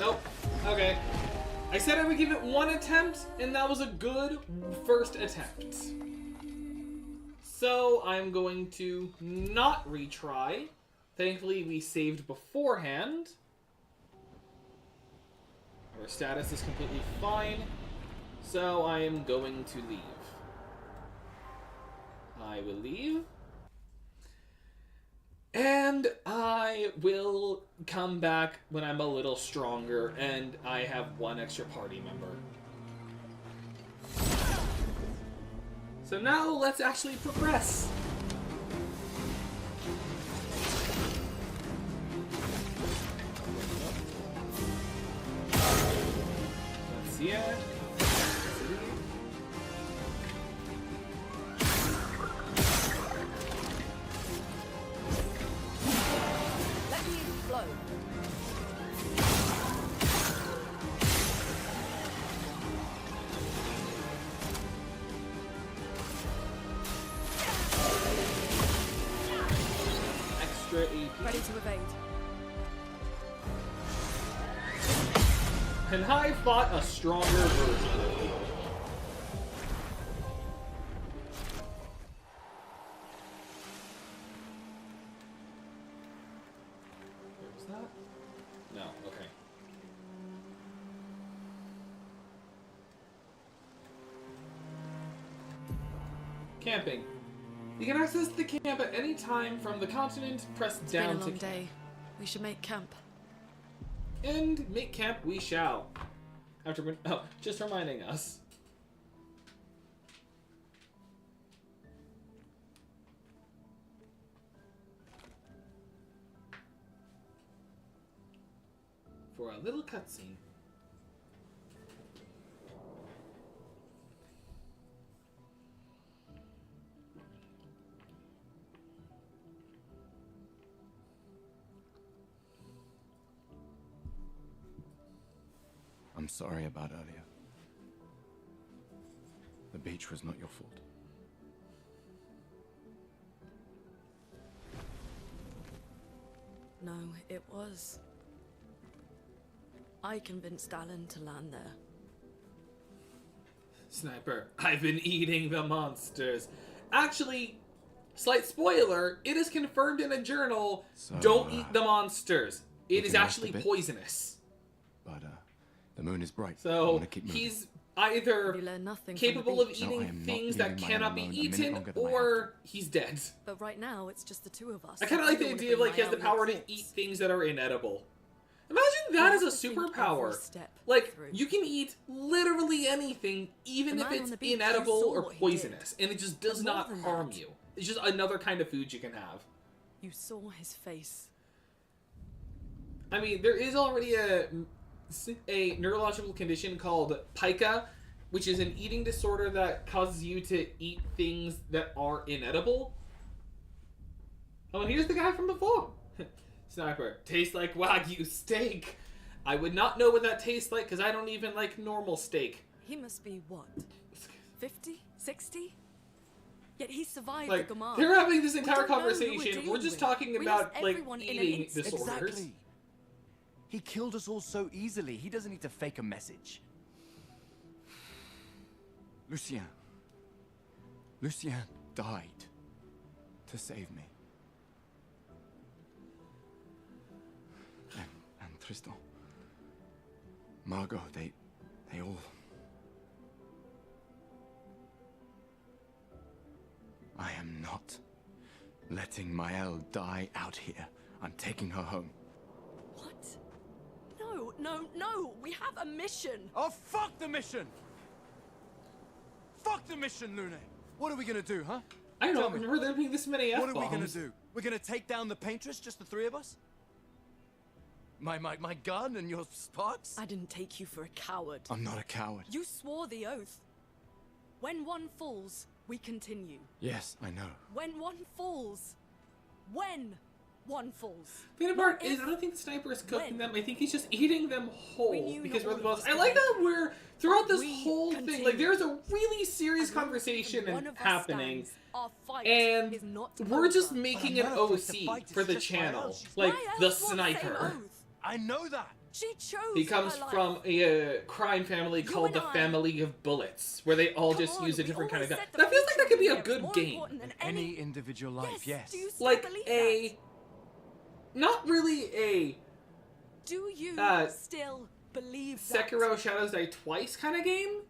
Nope. Okay. I said I would give it one attempt, and that was a good first attempt. So I'm going to not retry. Thankfully, we saved beforehand. Our status is completely fine. So I am going to leave. I will leave. And I will come back when I'm a little stronger and I have one extra party member. So now let's actually progress. Let's see it. Let me flow. Extra AP. Ready to evade. And I fought a stronger version. Where was that? No, okay. Camping. You can access the camp at any time from the continent. Press It's down been a to long camp. day. We should make camp. And make camp we shall. After just reminding us. For a little cutscene. I'm sorry about earlier. The beach was not your fault. No, it was. I convinced Alan to land there. Sniper, I've been eating the monsters. Actually, slight spoiler, it is confirmed in a journal, So, don't eat the monsters. It is can rest actually a bit? poisonous. But, the moon is bright. I So, wanna keep moving. he's either You learn nothing from the capable of beach. No, I eating am not things that leaving my cannot own be alone a minute eaten, longer than I or he's dead. But right now, it's just the two of us. I kind of like the don't wanna idea of, bring like, he has the my power own to corpse. eat things that are inedible. Imagine that You as a have to think superpower. every step Like, through. you can eat literally anything, even The if man it's on the beach, you inedible saw or what he poisonous, and it just does But more not than harm that- you. It's just another kind of food you can have. You saw his face. I mean, there is already a neurological condition called pica, which is an eating disorder that causes you to eat things that are inedible. Oh, and here's the guy from before. Sniper, tastes like Wagyu steak. I would not know what that tastes like because I don't even like normal steak. He must be what? 50? 60? Yet he survived Like, the Gamarre. they're having this We entire don't know who conversation. We're just dealing talking with. We about, lost like, everyone in an eating instant. disorders. Exactly. He killed us all so easily. He doesn't need to fake a message. Lucien. Lucien died to save me. And Tristan. Margot, they all... I am not letting Maëlle die out here. I'm taking her home. What? No, no, no! We have a mission! Oh, fuck the mission! Fuck the mission, Lune! What are we gonna do, huh? I Tell don't me. remember there being this many F-bombs. What are we gonna do? We're gonna take down the paintress, just the three of us? My gun and your sparks? I didn't take you for a coward. I'm not a coward. You swore the oath. When one falls, we continue. Yes, I know. When one falls. When one falls. Favorite part is I don't think the sniper is cooking them. I think he's just eating them whole because we're the boss. I like that we're throughout this whole thing. Like there's a really serious conversation happening, and we're just making an OC for the channel, like the sniper. I know that. She chose. He comes from a crime family called the Family of Bullets, where they all just use a different kind of gun. That feels like that could be a good game. In any individual life, yes. Like a, not really a. Do you still believe Sekiro Shadows Die Twice kind of game,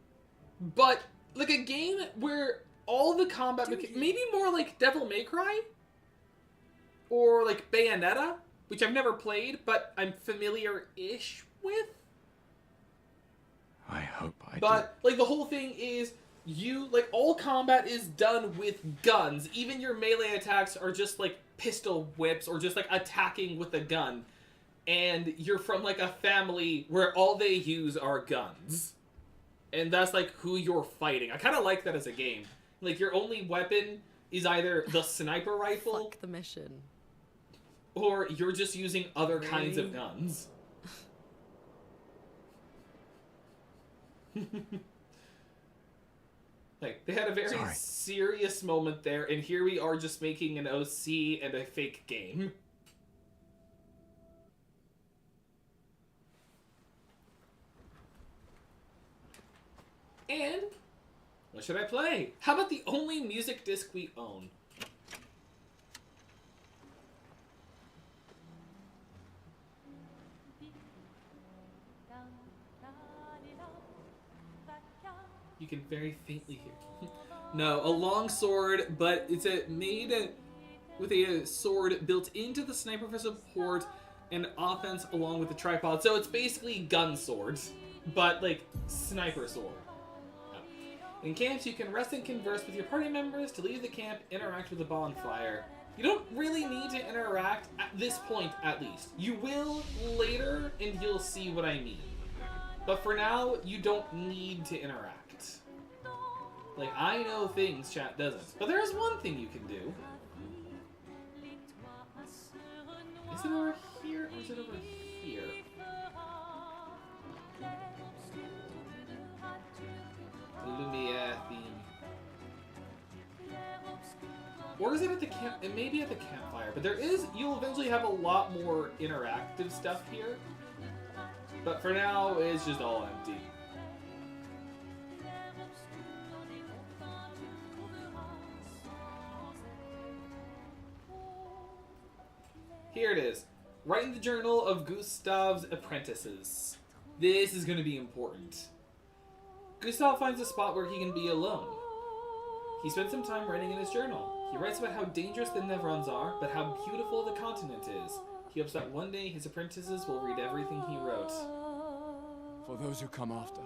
but like a game where all the combat maybe more like Devil May Cry or like Bayonetta, which I've never played, but I'm familiar-ish with. I hope I do. But like the whole thing is like all combat is done with guns. Even your melee attacks are just like pistol whips or just like attacking with a gun. And you're from like a family where all they use are guns. And that's like who you're fighting. I kind of like that as a game. Like your only weapon is either the sniper rifle. Fuck the mission. Or you're just using other kinds of guns. Like, they had a very serious moment there, and here we are just making an OC and a fake game. And, what should I play? How about the only music disc we own? You can very faintly hear. No, a long sword, but it's made with a sword built into the sniper for support and offense along with the tripod. So it's basically gun swords, but like sniper sword. In camps, you can rest and converse with your party members. To leave the camp, interact with the bonfire. You don't really need to interact at this point, at least. You will later, and you'll see what I mean. But for now, you don't need to interact. Like, I know things chat doesn't. But there's one thing you can do. Is it over here, or is it over here? Or is it at the camp? It may be at the campfire, but you'll eventually have a lot more interactive stuff here. But for now, it's just all empty. Here it is. Write in the journal of Gustav's apprentices. This is going to be important. Gustav finds a spot where he can be alone. He spends some time writing in his journal. He writes about how dangerous the Nevrons are, but how beautiful the continent is. He hopes that one day his apprentices will read everything he wrote. For those who come after.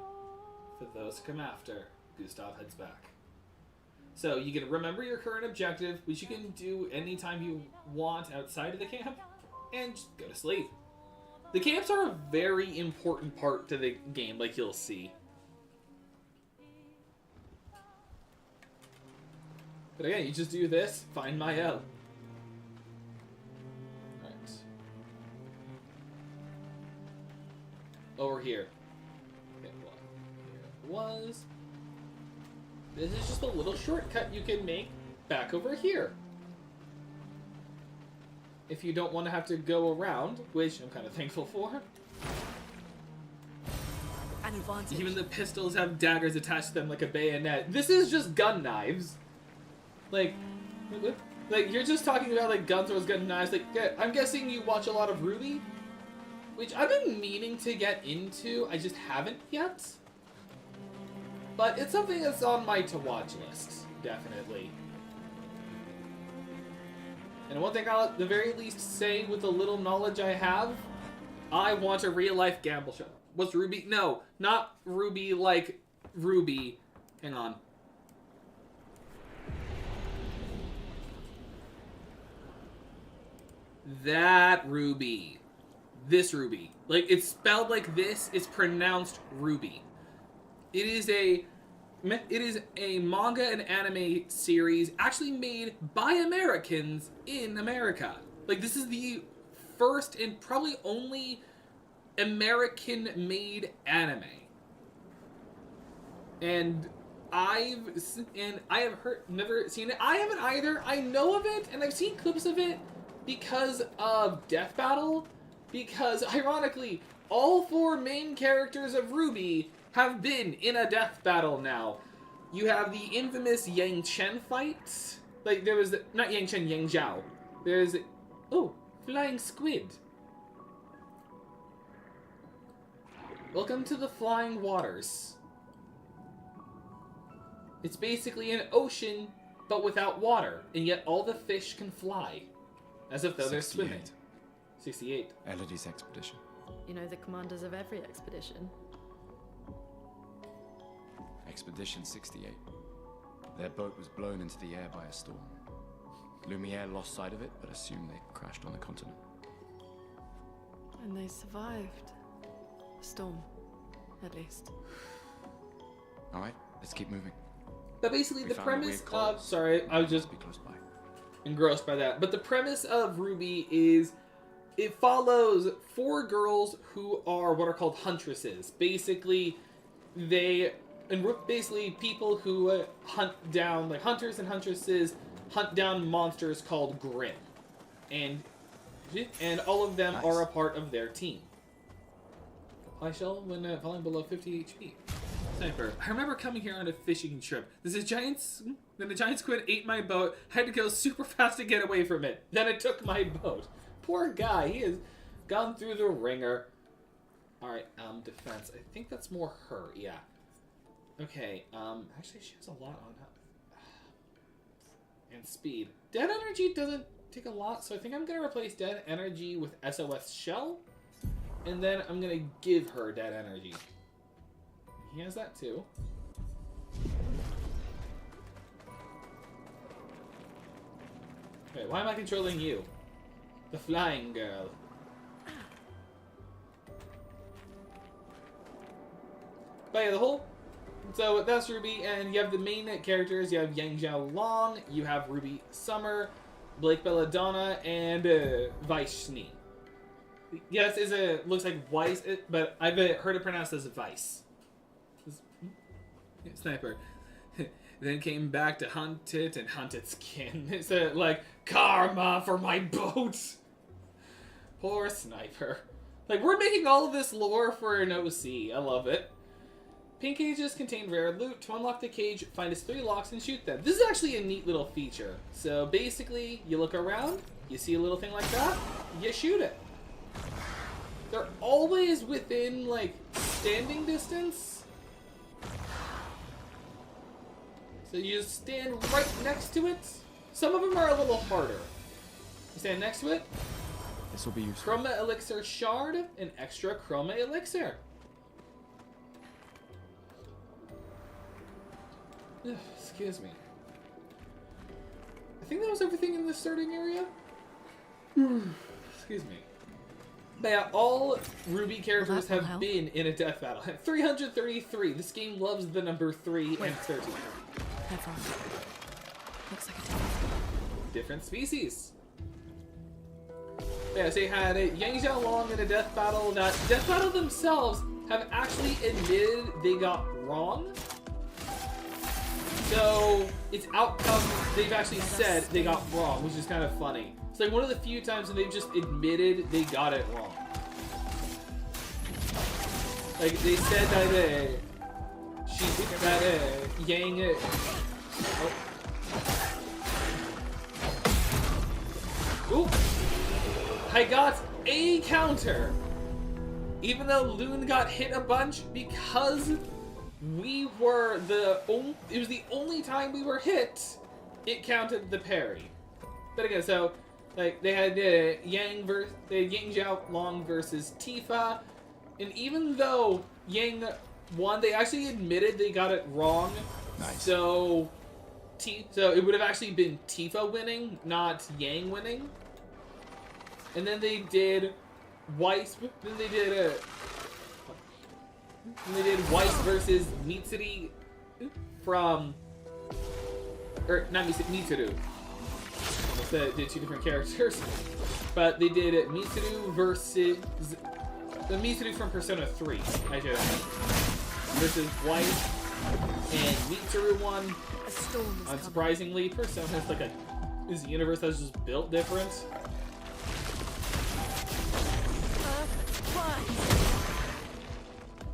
For those who come after, Gustav heads back. So you can remember your current objective, which you can do anytime you want outside of the camp, and just go to sleep. The camps are a very important part to the game, like you'll see. But again, you just do this, find Mael. Right. Over here. Okay, well, here it was. This is just a little shortcut you can make back over here. If you don't want to have to go around, which I'm kind of thankful for. An advantage. Even the pistols have daggers attached to them like a bayonet. This is just gun knives. Like you're just talking about like gun throws, gun knives. Like, yeah, I'm guessing you watch a lot of Ruby, which I've been meaning to get into. I just haven't yet. But it's something that's on my to-watch list, definitely. And one thing I'll at the very least say with the little knowledge I have, I want a real-life gamble show. What's Ruby? No, not Ruby like Ruby. Hang on. That Ruby. This Ruby. Like, it's spelled like this, it's pronounced Ruby. It is a manga and anime series actually made by Americans in America. Like, this is the first and probably only American-made anime. And I have never seen it. I haven't either. I know of it, and I've seen clips of it because of Death Battle. Because, ironically, all 4 main characters of Ruby have been in a death battle now. You have the infamous Yang Chen fight. Like, there was not Yang Chen, Yang Zhao. There's, oh, flying squid. Welcome to the flying waters. It's basically an ocean, but without water, and yet all the fish can fly. As if though they're swimming. 68. Elodie's expedition. You know the commanders of every expedition. Expedition 68. Their boat was blown into the air by a storm. Lumiere lost sight of it, but assumed they crashed on the continent. And they survived. A storm, at least. Alright, let's keep moving. But basically the premise of... Sorry, I was just engrossed by that. But the premise of Ruby is... It follows 4 girls who are what are called huntresses. Basically, basically people who hunt down, like hunters and huntresses, hunt down monsters called Grimm. And all of them are a part of their team. High shell when falling below 50 HP. Sniper. I remember coming here on a fishing trip. Then a giant squid ate my boat. I had to go super fast to get away from it. Then it took my boat. Poor guy. He has gone through the ringer. Alright, defense. I think that's more her. Yeah. Okay, actually she has a lot on her. And speed. Dead energy doesn't take a lot, so I think I'm going to replace dead energy with SOS shell. And then I'm going to give her dead energy. He has that too. Okay, why am I controlling you? The flying girl. But yeah, so that's Ruby, and you have the main characters. You have Yang Zhao Long, you have Ruby Summer, Blake Belladonna, and Vaishni. Yes, looks like Weiss, but I've heard it pronounced as Vice. Sniper. then came back to hunt it and hunt its kin. It's like, karma for my boat! Poor Sniper. Like, we're making all of this lore for an OC. I love it. Pink cages contain rare loot. To unlock the cage, find its 3 locks and shoot them. This is actually a neat little feature. So basically, you look around, you see a little thing like that, you shoot it. They're always within, like, standing distance. So you just stand right next to it. Some of them are a little harder. You stand next to it. This will be useful. Chroma Elixir Shard and extra Chroma Elixir. Ugh, excuse me. I think that was everything in the starting area. Excuse me. But yeah, all Ruby characters have been in a death battle. 333. This game loves the number 3 and 13. Looks like a different species. Yeah, so you had Yang Xiaolong in a death battle that death battle themselves have actually admitted they got wrong. So its outcome they've actually said they got wrong, which is kind of funny. It's like one of the few times when they've just admitted they got it wrong. Like they said that Yang. Ooh. I got a counter. Even though Loon got hit a bunch because we were it was the only time we were hit, it counted the parry. But again, so like they had Yang Xiaolong versus Tifa, and even though Yang won, they actually admitted they got it wrong. Nice. So it would have actually been Tifa winning, not Yang winning. And then they did Weiss. Then they did Weiss versus Mitsuru from, or not Mitsuru. Almost did 2 different characters, but they did Mitsuru versus the Mitsuru from Persona 3. I did versus Weiss, and Mitsuru won. Unsurprisingly, Persona is a universe that's just built different.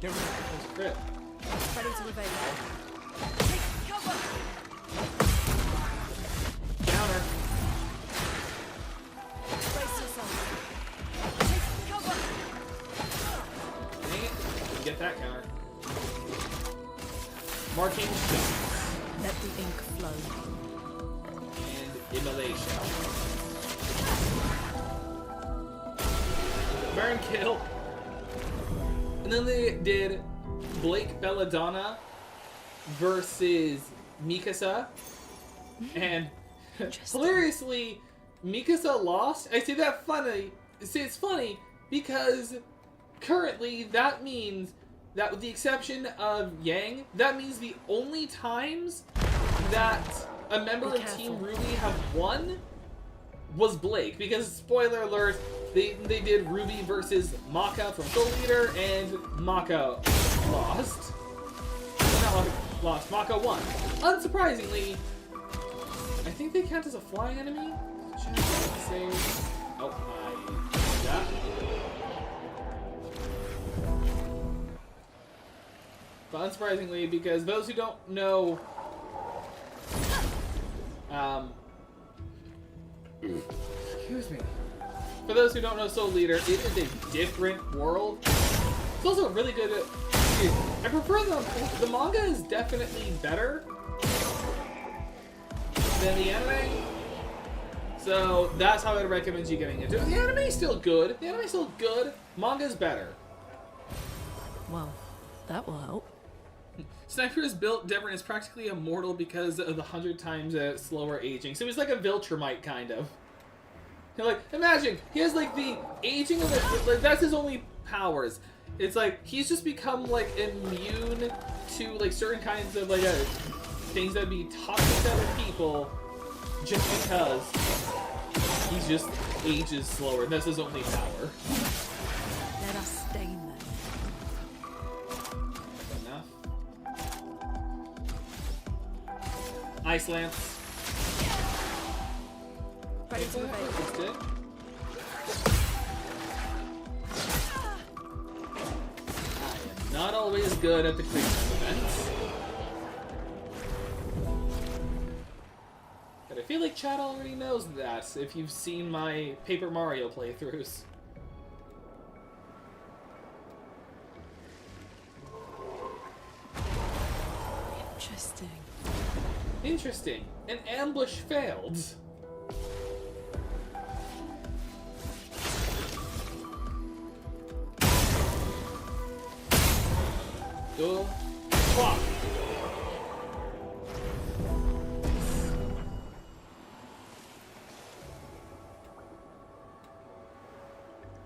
Get ready. Crit. Ready to evade. Take cover. Counter. Brace yourself. Take cover. Dang it. Didn't get that counter. Marking shots. Let the ink flow. And immolation. Burn kill. And then they did Blake Belladonna versus Mikasa. And hilariously, Mikasa lost. I say that funny. It's funny because currently that means that with the exception of Yang, that means the only times that a member of Team Ruby have won was Blake. Because, spoiler alert, they did Ruby versus Maka from Soul Eater, and Maka lost. Not lost, Maka won. Unsurprisingly, I think they count as a flying enemy. Oh, yeah. But unsurprisingly, because those who don't know, excuse me. For those who don't know Soul Eater, it is a different world. It's also really good at... I prefer the manga is definitely better than the anime. So that's how I'd recommend you getting into it. The anime is still good. Manga's better. Well, that will help. Sniper is built different. Is practically immortal because of the 100 times slower aging. So he's like a Viltrumite kind of. Like, imagine, he has, like, the aging of it, like, that's his only powers. It's like, he's just become, like, immune to, like, certain kinds of, like, things that be toxic to other people just because he just ages slower. That's his only power. Let us stain them. Enough. Ice Lance. Ready to evade. That's good. I am not always good at the quick time events. But I feel like chat already knows that if you've seen my Paper Mario playthroughs. Interesting. Interesting. An ambush failed. Go. Fuck.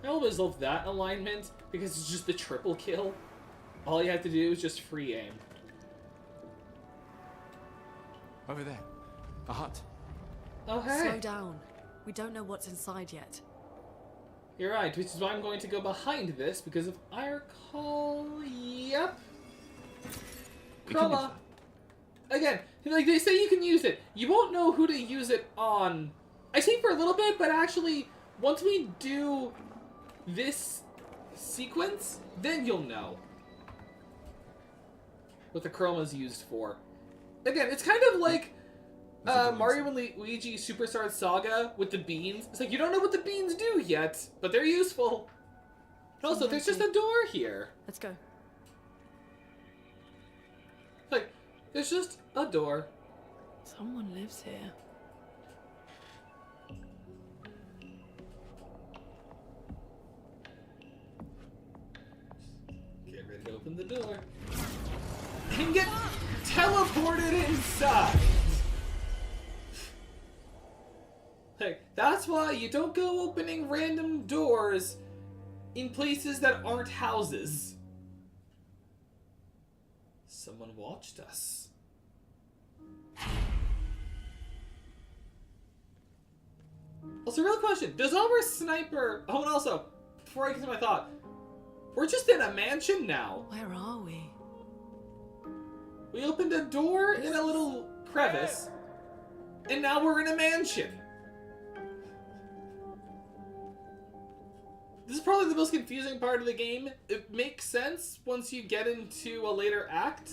I always love that alignment because it's just the triple kill. All you have to do is just free aim. Over there. A hut. Oh, hey. Slow down. We don't know what's inside yet. You're right, which is why I'm going to go behind this, because if I recall... Yep. Chroma. Again, like they say you can use it. You won't know who to use it on. I say for a little bit, but actually, once we do this sequence, then you'll know what the chroma's used for. Again, it's kind of like Mario and Luigi Superstar Saga with the beans. It's like, you don't know what the beans do yet, but they're useful. And also, there's just a door here. Let's go. Like, there's just a door. Someone lives here. Get ready to open the door. And get teleported inside! Like, that's why you don't go opening random doors in places that aren't houses. Someone watched us. Also, real question. Does our sniper... Oh, and also, before I get to my thought, we're just in a mansion now. Where are we? We opened a door in a little crevice, and now we're in a mansion. This is probably the most confusing part of the game. It makes sense once you get into a later act,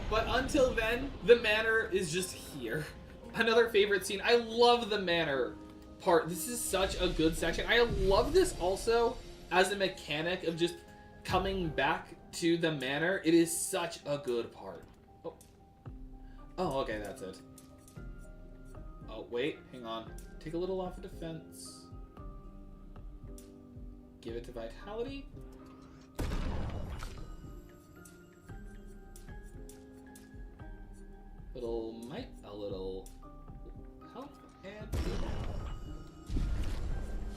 but until then, the manor is just here. Another favorite scene. I love the manor part. This is such a good section. I love this also as a mechanic of just coming back to the manor. It is such a good part. Oh, okay, that's it. Oh, wait, hang on. Take a little off of defense. Give it to vitality. Little might, a little health, and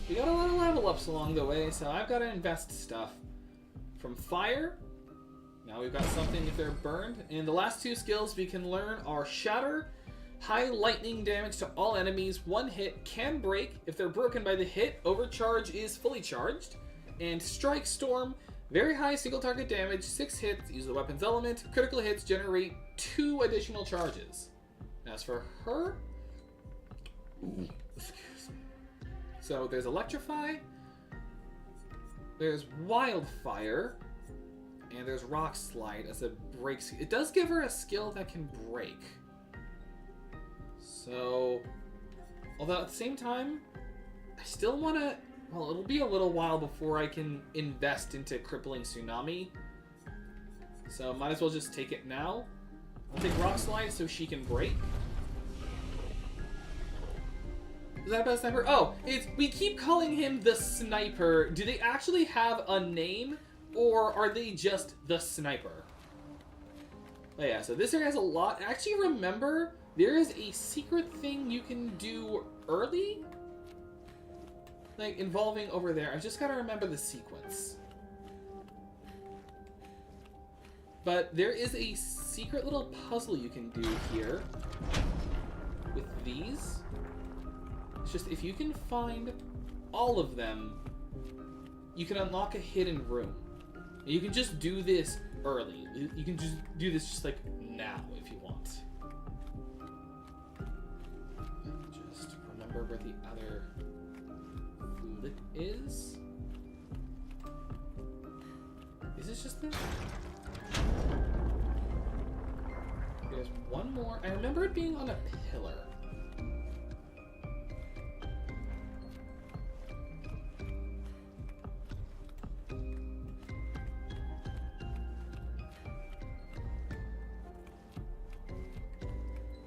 we got a lot of level ups along the way, so I've got to invest stuff. From fire, now we've got something if they're burned, and the last two skills we can learn are Shatter, high lightning damage to all enemies, one hit, can break, if they're broken by the hit, overcharge is fully charged, and Strike Storm, very high single target damage, 6 hits, use the weapon's element, critical hits generate 2 additional charges. As for her, excuse me. So there's Electrify, there's Wildfire, and there's Rock Slide as a break. It does give her a skill that can break. So, although at the same time, I still want to... Well, it'll be a little while before I can invest into Crippling Tsunami. So might as well just take it now. I'll take Rock Slide so she can break. Is that about a sniper? Oh, we keep calling him the Sniper. Do they actually have a name? Or are they just the Sniper? Oh yeah, so this area has a lot. Actually, remember, there is a secret thing you can do early? Like, involving over there. I just gotta remember the sequence. But there is a secret little puzzle you can do here with these. It's just, if you can find all of them, you can unlock a hidden room. And you can just do this early. You can just do this just like now if you want. remember where the other flip is. Is this just this? There's one more. I remember it being on a pillar.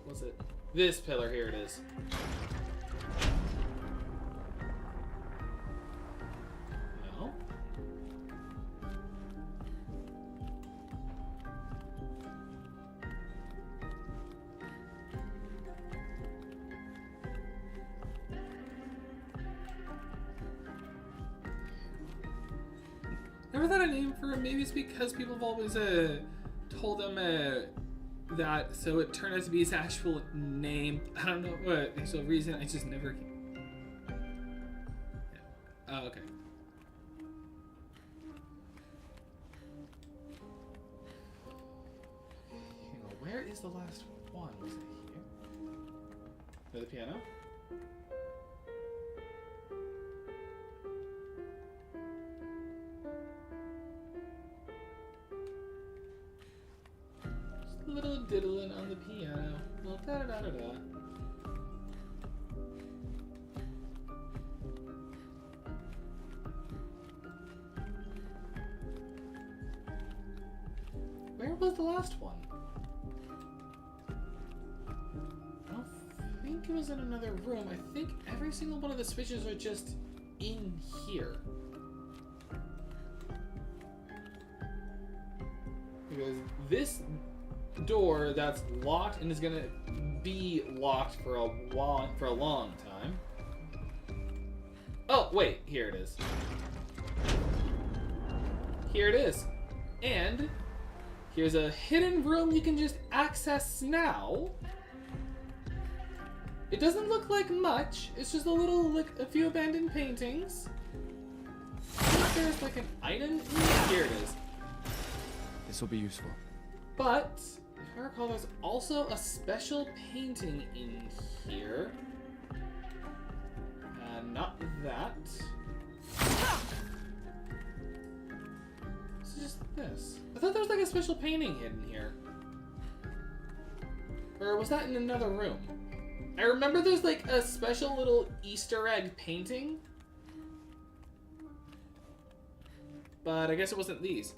Was it this pillar? Here it is. No. Never thought a name for it. Maybe it's because people have always told them that, so it turned out to be his actual name. I don't know what actual reason. I just never. Yeah. Oh, okay. Hang on, where is the last one? Was it here? The piano? Little diddling on the piano. Well, da da da da da. Where was the last one? I don't think it was in another room. I think every single one of the switches are just in here. Because this door that's locked and is gonna be locked for a long time. Oh wait, here it is. Here it is, and here's a hidden room you can just access now. It doesn't look like much. It's just a few abandoned paintings. I think there's like an item. Here it is. This will be useful. But if I recall, there's also a special painting in here. Not that. It's just this. I thought there was like a special painting hidden here. Or was that in another room? I remember there's like a special little Easter egg painting. But I guess it wasn't these.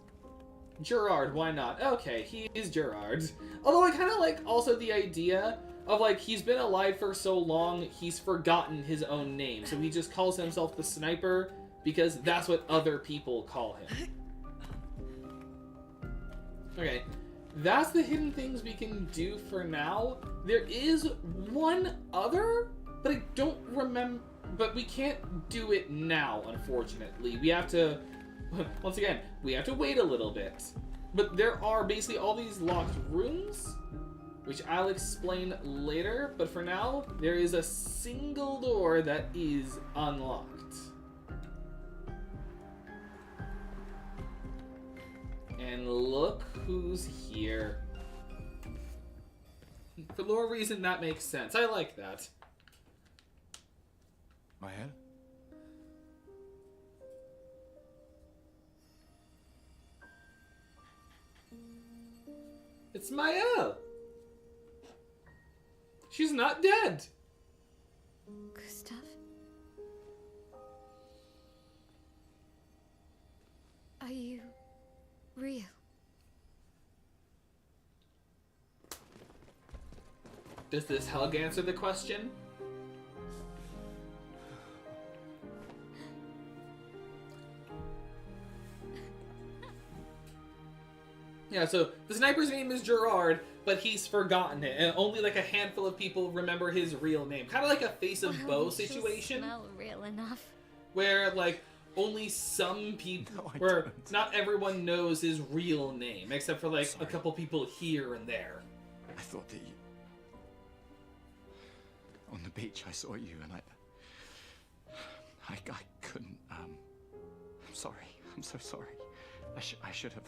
Gerard, why not? Okay, he is Gerard. Although I kind of like also the idea of like he's been alive for so long, he's forgotten his own name. So he just calls himself the Sniper because that's what other people call him. Okay, that's the hidden things we can do for now. There is one other, but I don't remember. But we can't do it now, unfortunately. We have to, once again, we have to wait a little bit. But there are basically all these locked rooms, which I'll explain later. But for now, there is a single door that is unlocked. And look who's here. For lore reason, that makes sense. I like that. My head? It's Maëlle. She's not dead. Gustav? Are you real? Does this hug answer the question? Yeah, so the sniper's name is Gerard, but he's forgotten it, and only like a handful of people remember his real name. Kind of like a Face of Bow situation. Smell real enough. Where like only some people, where not everyone knows his real name, except for like a couple people here and there. I thought that you... On the beach, I saw you, and I couldn't. I'm sorry. I'm so sorry. I should have.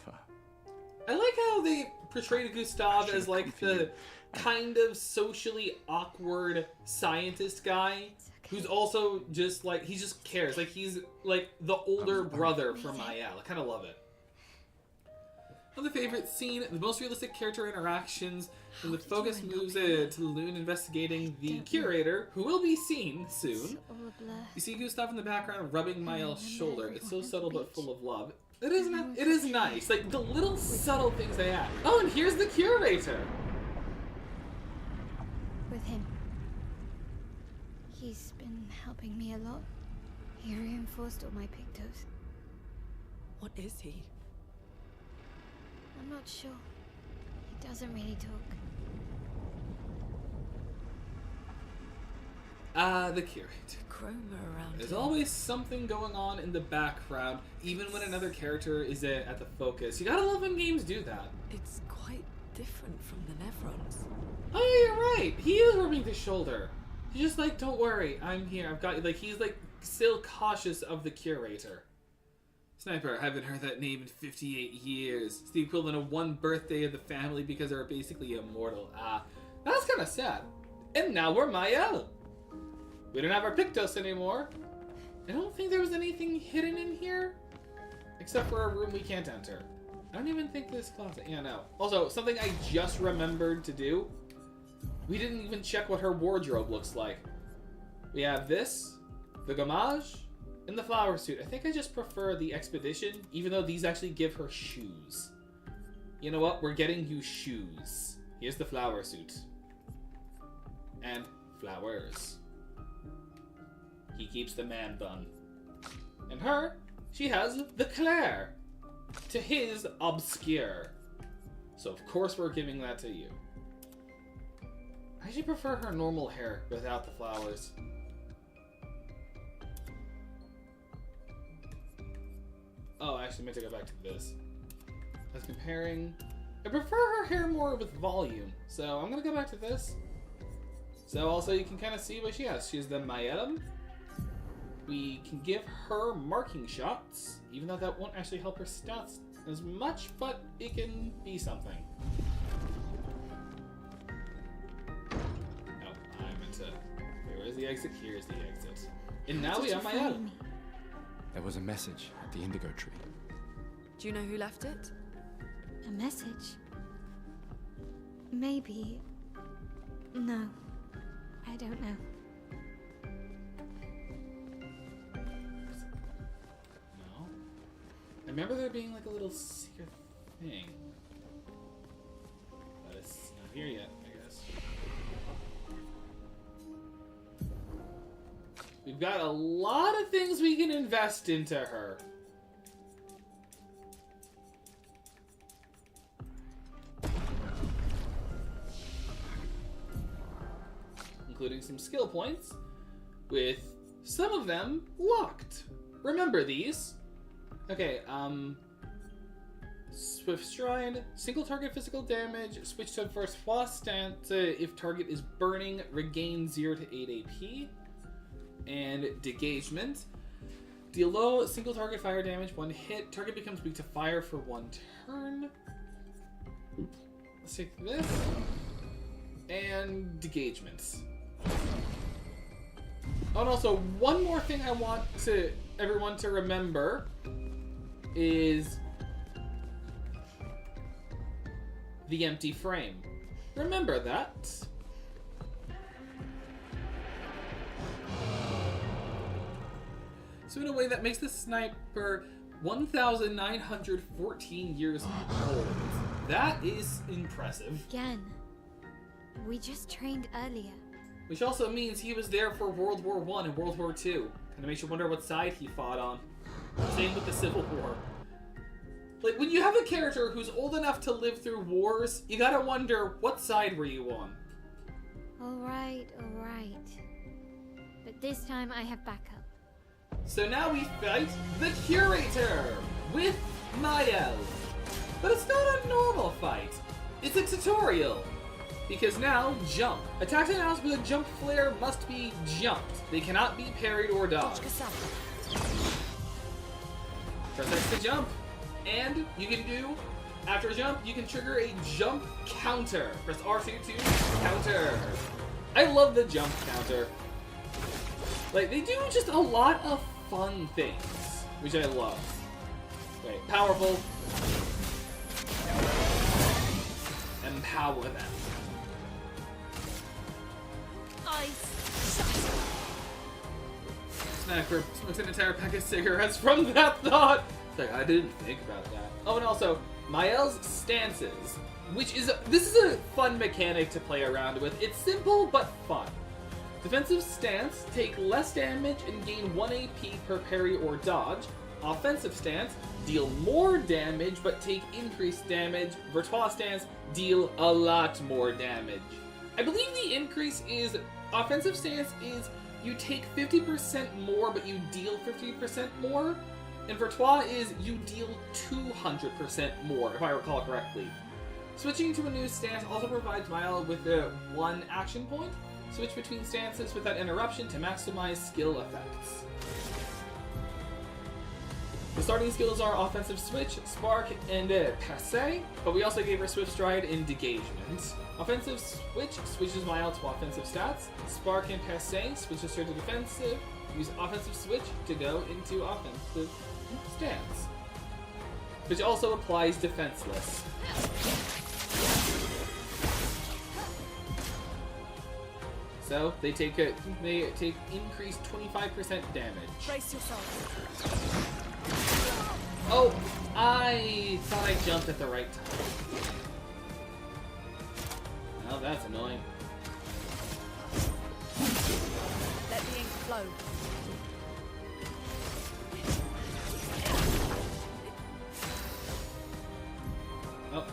I like how they portrayed Gustav as like the kind of socially awkward scientist guy who's also just like, he just cares. Like he's like the older brother for Mael. I kind of love it. Another favorite scene, the most realistic character interactions, and the focus moves to Lune investigating the curator, who will be seen soon. You see Gustav in the background rubbing Mael's shoulder. It's so subtle but full of love. It is nice. Like the little subtle things they add. Oh, and here's the curator. With him. He's been helping me a lot. He reinforced all my pictos. What is he? I'm not sure. He doesn't really talk. The curator. Chroma around There's him. always something going on in the background, even when another character is at the focus. You gotta love when games do that. It's quite different from the Nevrons. Oh, you're right. He is rubbing his shoulder. He's just like, don't worry, I'm here. I've got you. Like, he's like still cautious of the curator. Sniper, I haven't heard that name in 58 years. It's the equivalent of one birthday of the family because they're basically immortal. That's kind of sad. And now we're Mael. We don't have our Pictos anymore. I don't think there was anything hidden in here. Except for a room we can't enter. I don't even think this closet. Yeah, no. Also, something I just remembered to do. We didn't even check what her wardrobe looks like. We have this, the gommage, and the flower suit. I think I just prefer the expedition, even though these actually give her shoes. You know what? We're getting you shoes. Here's the flower suit. And flowers. He keeps the man bun. And her, she has the Clair. To his Obscur. So of course we're giving that to you. I actually prefer her normal hair without the flowers. Oh, I actually meant to go back to this. I was comparing. I prefer her hair more with volume, so I'm gonna go back to this. So also you can kind of see what she has. She's the Mael. We can give her marking shots, even though that won't actually help her stats as much, but it can be something. Oh, I meant to. Where is the exit? Here's the exit. And now we have Mael. There was a message at the indigo tree. Do you know who left it? A message? Maybe. No. I don't know. No. I remember there being like a little secret thing. But it's not here yet, I guess. We've got a lot of things we can invest into her. Including some skill points, with some of them locked. Remember these. Okay, Swift Stride, single target physical damage, switch to first plus stance if target is burning, regain 0 to 8 AP. And Degagement. Deal low single target fire damage, 1 hit. Target becomes weak to fire for 1 turn. Let's take this. And Degagements. Oh, and also, one more thing I want everyone to remember is the empty frame. Remember that. So in a way that makes the sniper 1,914 years old. That is impressive. Again. We just trained earlier. Which also means he was there for World War I and World War II. And it makes you wonder what side he fought on. Same with the Civil War. Like, when you have a character who's old enough to live through wars, you gotta wonder, what side were you on? Alright. But this time I have backup. So now we fight the Curator with Mael. But it's not a normal fight. It's a tutorial. Because now, jump. Attacks announced with a jump flare must be jumped. They cannot be parried or dodged. Press X to jump. And you can do After a jump, you can trigger a jump counter. Press R2 to counter. I love the jump counter. Like, they do just a lot of fun things, which I love. Wait, powerful. Empower them. Snacker smokes an entire pack of cigarettes from that thought. It's like, I didn't think about that. Oh, and also, Mael's stances, this is a fun mechanic to play around with. It's simple, but fun. Defensive stance, take less damage and gain 1 AP per parry or dodge. Offensive stance, deal more damage but take increased damage. Virtual stance, deal a lot more damage. I believe the increase is, offensive stance is you take 50% more but you deal 50% more. And Virtual is you deal 200% more, if I recall correctly. Switching to a new stance also provides Mael with one action point. Switch between stances without interruption to maximize skill effects. The starting skills are Offensive Switch, Spark, and Passe, but we also gave her Swift Stride and Degagement. Offensive Switch switches Mael to offensive stats. Spark and Passe switches her to defensive. Use Offensive Switch to go into offensive stance, which also applies defenseless. So they take increased 25% damage. Brace yourself. Oh, I thought I jumped at the right time. Oh, that's annoying. Let the ink flow. Oh.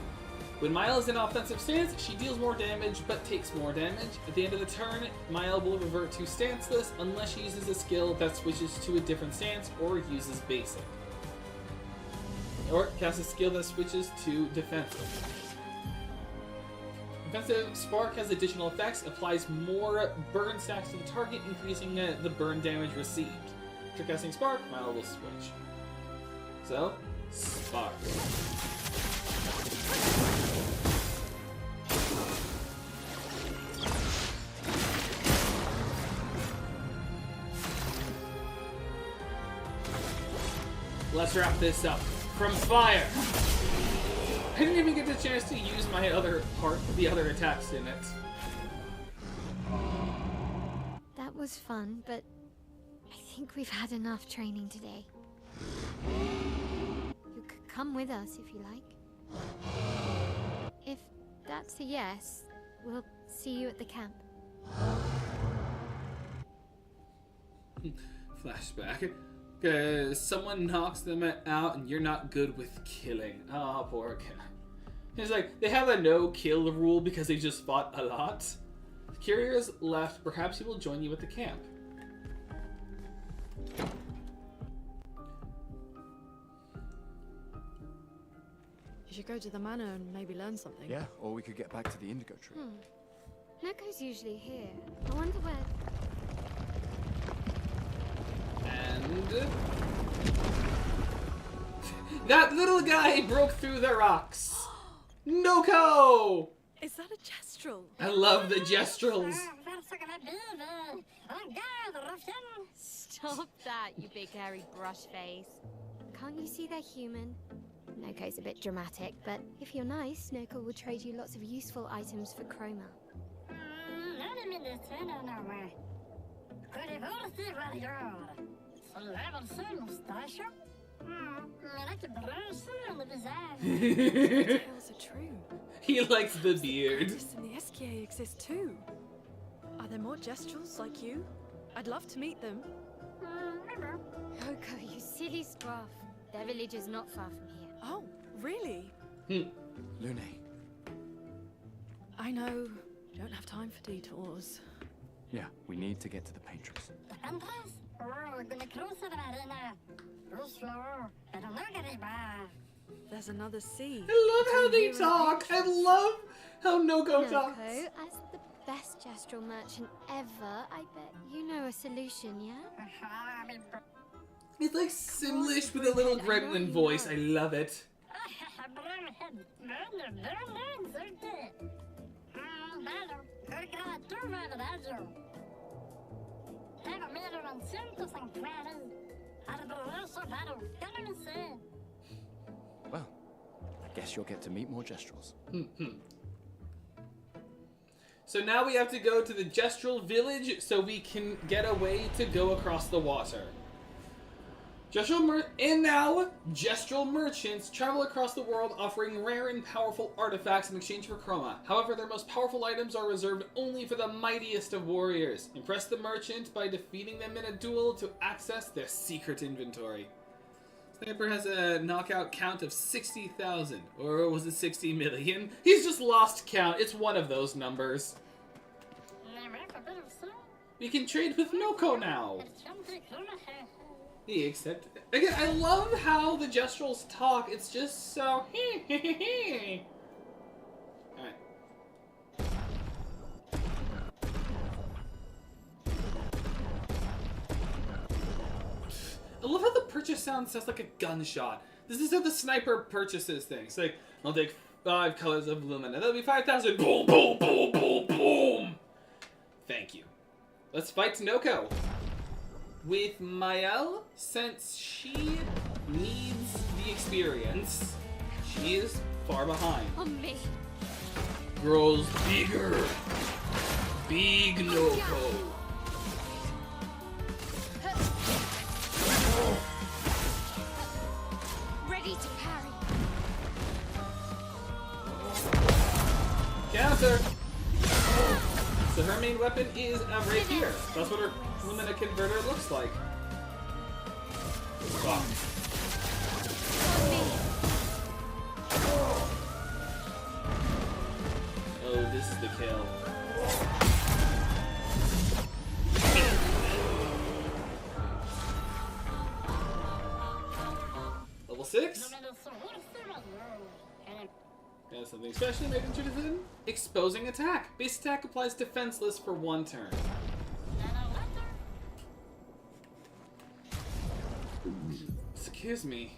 When Mael is in offensive stance, she deals more damage but takes more damage. At the end of the turn, Mael will revert to stanceless unless she uses a skill that switches to a different stance or uses basic. Or casts a skill that switches to defensive. Defensive Spark has additional effects, applies more burn stacks to the target, increasing the burn damage received. After casting Spark, Mael will switch. So, Spark. Let's wrap this up. From fire! I didn't even get the chance to use my other part, the other attacks in it. That was fun, but I think we've had enough training today. You could come with us if you like. If that's a yes, we'll see you at the camp. Flashback. Someone knocks them out and you're not good with killing. Oh, poor guy. It's like, they have a no-kill rule because they just fought a lot. The courier's left. Perhaps he will join you at the camp. You should go to the manor and maybe learn something. Yeah, or we could get back to the Indigo Tree. Noko's usually here. I wonder where... And... that little guy broke through the rocks! Noko! Is that a gestural? I love the gestrals. Stop that, you big hairy brush face. Can't you see they're human? Noko's a bit dramatic, but if you're nice, Noko will trade you lots of useful items for chroma. Tales are true. He likes the beard. Artists in the SKA exist too. Are there more gestrals like you? I'd love to meet them. Noko, you silly scruff. Their village is not far from here. Oh, really? Lune. I know. Don't have time for detours. Yeah, we need to get to the Patrons. There's another sea. I love how they talk. I love how Noko talks. Noko, as the best gestural merchant ever, I bet you know a solution, yeah? It's like Simlish with a little gremlin voice. I love it. Well, I guess you'll get to meet more Gestrels. So now we have to go to the Gestral village so we can get a way to go across the water. Gestral merchants travel across the world offering rare and powerful artifacts in exchange for chroma. However, their most powerful items are reserved only for the mightiest of warriors. Impress the merchant by defeating them in a duel to access their secret inventory. Sniper has a knockout count of 60,000. Or was it 60 million? He's just lost count. It's one of those numbers. We can trade with Noko now. Except, again, I love how the Gestrals talk. It's just so Alright. I love how the purchase sounds like a gunshot. This is how the sniper purchases things. Like, I'll take 5 colors of lumina. That'll be 5,000. Boom, boom, boom, boom, boom. Thank you. Let's fight Noko. With Mael, since she needs the experience, she is far behind. On me. Grows bigger. Big Noko. Ready to parry. Counter. So her main weapon is right here. That's what her Lumina Converter looks like. Wow. Oh, this is the kill. Level 6? Got something special made intuitive in. Exposing attack. Base attack applies defenseless for 1 turn. Excuse me.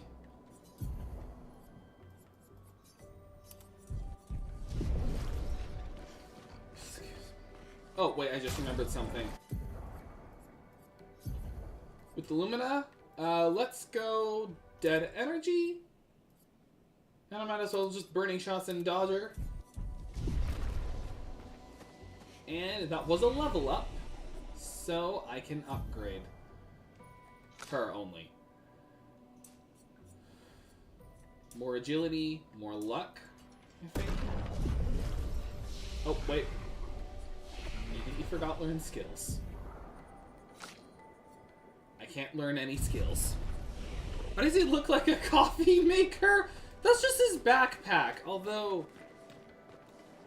Oh, wait, I just remembered something. With the Lumina, let's go Dead Energy. And I might as well just Burning Shots and Dodger. And that was a level up, so I can upgrade her only. More agility, more luck, I think. Oh, wait. You forgot learn skills. I can't learn any skills. Why does he look like a coffee maker? That's just his backpack, although...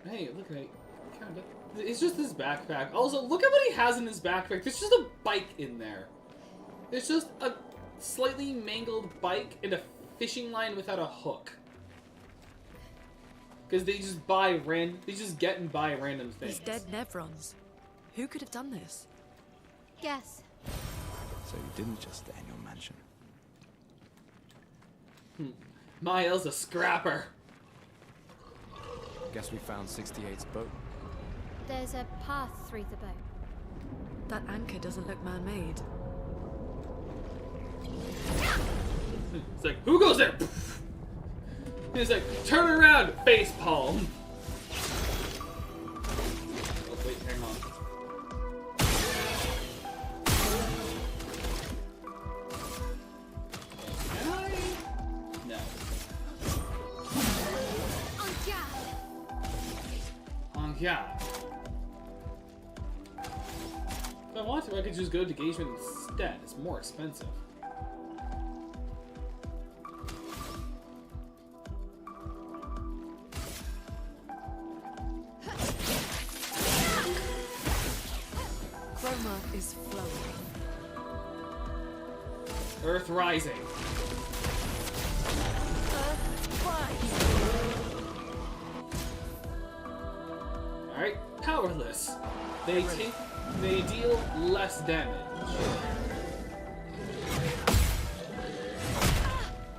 Hey, look at it. It's just his backpack. Also, look at what he has in his backpack. There's just a bike in there. There's just a slightly mangled bike and a fishing line without a hook. Because they just they just get and buy random things. These dead Nevrons. Who could have done this? Guess. So you didn't just stay in your mansion. Mael's a scrapper. Guess we found 68's boat. There's a path through the boat. That anchor doesn't look man-made. It's like, who goes there? He's like, turn around, face palm. Oh, wait, hang on. Can I? No. On guard. If I want to, I could just go to engagement instead. It's more expensive. Chroma is flowing. Earth rising. Alright, powerless. They deal less damage.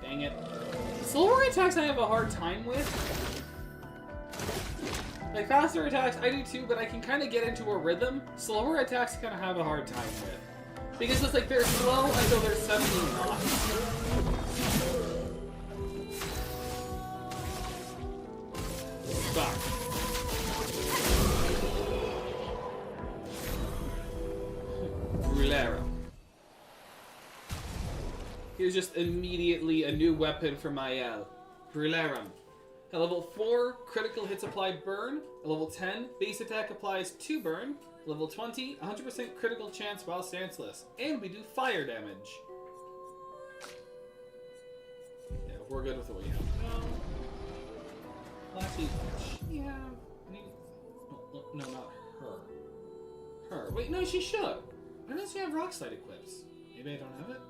Dang it. Slower attacks I have a hard time with. Like, faster attacks, I do too, but I can kind of get into a rhythm. Slower attacks kind of have a hard time with. Because it's like they're slow until they're suddenly not. Fuck. Brulero. Here's just immediately a new weapon for Mael. Brulerum. At level 4, critical hits apply burn. At level 10, base attack applies 2 burn. At level 20, 100% critical chance while stanceless. And we do fire damage. Yeah, we're good with what we have. Actually, she have... No, not her. Her. Wait, no, she should. Why does she have rock slide equipped? Maybe I don't have it?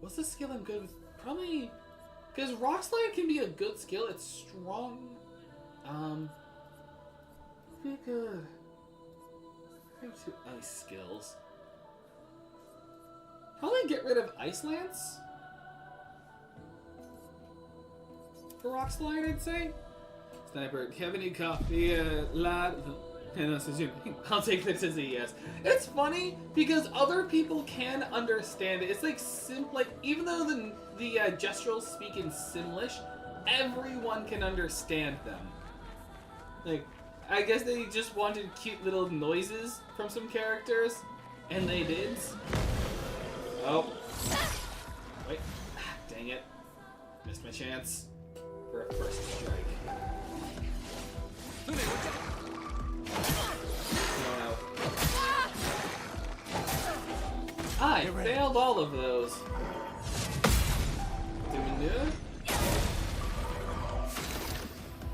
What's the skill I'm good with? Probably... Because rock slide can be a good skill. It's strong. Be good. I have 2 ice skills. Probably get rid of Ice Lance. For rock slide, I'd say. Sniper, do you have any coffee, lad? I'll take this as a yes. It's funny because other people can understand it. It's like like even though the gesturals speak in Simlish, everyone can understand them. Like, I guess they just wanted cute little noises from some characters, and they did. Oh, wait! Dang it! Missed my chance for a first strike. I failed all of those.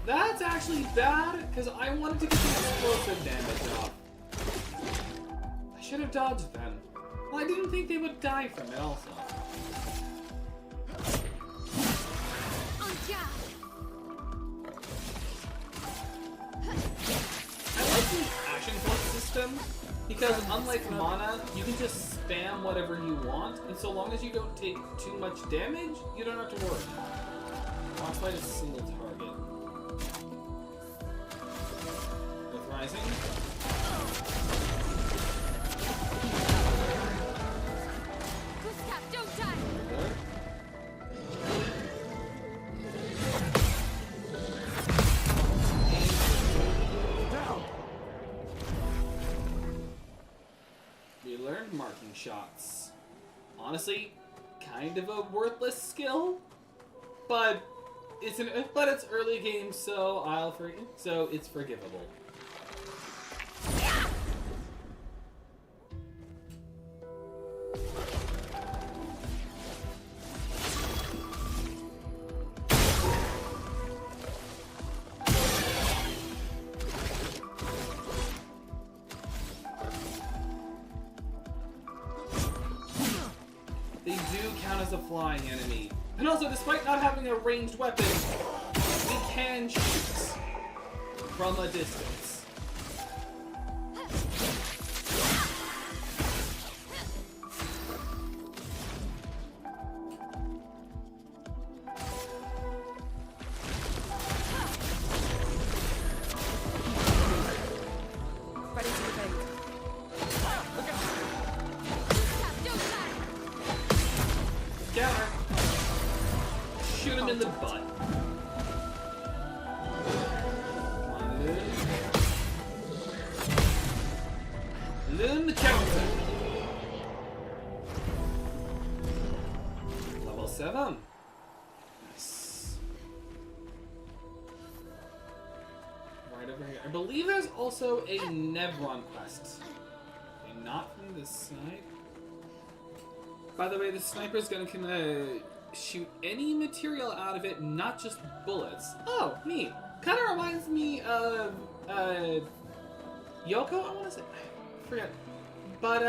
That's actually bad, because I wanted to get the explosive damage off. I should have dodged them. Well, I didn't think they would die from it also. I like the action point system because unlike mana, you can just spam whatever you want, and so long as you don't take too much damage, you don't have to worry. Rock slide is a single target. With rising. Don't die. We learned marking shots. Honestly, kind of a worthless skill, but it's early game, so it's forgivable. They do count as a flying enemy. And also, despite not having a ranged weapon, we can shoot from a distance. Counter. Shoot him in the butt. Loon the counter. Level 7. Nice. Right over here. I believe there's also a Nevron quest. Okay, not from this side. By the way, the sniper's gonna shoot any material out of it, not just bullets. Oh, neat. Kind of reminds me of Yoko. I want to say, I forget, but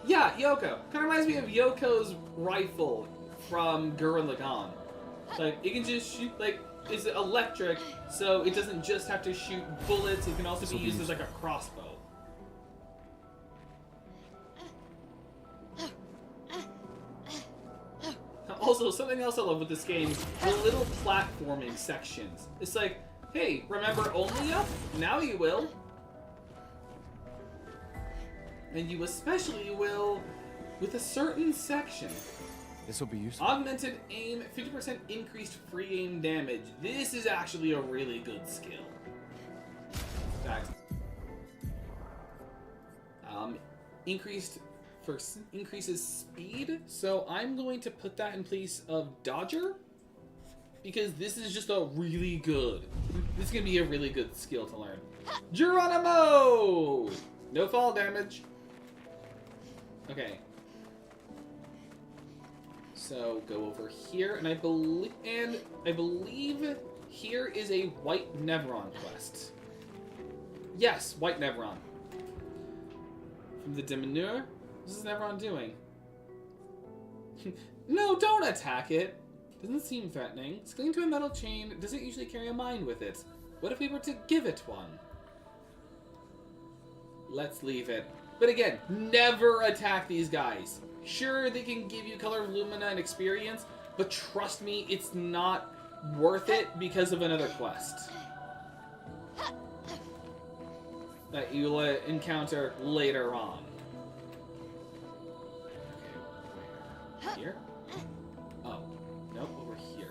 yeah, Yoko. Kind of reminds me of Yoko's rifle from Gurren Lagann. Like it can just shoot it's electric, so it doesn't just have to shoot bullets. It can also be used as like a crossbow. Also, something else I love with this game, the little platforming sections. It's like, hey, remember only up? Now you will. And you especially will with a certain section. This will be useful. Augmented aim, 50% increased free aim damage. This is actually a really good skill. Facts. Increases speed, so I'm going to put that in place of Dodger, because this is just a really good. This is gonna be a really good skill to learn. Geronimo! No fall damage. Okay. So go over here, and I believe here is a White Nevron quest. Yes, White Nevron. From the Diminuer. What is Nevron doing? No, don't attack it. Doesn't seem threatening. It's clinging to a metal chain. Doesn't usually carry a mine with it. What if we were to give it one? Let's leave it. But again, never attack these guys. Sure, they can give you Color of Lumina and experience, but trust me, it's not worth it because of another quest that you'll encounter later on. Okay, here? Oh, nope, over here.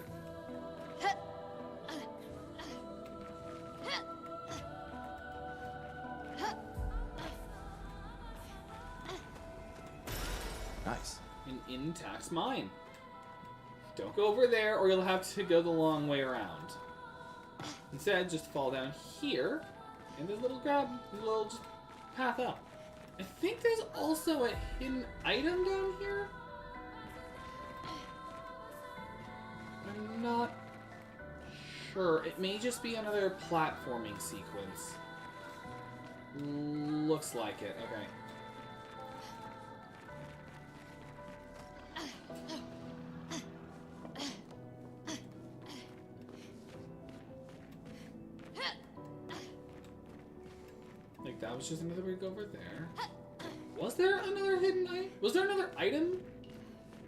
Nice. An intact mine. Don't go over there or you'll have to go the long way around. Instead, just fall down here and there's a little just path up. I think there's also a hidden item down here. I'm not sure. It may just be another platforming sequence. Looks like it. Okay. Like that was just another way to go over there. Was there another hidden item? Was there another item?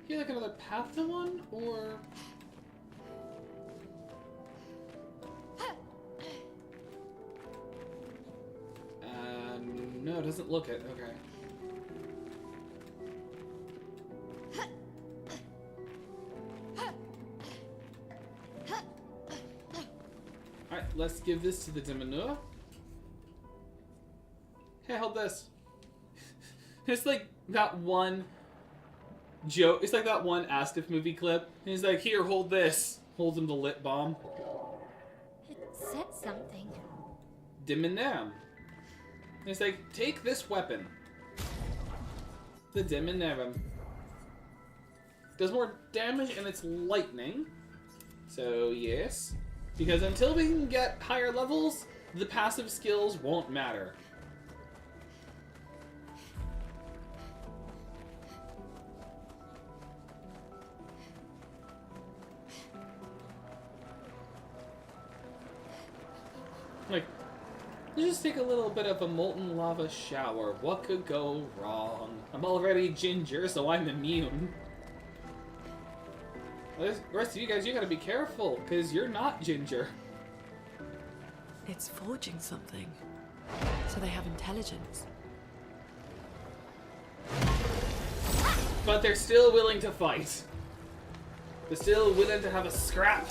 Here, like another path to one, or? No, it doesn't look it. Okay. Alright, let's give this to the Diminuer. Hey, hold this. It's like that one joke. It's like that one Astif movie clip. And he's like, here, hold this. Holds him the lit bomb. It said something. Diminuer. And it's like, take this weapon. The Diminuer. Does more damage and it's lightning. So, yes. Because until we can get higher levels, the passive skills won't matter. Like, let's just take a little bit of a molten lava shower. What could go wrong? I'm already ginger, so I'm immune. The rest of you guys, you gotta be careful, because you're not ginger. It's forging something. So they have intelligence. But they're still willing to fight. They're still willing to have a scrap.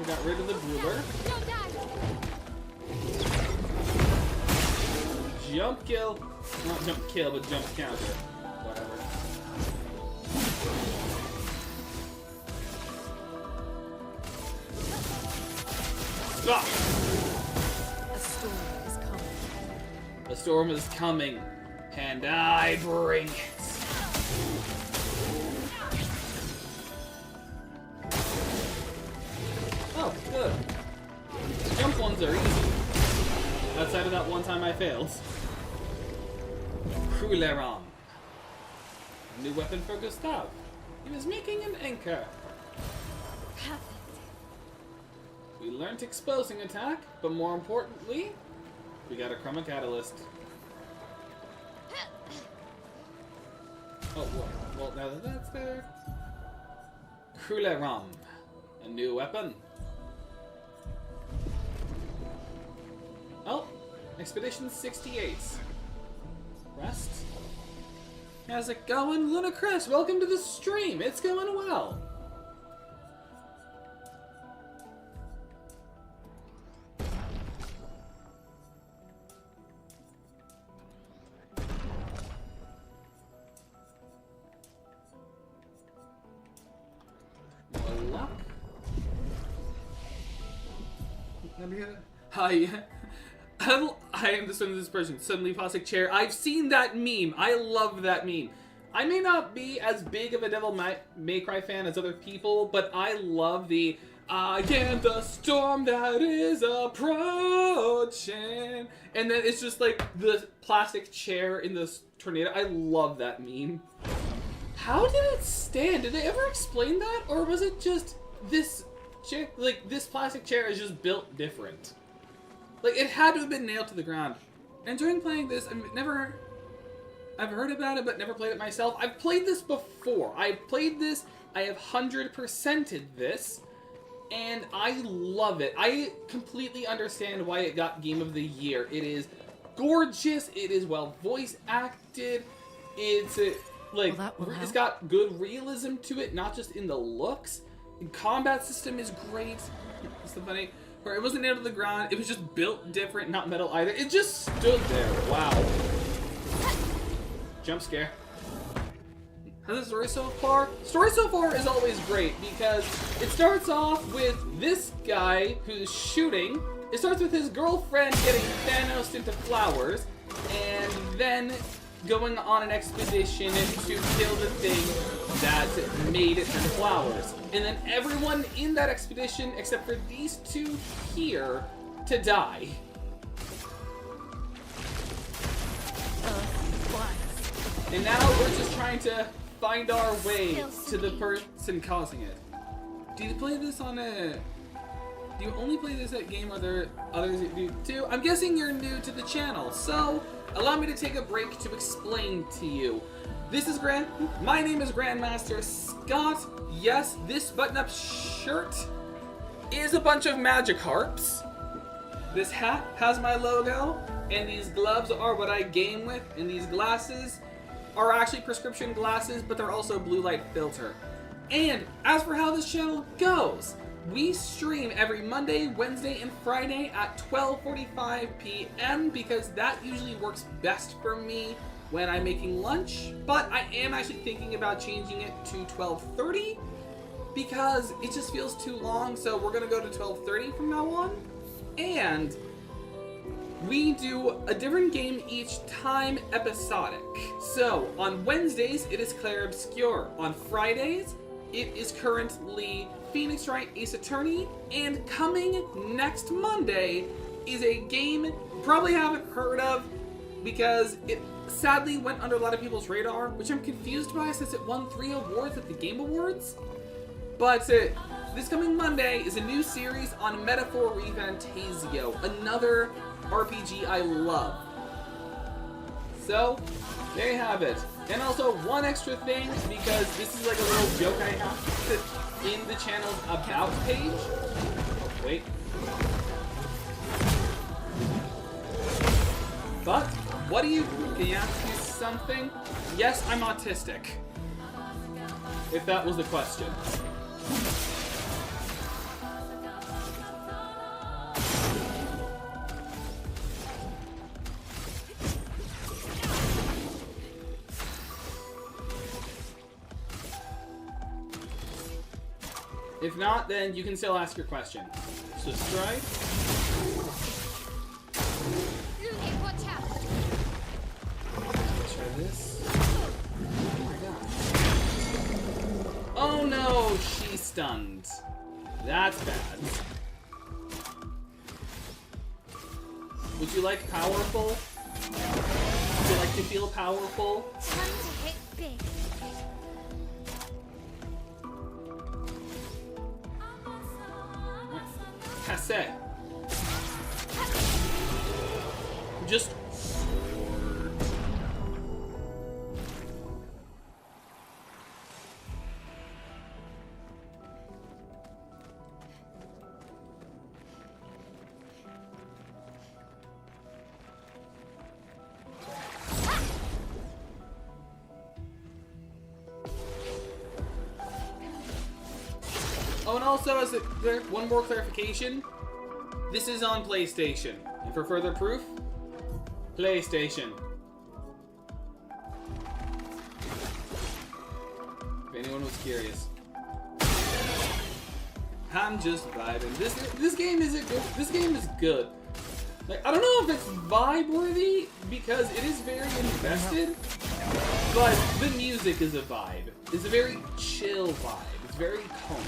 Got rid of the ruler. Jump kill. Not jump kill, but jump counter. Whatever. Stop! A storm is coming. The storm is coming, and I bring it. Oh, good. Jump ones are easy. Outside of that one time I failed. Clair. New weapon for Gustav. He was making an anchor. Perfect. We learned exposing attack, but more importantly, we got a chroma catalyst. Oh, well, now that that's there. Clair. A new weapon. Oh, Expedition 68. Rest. How's it going? Luna Chris, welcome to the stream. It's going well. More luck. Hi. I am this person. Suddenly plastic chair. I've seen that meme. I love that meme. I may not be as big of a Devil May Cry fan as other people, but I love the I am the storm that is approaching. And then it's just like the plastic chair in this tornado. I love that meme. How did it stand? Did they ever explain that? Or was it just this chair? Like, this plastic chair is just built different. Like, it had to have been nailed to the ground. Enjoying playing this. I've heard about it, but never played it myself. I've played this before. I've played this. I have 100%ed this. And I love it. I completely understand why it got Game of the Year. It is gorgeous. It is well voice acted. It's it's got good realism to it, not just in the looks. The combat system is great. It's so funny. Where it wasn't nailed to the ground. It was just built different, not metal either. It just stood there. Wow. Jump scare. How's the story so far? Story so far is always great because it starts off with this guy who's shooting. It starts with his girlfriend getting Thanos into flowers and then going on an expedition to kill the thing that made it into flowers. And then everyone in that expedition, except for these two here, to die. And now we're just trying to find our way to the person causing it. Do you play this on a... Do you only play this at game, or are there others that do too? I'm guessing you're new to the channel, so allow me to take a break to explain to you. My name is Grandmaster Scott. Yes, this button-up shirt is a bunch of magic harps. This hat has my logo, and these gloves are what I game with, and these glasses are actually prescription glasses, but they're also blue light filter. And as for how this channel goes, we stream every Monday, Wednesday, and Friday at 12:45 p.m. because that usually works best for me when I'm making lunch, but I am actually thinking about changing it to 12:30 because it just feels too long, so we're gonna go to 12:30 from now on. And we do a different game each time, episodic. So, on Wednesdays, it is Clair Obscur. On Fridays, it is currently Phoenix Wright Ace Attorney. And coming next Monday is a game you probably haven't heard of because it sadly went under a lot of people's radar, which I'm confused by since it won 3 awards at the Game Awards. But this coming Monday is a new series on Metaphor Refantasio, another RPG I love. So, there you have it. And also, one extra thing, because this is like a little joke I have in the channel's About page. Oh, wait. But, can you ask me something? Yes, I'm autistic. If that was the question. If not, then you can still ask your question. Subscribe. Watch out. Try this. Oh my god. Oh no, she's stunned. That's bad. Would you like powerful? Would you like to feel powerful? Time to hit big. Cassette. Just oh, and also, as one more clarification, this is on PlayStation. And for further proof, PlayStation. If anyone was curious. I'm just vibing. This game isn't good. This game is good. Like, I don't know if it's vibe worthy because it is very invested, but the music is a vibe. It's a very chill vibe. It's very calm.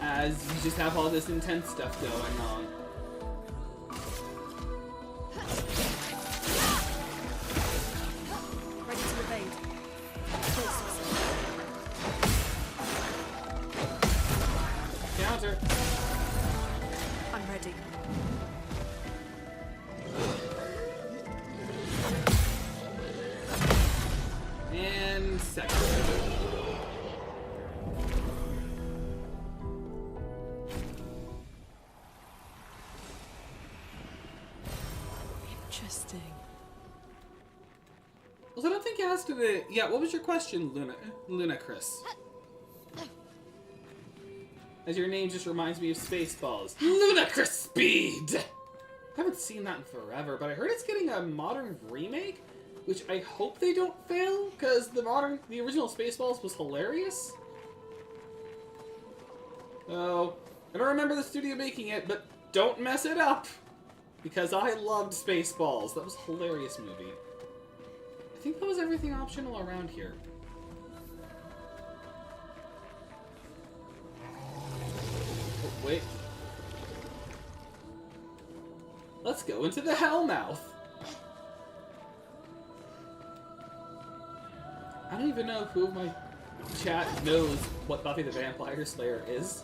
As you just have all this intense stuff going on. Ready to evade. Counter. I'm ready. And second. Interesting. Well, I don't think it has to be. Yeah, what was your question, Luna Chris? As your name just reminds me of Spaceballs. Ludicrous Speed! I haven't seen that in forever, but I heard it's getting a modern remake, which I hope they don't fail, because the original Spaceballs was hilarious. Oh, I don't remember the studio making it, but don't mess it up! Because I loved Spaceballs. That was a hilarious movie. I think that was everything optional around here. Oh, wait. Let's go into the Hellmouth. I don't even know who of my chat knows what Buffy the Vampire Slayer is.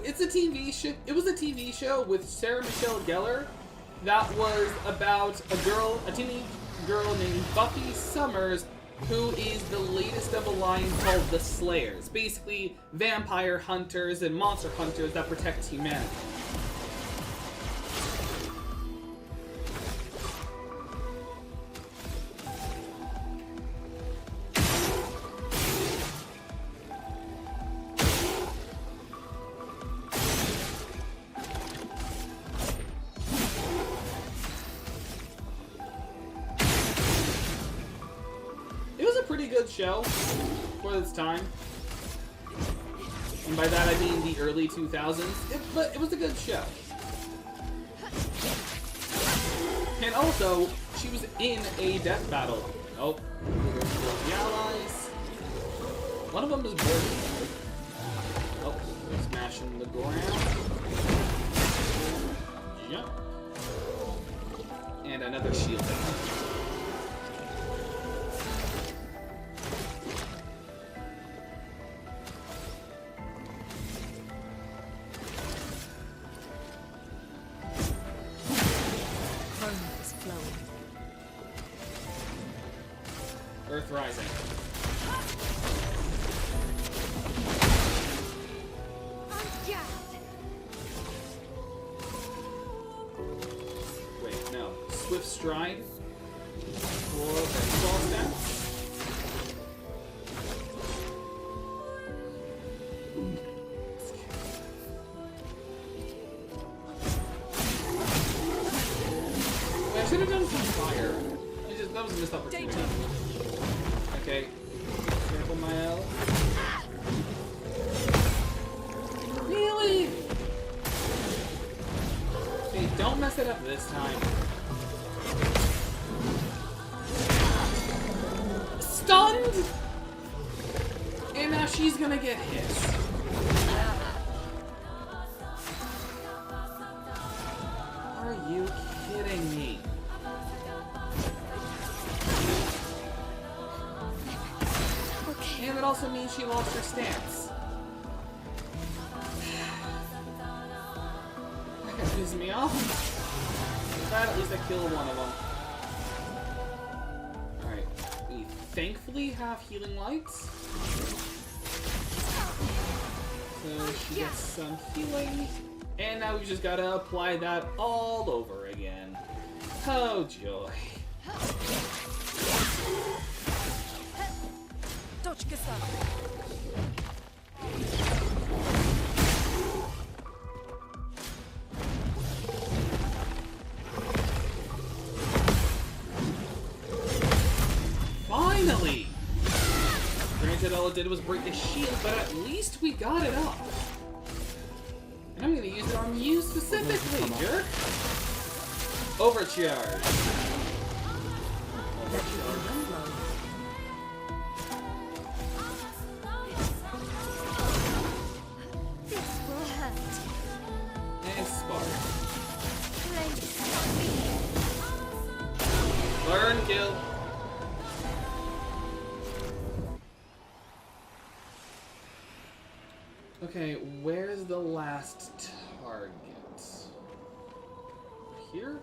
It's a TV show. It was a TV show with Sarah Michelle Gellar that was about a teenage girl named Buffy Summers, who is the latest of a line called the Slayers. Basically, vampire hunters and monster hunters that protect humanity. Show for its time, and by that I mean the early 2000s. But it was a good show, and also she was in a death battle. Oh, the allies. One of them is broken. Oh, smashing the ground. Jump, and another shield. Earth Rising. Wait, no. Swift Stride. For fall step. Wait, I should have done some fire. That was a missed opportunity. Okay. Careful, my L. Really? Don't mess it up this time. Stunned! And now she's gonna get hit. Are you kidding me? And it also means she lost her stance. That pisses me off. But at least I killed one of them. Alright, we thankfully have healing lights. So she gets some healing. And now we just gotta apply that all over again. Oh joy. Finally! Granted, all it did was break the shield, but at least we got it off. And I'm gonna use it on you specifically, jerk! Overcharge! This will hurt. And spark. Please, Burn, kill. Okay, where's the last target? Here?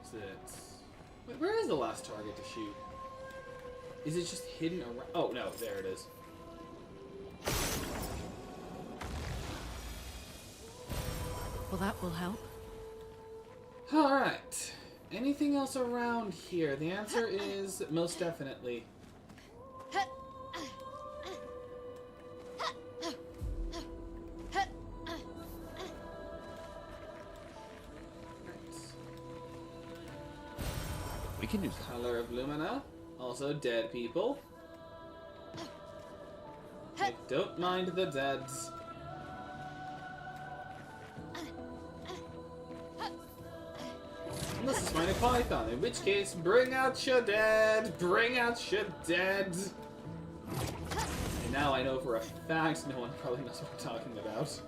Is it... Wait, where is the last target to shoot? Is it just hidden around? Oh, no, there it is. Well, that will help. Alright. Anything else around here? The answer is most definitely. We can do Color of Lumina. Also dead people. I don't mind the deads. Unless it's Minor Python, in which case, bring out your dead! Bring out your dead! And now I know for a fact no one probably knows what I'm talking about.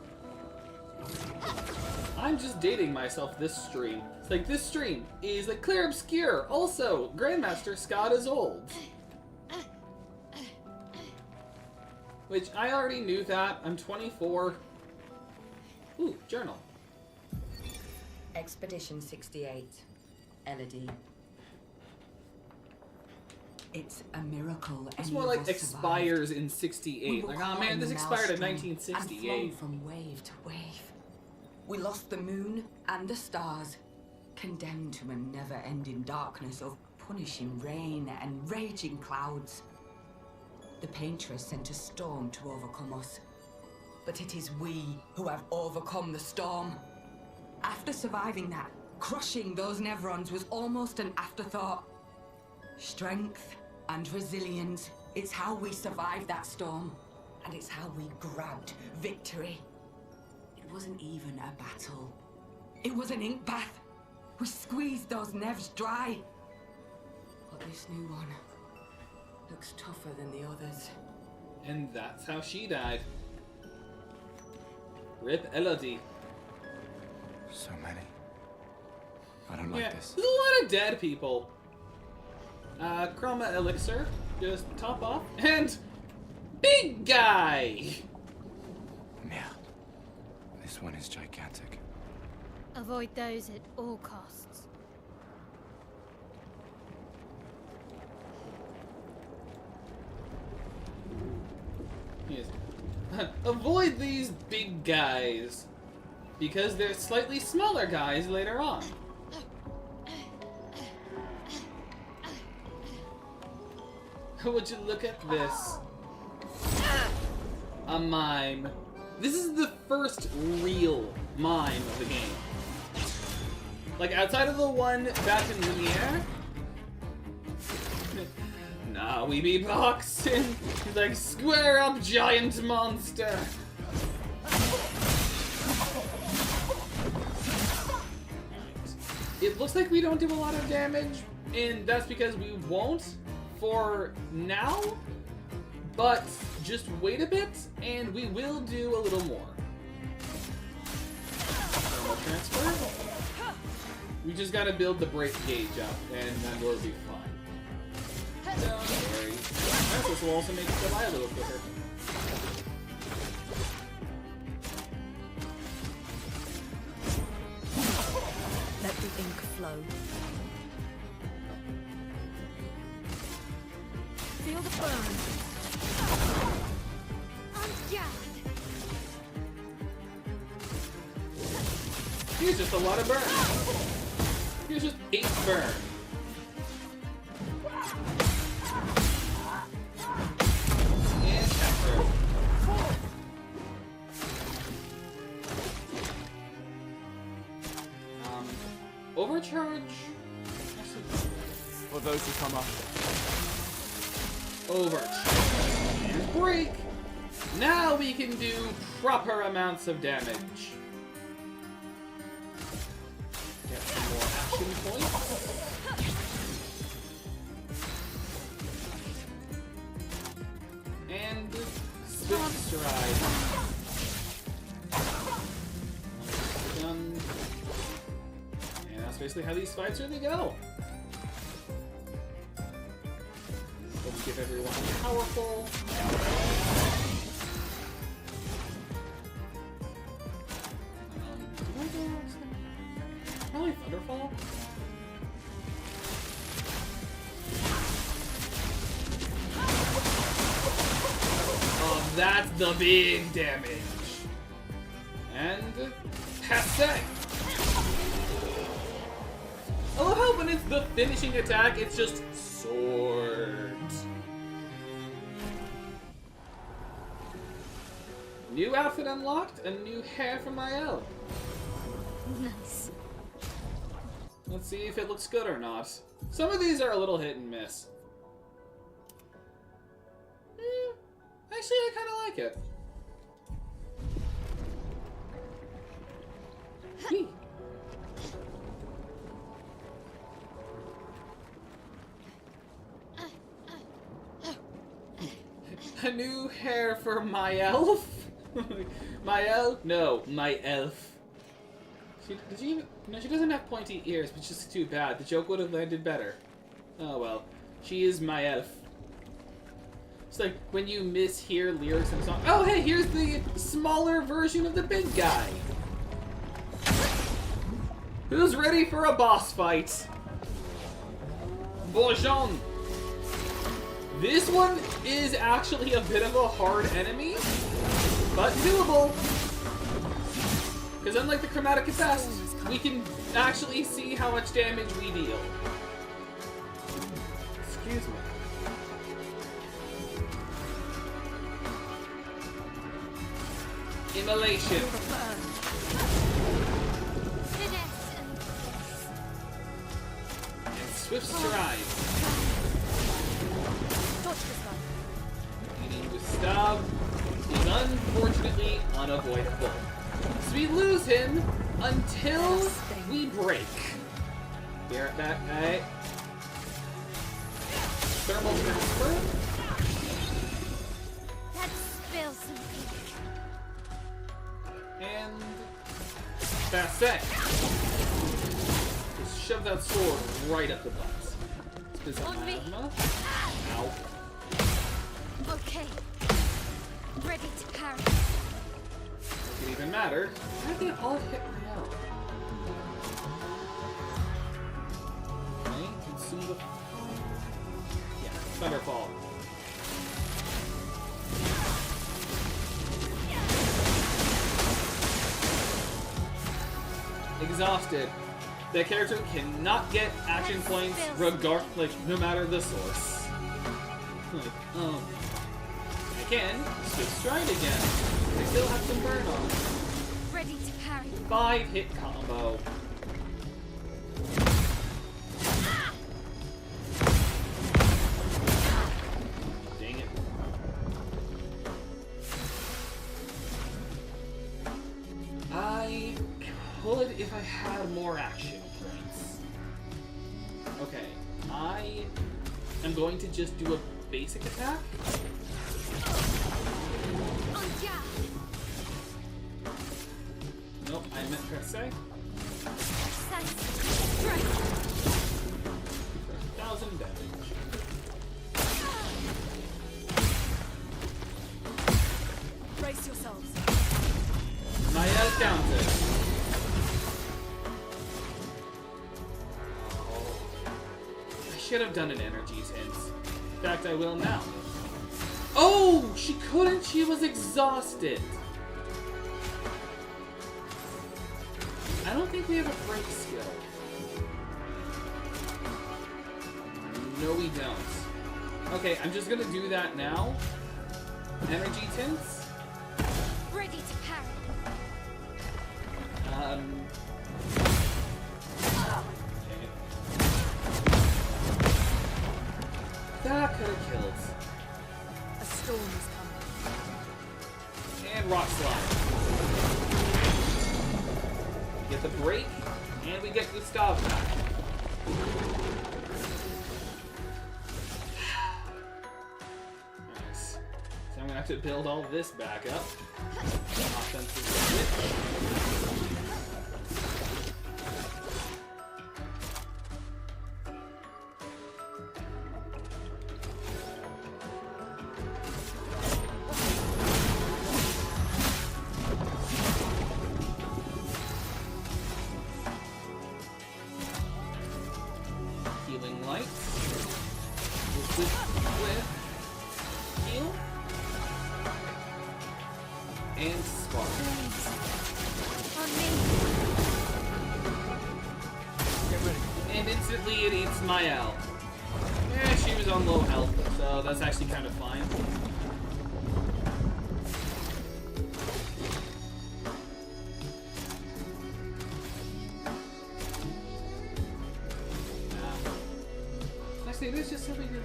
I'm just dating myself this stream. It's like, this stream is like Clair Obscur. Also, Grandmaster Scott is old. Which, I already knew that. I'm 24. Ooh, journal. Expedition 68. Elodie. It's a miracle. It's more like expires in 68. Like, oh man, this expired in 1968. From wave to wave. We lost the moon and the stars, condemned to a never-ending darkness of punishing rain and raging clouds. The Paintress sent a storm to overcome us, but it is we who have overcome the storm. After surviving that, crushing those Nevrons was almost an afterthought. Strength and resilience, it's how we survived that storm, and it's how we grabbed victory. It wasn't even a battle. It was an ink bath. We squeezed those Nevs dry. But this new one looks tougher than the others. And that's how she died. Rip Elodie. So many. I don't like this. There's a lot of dead people. Chroma Elixir. Just top off. And... Big guy! Yeah. This one is gigantic. avoid those at all costs. Yes. Avoid these big guys. Because there's slightly smaller guys later on. Would you look at this? A mime. This is the first real mime of the game. Like, outside of the one back in Lumiere. Nah, we be boxing. He's like, square up, giant monster. It looks like we don't do a lot of damage, and that's because we won't for now, but just wait a bit, and we will do a little more. Thermal transfer. We just gotta build the break gauge up, and then we'll be fine. Don't worry. This will also make it fly a little quicker. Let the ink flow. Feel the burn. Here's just a lot of burn. Here's just 8 burn. And chapter. Overcharge. For those who come after. Overcharge. And break. Now we can do proper amounts of damage. Get some more action points. And Swift Stride. Done. And that's basically how these fights really go. Let's give everyone powerful. Probably Thunderfall? Oh, that's the big damage. And passe. I love how when it's the finishing attack, it's just swords. New outfit unlocked, a new hair for my elf. Nice. Let's see if it looks good or not. Some of these are a little hit and miss. Actually, I kind of like it. Whee. A new hair for my elf? My elf? No, my elf. No, she doesn't have pointy ears, which is too bad. The joke would have landed better. Oh well. She is my elf. It's like when you mishear lyrics in a song. Oh hey, here's the smaller version of the big guy. Who's ready for a boss fight? Bourgeon. This one is actually a bit of a hard enemy, but doable. Because unlike the Chromatic Fest, we can actually see how much damage we deal. Excuse me. Immolation. And Swift Stride. Eating with Stab is unfortunately unavoidable. So we lose him until we break. Be right back, alright. Thermal transfer. Let's spill some ink. And that's it. Just shove that sword right up the butt. Spit some magma. Ow. Okay. Ready to parry. Doesn't even matter. Why did they all hit my L? Okay, consume the... Yeah, Thunderfall. Exhausted. The character cannot get action points no matter the source. Like, I can Swift Stride again. I still have some burn on. Ready to parry. 5-hit combo. Dang it. I could if I had more action points. I'm going to just do a basic attack. Nope, I meant to say. For 1,000 damage. Brace yourselves. Mael counter. I should have done an energy tint. In fact, I will now. Oh, she couldn't. She was exhausted. I don't think we have a break skill. No, we don't. Okay, I'm just gonna do that now. Energy tints. Ready to parry. That could have killed. A storm is coming. And rock slide. We get the break, and we get Gustav back. Nice. So I'm gonna have to build all this back up. Offensive switch. Healing light. With heal. And spark. Get ready. And instantly it eats Mael. Eh, she was on low health, so that's actually kind of fine. Actually, there's just something in there.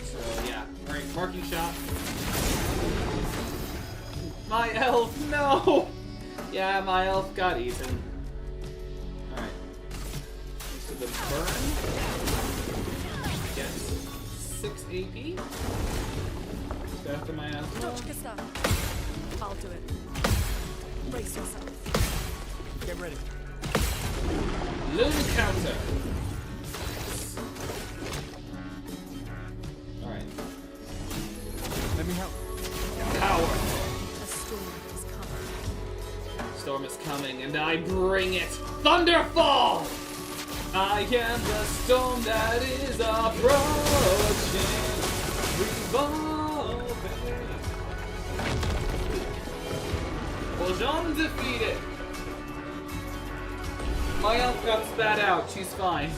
So, yeah. Alright, marking shot. My elf, no! Yeah, my elf got eaten. Alright. So the burn. Yes. 6 AP. Just after my asthma. Dodge Gustav. I'll do it. Brace yourself. Get ready. Loon counter. Alright. Let me help. Power. A storm is coming. Storm is coming, and I bring it. Thunderfall! I am the storm that is approaching. Revolving. Bojan defeated. My elf got spat out. She's fine.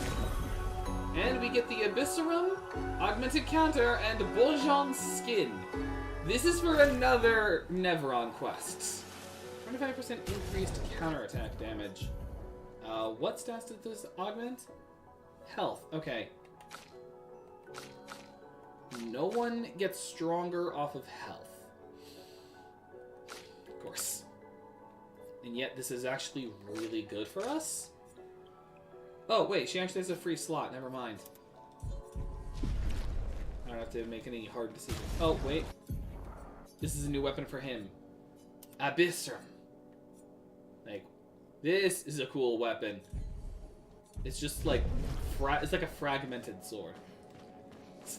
And we get the Abyssarum, Augmented Counter, and Bojan's Skin. This is for another Nevron quest. 25% increased counterattack damage. What stats did this augment? Health. Okay. No one gets stronger off of health. Of course. And yet this is actually really good for us? Oh, wait, she actually has a free slot. Never mind. I don't have to make any hard decisions. Oh, wait. This is a new weapon for him. Abyssrum. Like, this is a cool weapon. It's just like, it's like a fragmented sword. The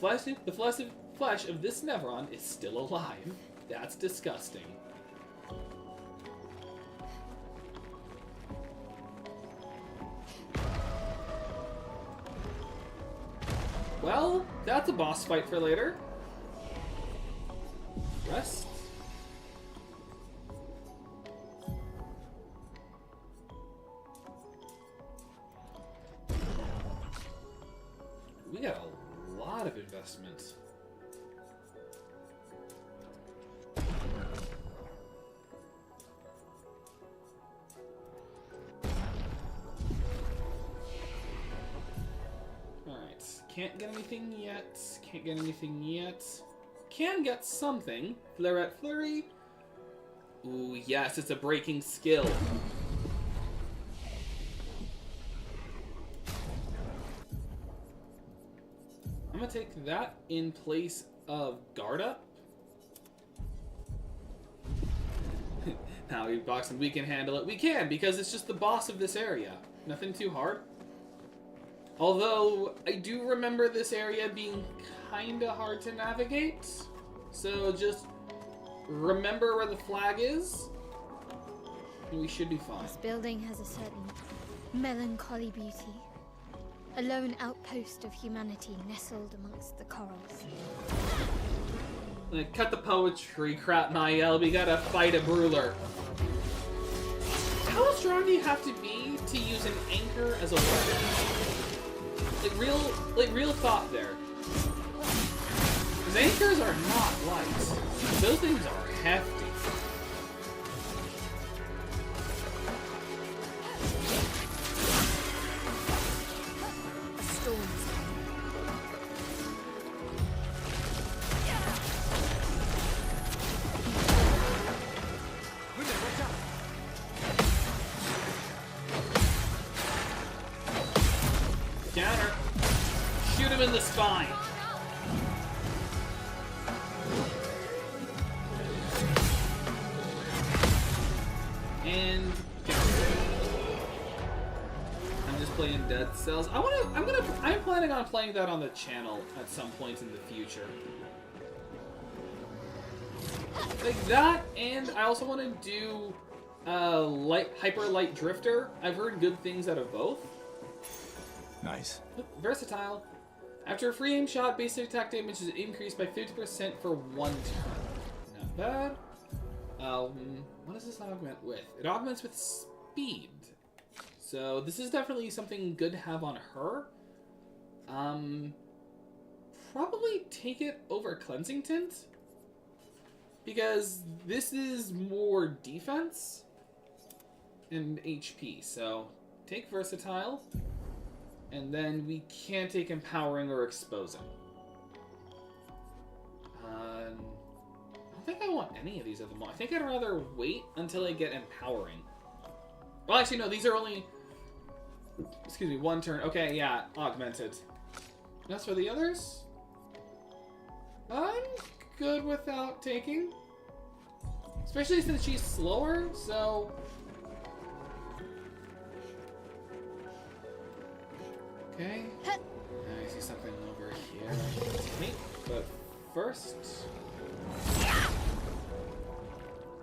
flesh of this Nevron is still alive. That's disgusting. Well, that's a boss fight for later. Rest. We got a lot of investments. Alright, can't get anything yet. Can't get anything yet. Can get something. Flaret Flurry. Ooh, yes, it's a breaking skill. I'm gonna take that in place of guard up. Now we box and we can handle it. We can, because it's just the boss of this area. Nothing too hard. Although, I do remember this area being kinda hard to navigate. So just remember where the flag is, and we should be fine. This building has a certain melancholy beauty. A lone outpost of humanity nestled amongst the corals. Like, cut the poetry crap, Niall. We gotta fight a brawler. How strong do you have to be to use an anchor as a weapon? Like real thought there. Because anchors are not light. Those things are hefty. Counter. Shoot him in the spine. And I'm just playing Dead Cells. I'm planning on playing that on the channel at some point in the future. Like that, and I also want to do Hyper Light Drifter. I've heard good things out of both. Nice. Versatile. After a free aim shot, basic attack damage is increased by 50% for 1 turn. Not bad. What does this augment with? It augments with speed. So this is definitely something good to have on her. Probably take it over Cleansing Tint, because this is more defense and HP. So take Versatile. And then we can't take Empowering or Exposing. I don't think I want any of these at the moment. I think I'd rather wait until I get Empowering. Well, actually, no, these are only... Excuse me, 1 turn. Okay, yeah, Augmented. As for the others, I'm good without taking. Especially since she's slower, so... Okay. I see something over here I can take, but first...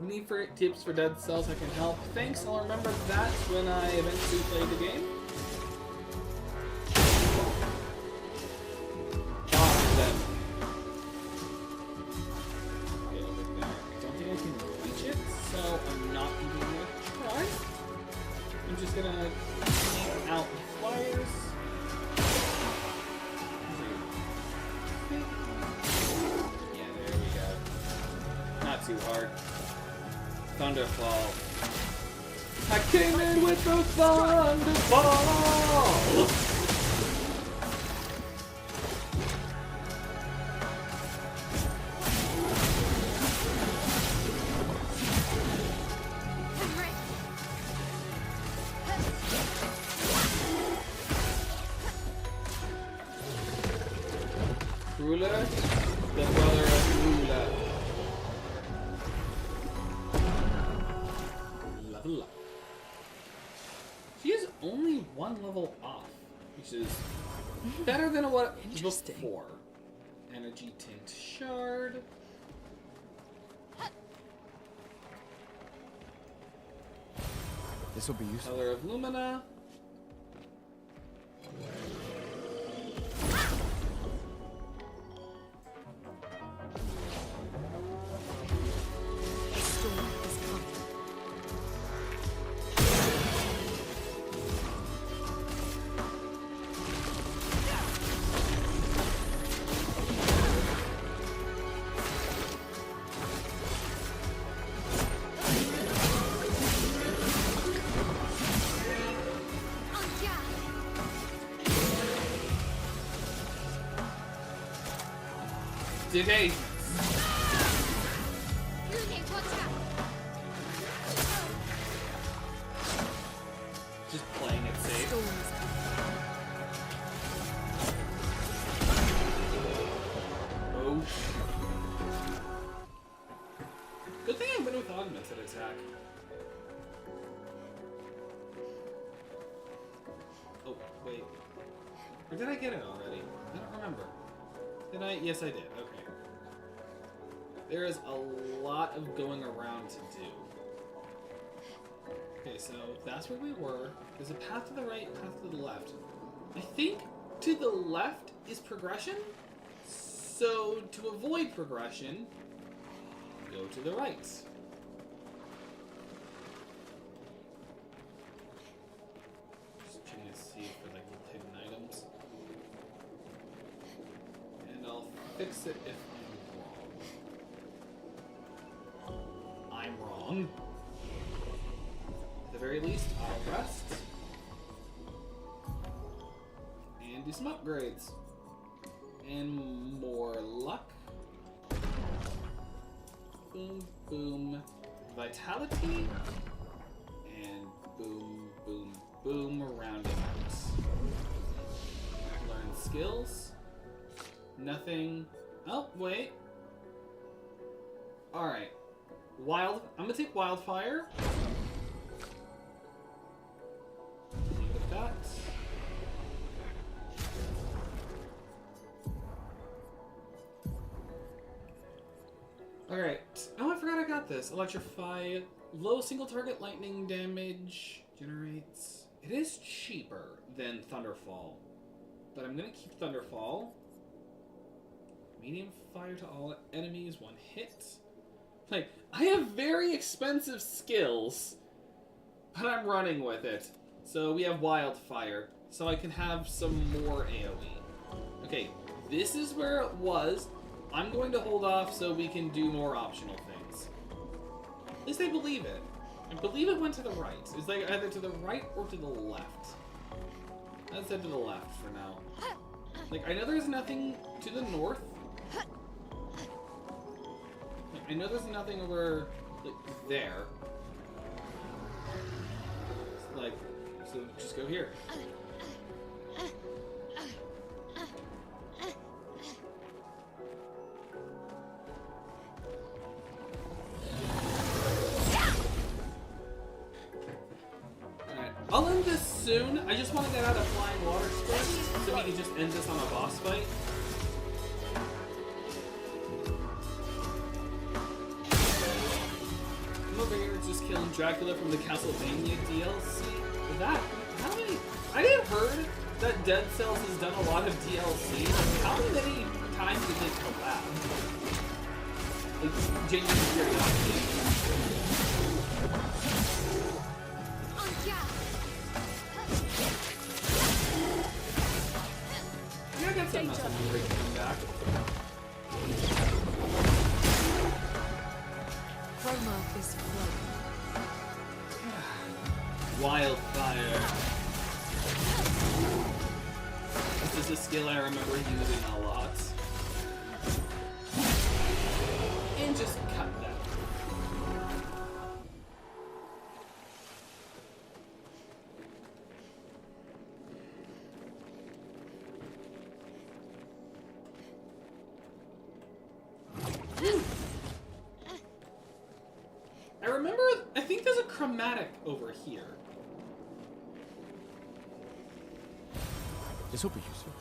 Need for tips for Dead Cells, I can help. Thanks, I'll remember that when I eventually play the game. Then. Okay, over there. I don't think I can reach it, so I'm not even gonna try. I'm just gonna take out the flyers. Yeah, there we go. Not too hard. Thunderfall. I came in with the Thunderfall! Ruler, the brother of Ruler. Level up. She is only 1 level off, which is better than what before. Energy Tint Shard. This will be useful. Color of Lumina. Okay. Just playing it safe. with augmented attack? Oh, wait. Or did I get it already? I don't remember. Did I? Yes, I did. Okay. There is a lot of going around to do. Okay, so that's where we were. There's a path to the right, path to the left. I think to the left is progression. So to avoid progression, go to the right. Just checking to see for like hidden items. And I'll fix it if I'm wrong. I'm wrong. At the very least, I'll rest. And do some upgrades. And more luck. Boom, boom. Vitality. And boom, boom, boom. Rounding out. Learn skills. Nothing. Oh, wait. Alright. I'm gonna take Wildfire. Leave it at that. Alright. Oh, I forgot I got this. Electrify. Low single target lightning damage generates. It is cheaper than Thunderfall. But I'm gonna keep Thunderfall. Medium fire to all enemies, 1 hit. Like, I have very expensive skills, but I'm running with it. So we have Wildfire, so I can have some more AoE. Okay, this is where it was. I'm going to hold off so we can do more optional things. At least I believe it. I believe it went to the right. It's like either to the right or to the left. Let's head to the left for now. Like, I know there's nothing to the north. Like, I know there's nothing over, like, there. Like, so just go here. I'll end this soon. I just want to get out of flying water sports so we can just end this on a boss fight. I'm over here just killing Dracula from the Castlevania DLC. How many? I had heard that Dead Cells has done a lot of DLC. How many times did they collab? Like, genuine curiosity. I got something else I'm bringing back. Chroma is flowing. Wildfire. This is a skill I remember using a lot. And just cut that. I think there's a chromatic over here. This will be useful.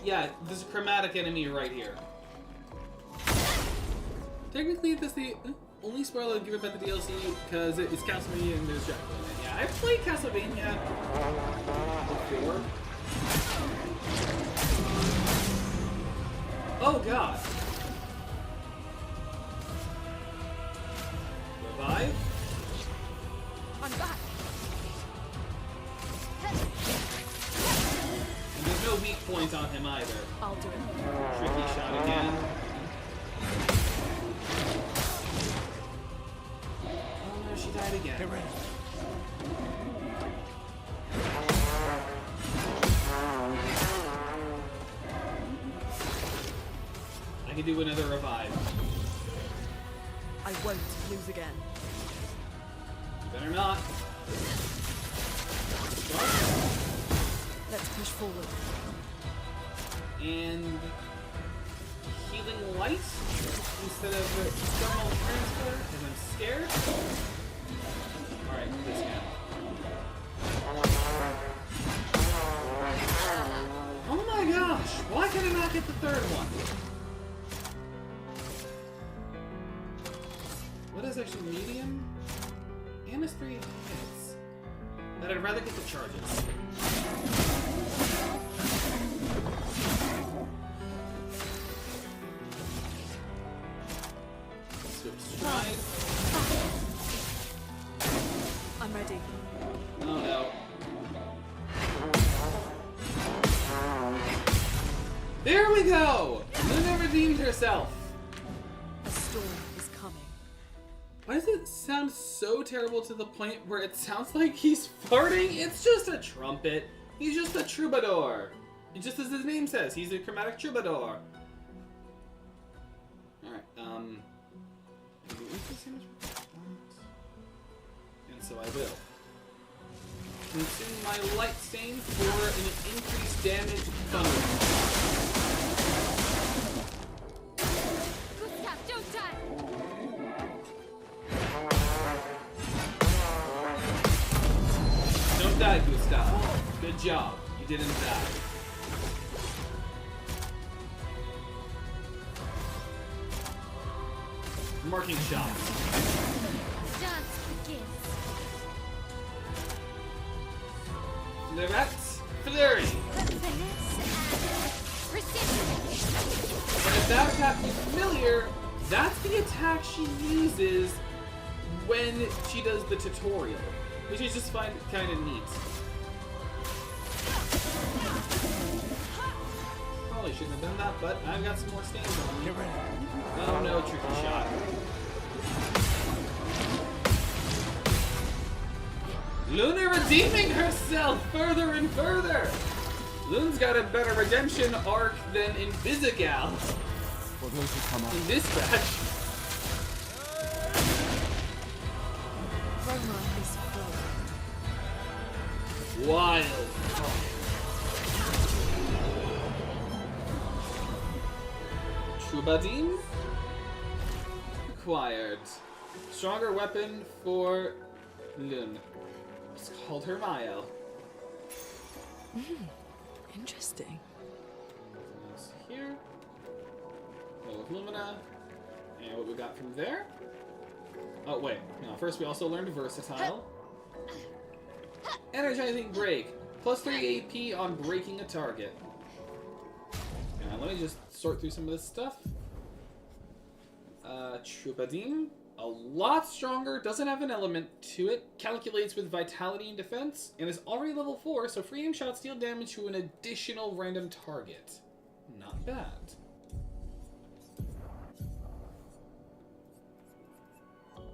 Yeah, there's a chromatic enemy right here. Technically, this is the only spoiler I'll give about the DLC because it's Castlevania and there's Dracula in it. Yeah, I've played Castlevania before. Oh god. Revive. I'm back. And there's no weak point on him either. I'll do it. Tricky shot again. Oh no, she died again. Get ready. I can do another revive. I won't lose again. You better not. Let's push forward. And healing light instead of thermal transfer, because I'm scared. Alright, this guy. Oh my gosh! Why can I not get the third one? What is actually medium? And it's 3 hits. But I'd rather get the charges. Swift stride. I'm ready. Oh no. There we go! Luna redeemed herself. A storm is coming. Why does it sound so terrible to the point where it sounds like he's farting? It's just a trumpet. He's just a troubadour. Just as his name says, he's a chromatic troubadour. Alright, and so I will. Consume my light stain for an increased damage thunder. Gustav, don't die! Don't die, Gustav. Good job. You didn't die. Marking shot. Dance begins. Direct flurry. And if that attack is familiar, that's the attack she uses when she does the tutorial, which I just find kind of neat. Probably shouldn't have done that, but I've got some more stains on me. Oh no, tricky shot. Luna redeeming herself further and further! Luna's got a better redemption arc than Invisigal For those who come up. in this batch. Roma is flowing. Wild. Troubadour acquired. Stronger weapon for Lun. It's called her Mayo. Interesting. Here. With Lumina. And what we got from there. Oh, wait. No, first we also learned Versatile. Energizing Break. Plus 3 AP on breaking a target. Now, let me just sort through some of this stuff. Troubadour. A lot stronger, doesn't have an element to it, calculates with vitality and defense, and is already level 4, so free aim shots deal damage to an additional random target. Not bad.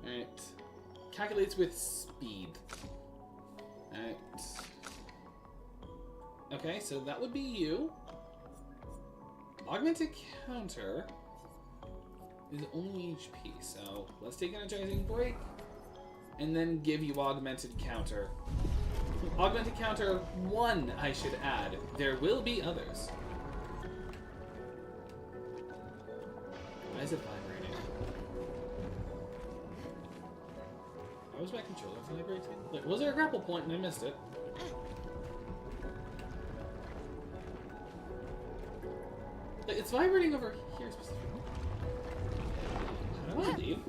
Alright. Calculates with speed. Alright. Okay, so that would be you. Augmented counter is only HP, so let's take Energizing Break and then give you Augmented Counter. Augmented Counter 1, I should add. There will be others. Why is it vibrating? Why was my controller vibrating? Like, was there a grapple point and I missed it? Like, it's vibrating over here specifically. I want to leave.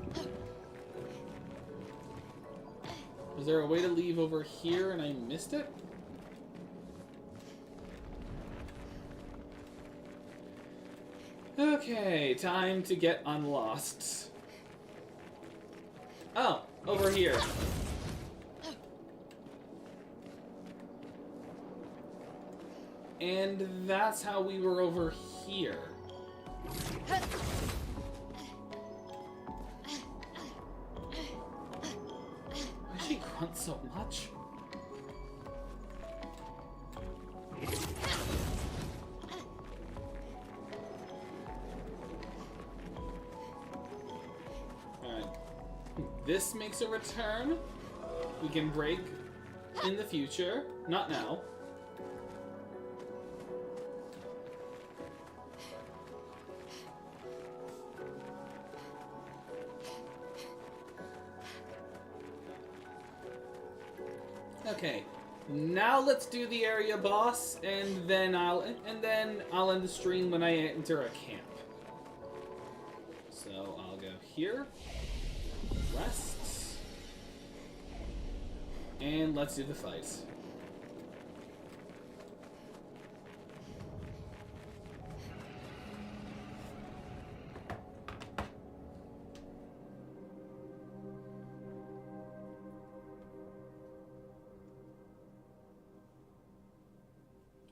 Was there a way to leave over here and I missed it? Okay, time to get unlost. Oh, over here. And that's how we were over here. Why does she grunt so much? Alright. This makes a return. We can break in the future. Not now. Okay. Now let's do the area boss, and then I'll end the stream when I enter a camp. So I'll go here, rest, and let's do the fight.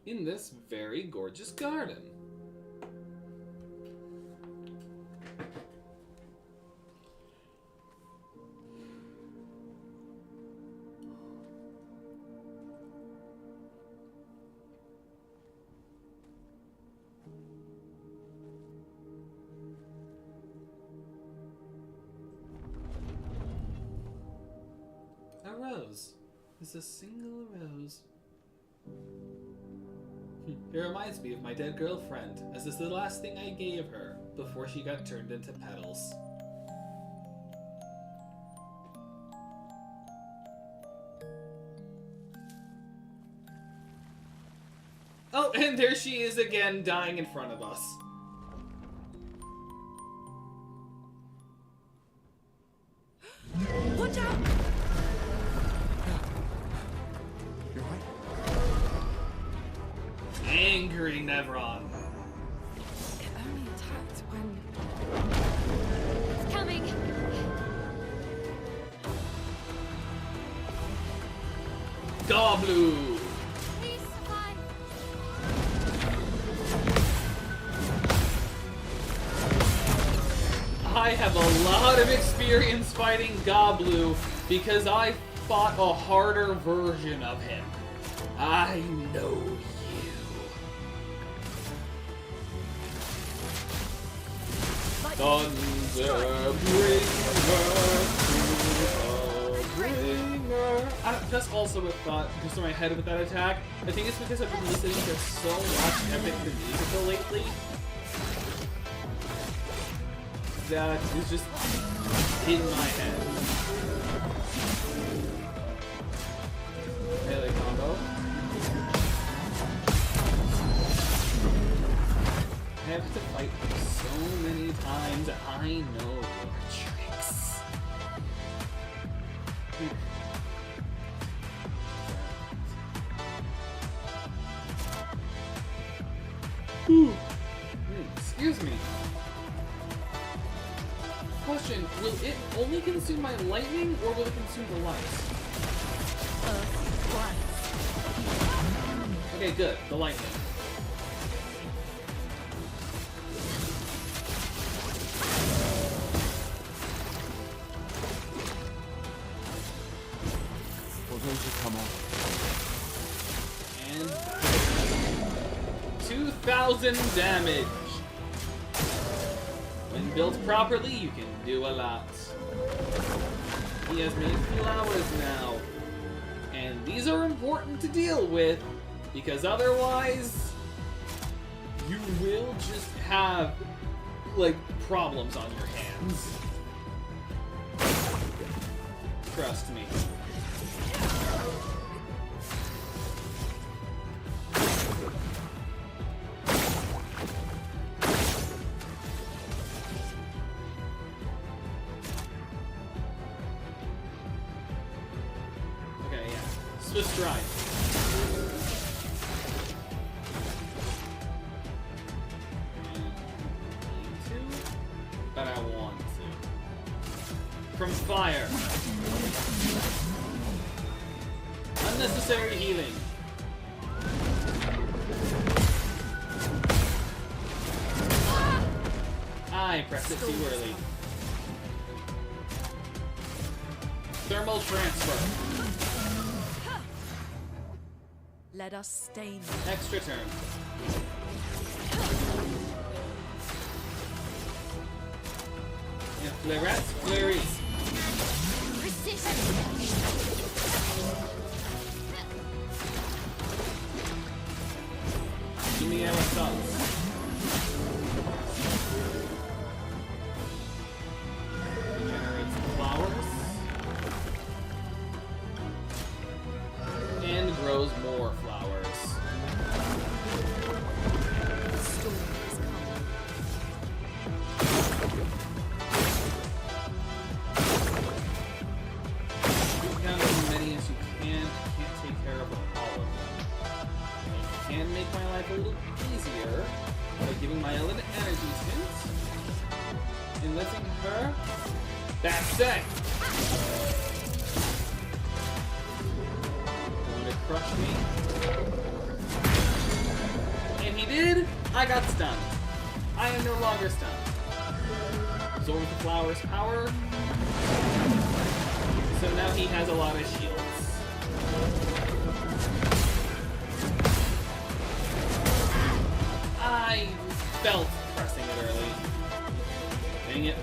In this very gorgeous garden. A rose. It's a single rose. It reminds me of my dead girlfriend, as this is the last thing I gave her before she got turned into petals. Oh, and there she is again, dying in front of us. Watch out! Angry Nevron. It only attacked when... It's coming! Goblu! Please survive! I have a lot of experience fighting Goblu because I fought a harder version of him. I know you. Just also with just in my head with that attack, I think it's because I've been listening to so much Epic the Musical lately that is just in my head. Melee combo. I have to fight so many times. I know your tricks. Excuse me. Question, will it only consume my lightning, or will it consume the light? Okay, good. The lightning. For those who come on. And 2,000 damage. When built properly, you can do a lot. He has many flowers now. And these are important to deal with, because otherwise, you will just have, like, problems on your hands. Trust me. Swiss stride. But I want to. From fire. Unnecessary healing. I pressed it too early. Thermal transfer. Let us stain. Extra turn. And Flairette's Flurry. Give me our thoughts. Generates flowers. giving Mael an energy tint and letting her backstab. Going to crush me. And he did. I got stunned. I am no longer stunned. Absorb the flower's power. So now he has a lot of shields. I felt pressing it early. Dang it.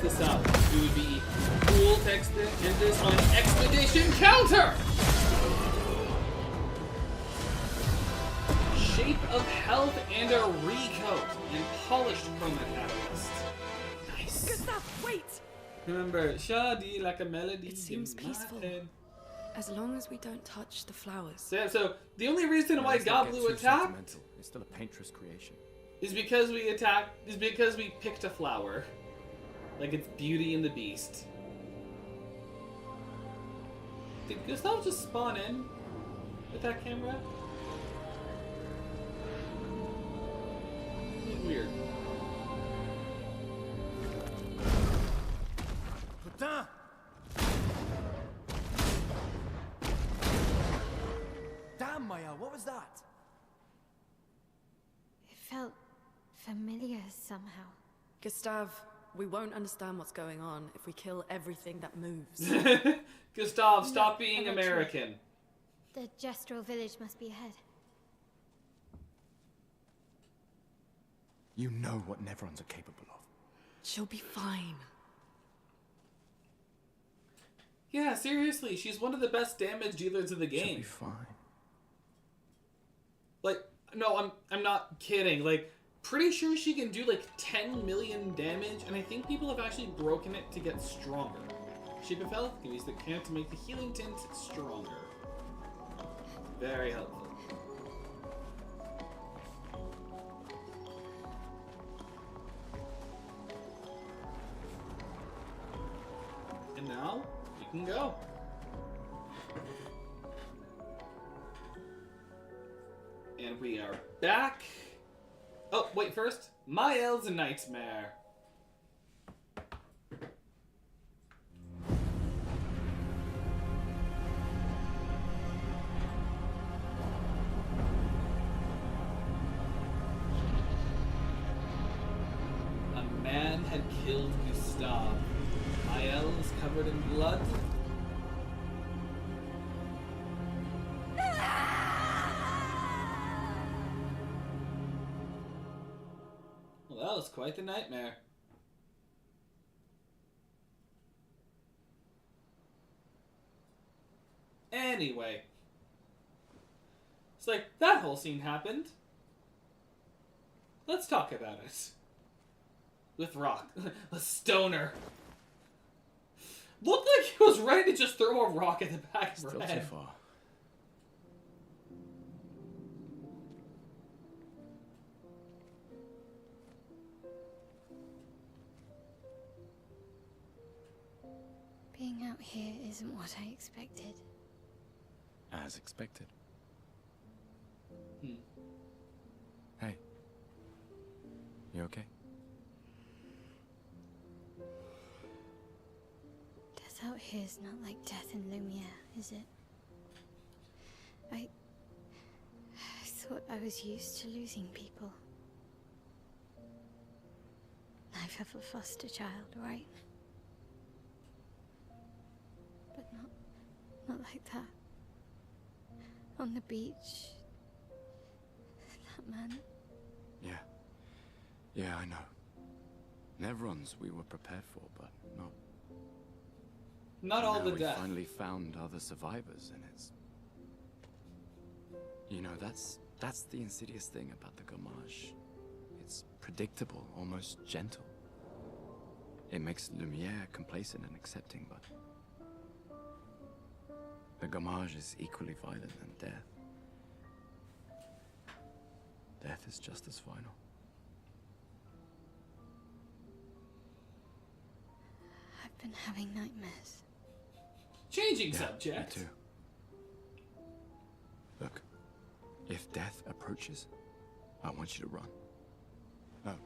This up. It would be cool to end this on Expedition Counter! Shape of Health and a recoat and polished chroma catalyst. Nice. Gustav, wait! Remember, Shadi like a melody. It seems peaceful. As long as we don't touch the flowers. Yeah, so the only reason why Goblu attacked is still a painter's creation. Is because we picked a flower. Like it's Beauty and the Beast. Did Gustav just spawn in with that camera? Weird. Putain! Damn, Maya, what was that? It felt familiar somehow. Gustav, we won't understand what's going on if we kill everything that moves. Gustav, stop being American. The Gestural village must be ahead. You know what Nevrons are capable of. She'll be fine. Yeah, seriously, she's one of the best damage dealers of the game. She'll be fine. Like, no, I'm not kidding. Like, pretty sure she can do like 10 million damage, and I think people have actually broken it to get stronger. Shape of Health can use the can to make the healing tint stronger. Very helpful. And now, you can go. And we are back. Oh, wait, first, Mael's Nightmare. A man had killed Gustav. Mael is covered in blood. Well, that was quite the nightmare. Anyway. It's like, that whole scene happened. Let's talk about it. With Rock. A stoner. Looked like he was ready to just throw a rock at the back of her head. Still too far. Being out here isn't what I expected. As expected. Hmm. Hey. You okay? Death out here is not like death in Lumiere, is it? I thought I was used to losing people. Life of a foster child, right? But not like that. On the beach. That man. Yeah. Yeah, I know. Nevrons we were prepared for, but not... Not all the we death. Finally found other survivors, and it's... You know, that's the insidious thing about the Gamage. It's predictable, almost gentle. It makes Lumiere complacent and accepting, but the Gamage is equally violent than death. Death is just as final. I've been having nightmares. Changing Yeah, subject. Me too. Look, if death approaches, I want you to run.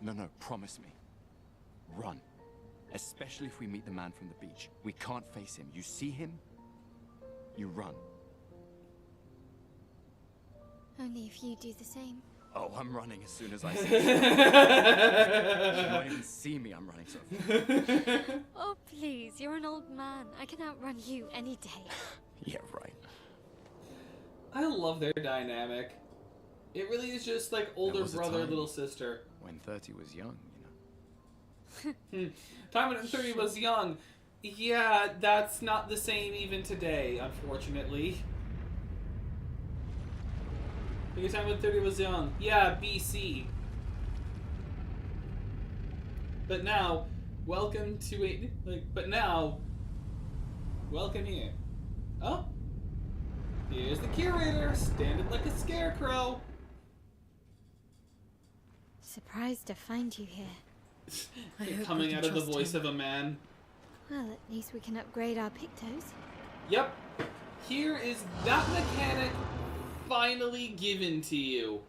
No, promise me. Run. Especially if we meet the man from the beach. We can't face him. You see him, you run. Only if you do the same. Oh, I'm running as soon as I see you. You won't even see me, I'm running so. Oh, please, you're an old man. I can outrun you any day. Yeah, right. I love their dynamic. It really is just like older was a brother, time little sister. When 30 was young, you know. Time when 30 was young. Yeah, that's not the same even today, unfortunately. The time when 30 was young. Yeah, BC. But now, welcome to a... welcome here. Oh? Here's the curator, standing like a scarecrow. Surprised to find you here. Coming out of the voice of a man. Well, at least we can upgrade our Pictos. Yep. Here is that mechanic finally given to you.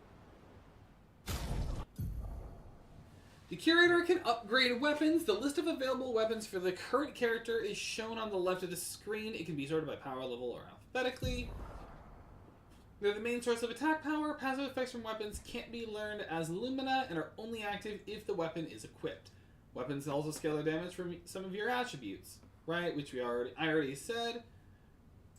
The curator can upgrade weapons. The list of available weapons for the current character is shown on the left of the screen. It can be sorted by power level or alphabetically. They're the main source of attack power. Passive effects from weapons can't be learned as Lumina and are only active if the weapon is equipped. Weapons also scale their damage from some of your attributes, right? Which I already said.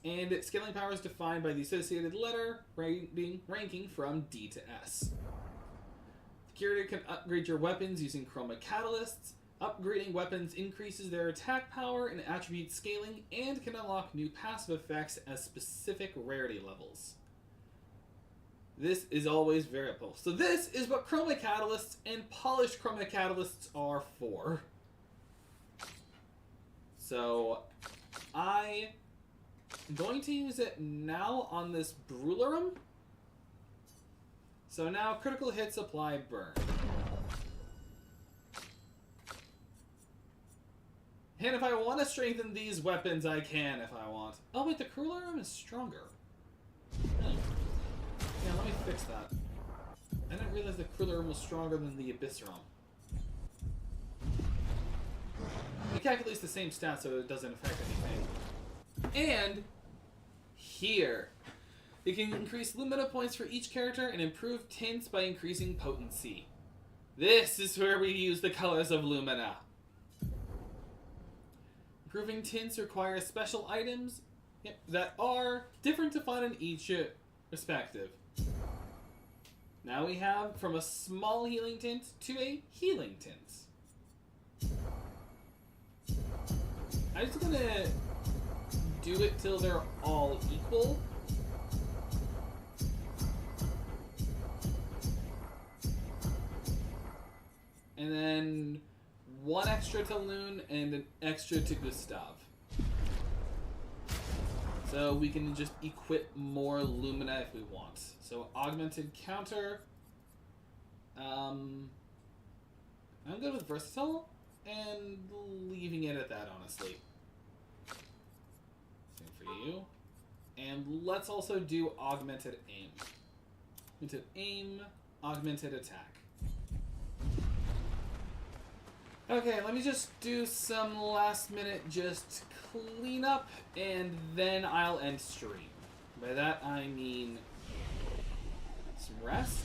And its scaling power is defined by the associated letter, ranking from D to S. The curator can upgrade your weapons using chroma catalysts. Upgrading weapons increases their attack power and attribute scaling, and can unlock new passive effects as specific rarity levels. This is always variable. So this is what chroma catalysts and polished chroma catalysts are for. So I'm going to use it now on this Brularum. So now critical hits apply burn. And if I want to strengthen these weapons, I can if I want. Oh wait, the Brularum is stronger. Yeah, let me fix that. I didn't realize the Brularum was stronger than the Abysserum. It calculates the same stats, so it doesn't affect anything. And here, it can increase Lumina points for each character and improve tints by increasing potency. This is where we use the colors of Lumina. Improving tints requires special items that are different to find in each respective. Now we have from a small healing tint to a healing tint. I'm just gonna do it till they're all equal. And then one extra to Loon and an extra to Gustav. So we can just equip more Lumina if we want. So augmented counter. I'm good with versatile and leaving it at that, honestly. Same for you. And let's also do augmented aim. Augmented aim, augmented attack. Okay, let me just do some last minute just clean up and then I'll end stream. By that I mean some rest,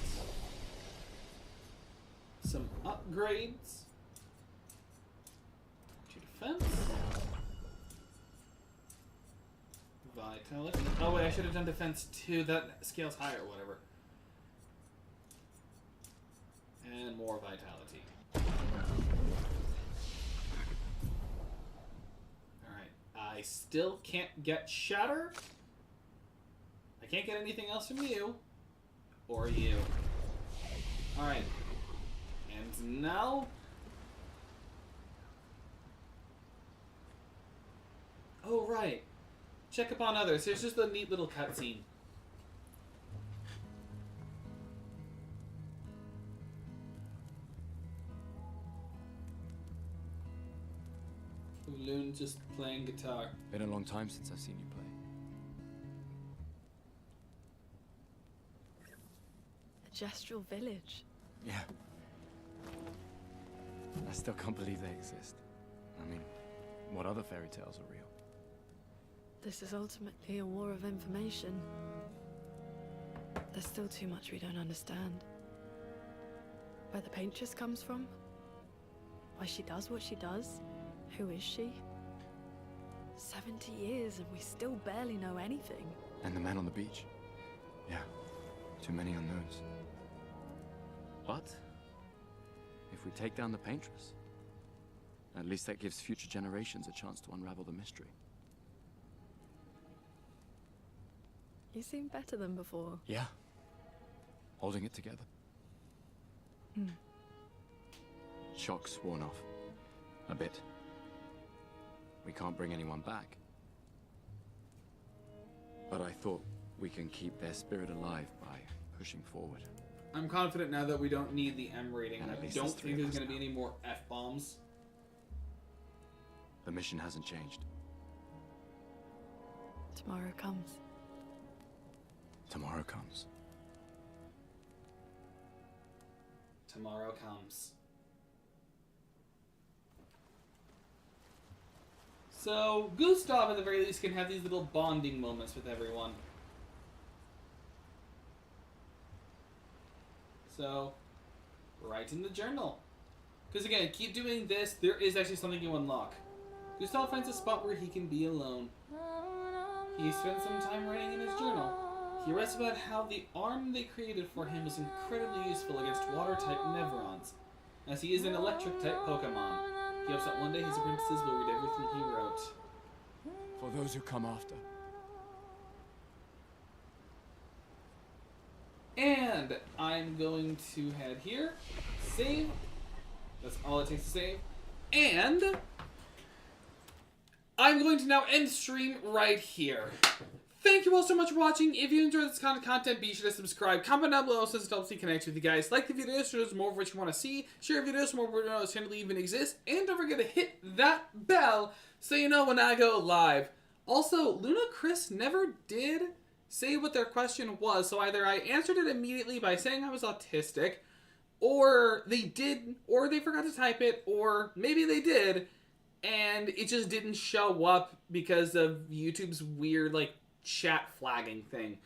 some upgrades to defense, vitality. Oh wait, I should have done defense too. That scales higher or whatever. And more vitality. Alright, I still can't get Shatter. I can't get anything else from you. Or you. Alright. And now. Oh, right. Check upon others. Here's just a neat little cutscene. Loon just playing guitar. Been a long time since I've seen you play. A gestural village. Yeah. I still can't believe they exist. I mean, what other fairy tales are real? This is ultimately a war of information. There's still too much we don't understand. Where the paintress comes from? Why she does what she does? Who is she? 70 years and we still barely know anything. And the man on the beach. Yeah, too many unknowns. But if we take down the paintress, at least that gives future generations a chance to unravel the mystery. You seem better than before. Yeah. Holding it together. Shock's worn off. A bit. We can't bring anyone back. But I thought we can keep their spirit alive by pushing forward. I'm confident now that we don't need the M rating. And at I least don't there's three think of there's us going to be now. any more F-bombs. The mission hasn't changed. Tomorrow comes. Tomorrow comes. Tomorrow comes. So, Gustav, at the very least, can have these little bonding moments with everyone. So, write in the journal. Because again, keep doing this, there is actually something you unlock. Gustav finds a spot where he can be alone. He spends some time writing in his journal. He writes about how the arm they created for him was incredibly useful against water-type Nevrons, as he is an electric-type Pokemon. He hopes that one day his apprentices will read everything he wrote. For those who come after. And I'm going to head here, save. That's all it takes to save. And I'm going to now end stream right here. Thank you all so much for watching. If you enjoyed this kind of content, be sure to subscribe. Comment down below since it helps me connect with you guys. Like the video so there's more of what you want to see. Share videos so more of what you know this channel even exists. And don't forget to hit that bell so you know when I go live. Also, Luna Chris never did say what their question was, so either I answered it immediately by saying I was autistic, or they did, or they forgot to type it, or maybe they did, and it just didn't show up because of YouTube's weird, like, chat flagging thing.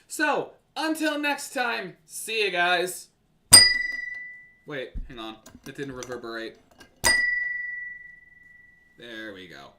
So, until next time, see you guys. Wait, hang on. That didn't reverberate. There we go.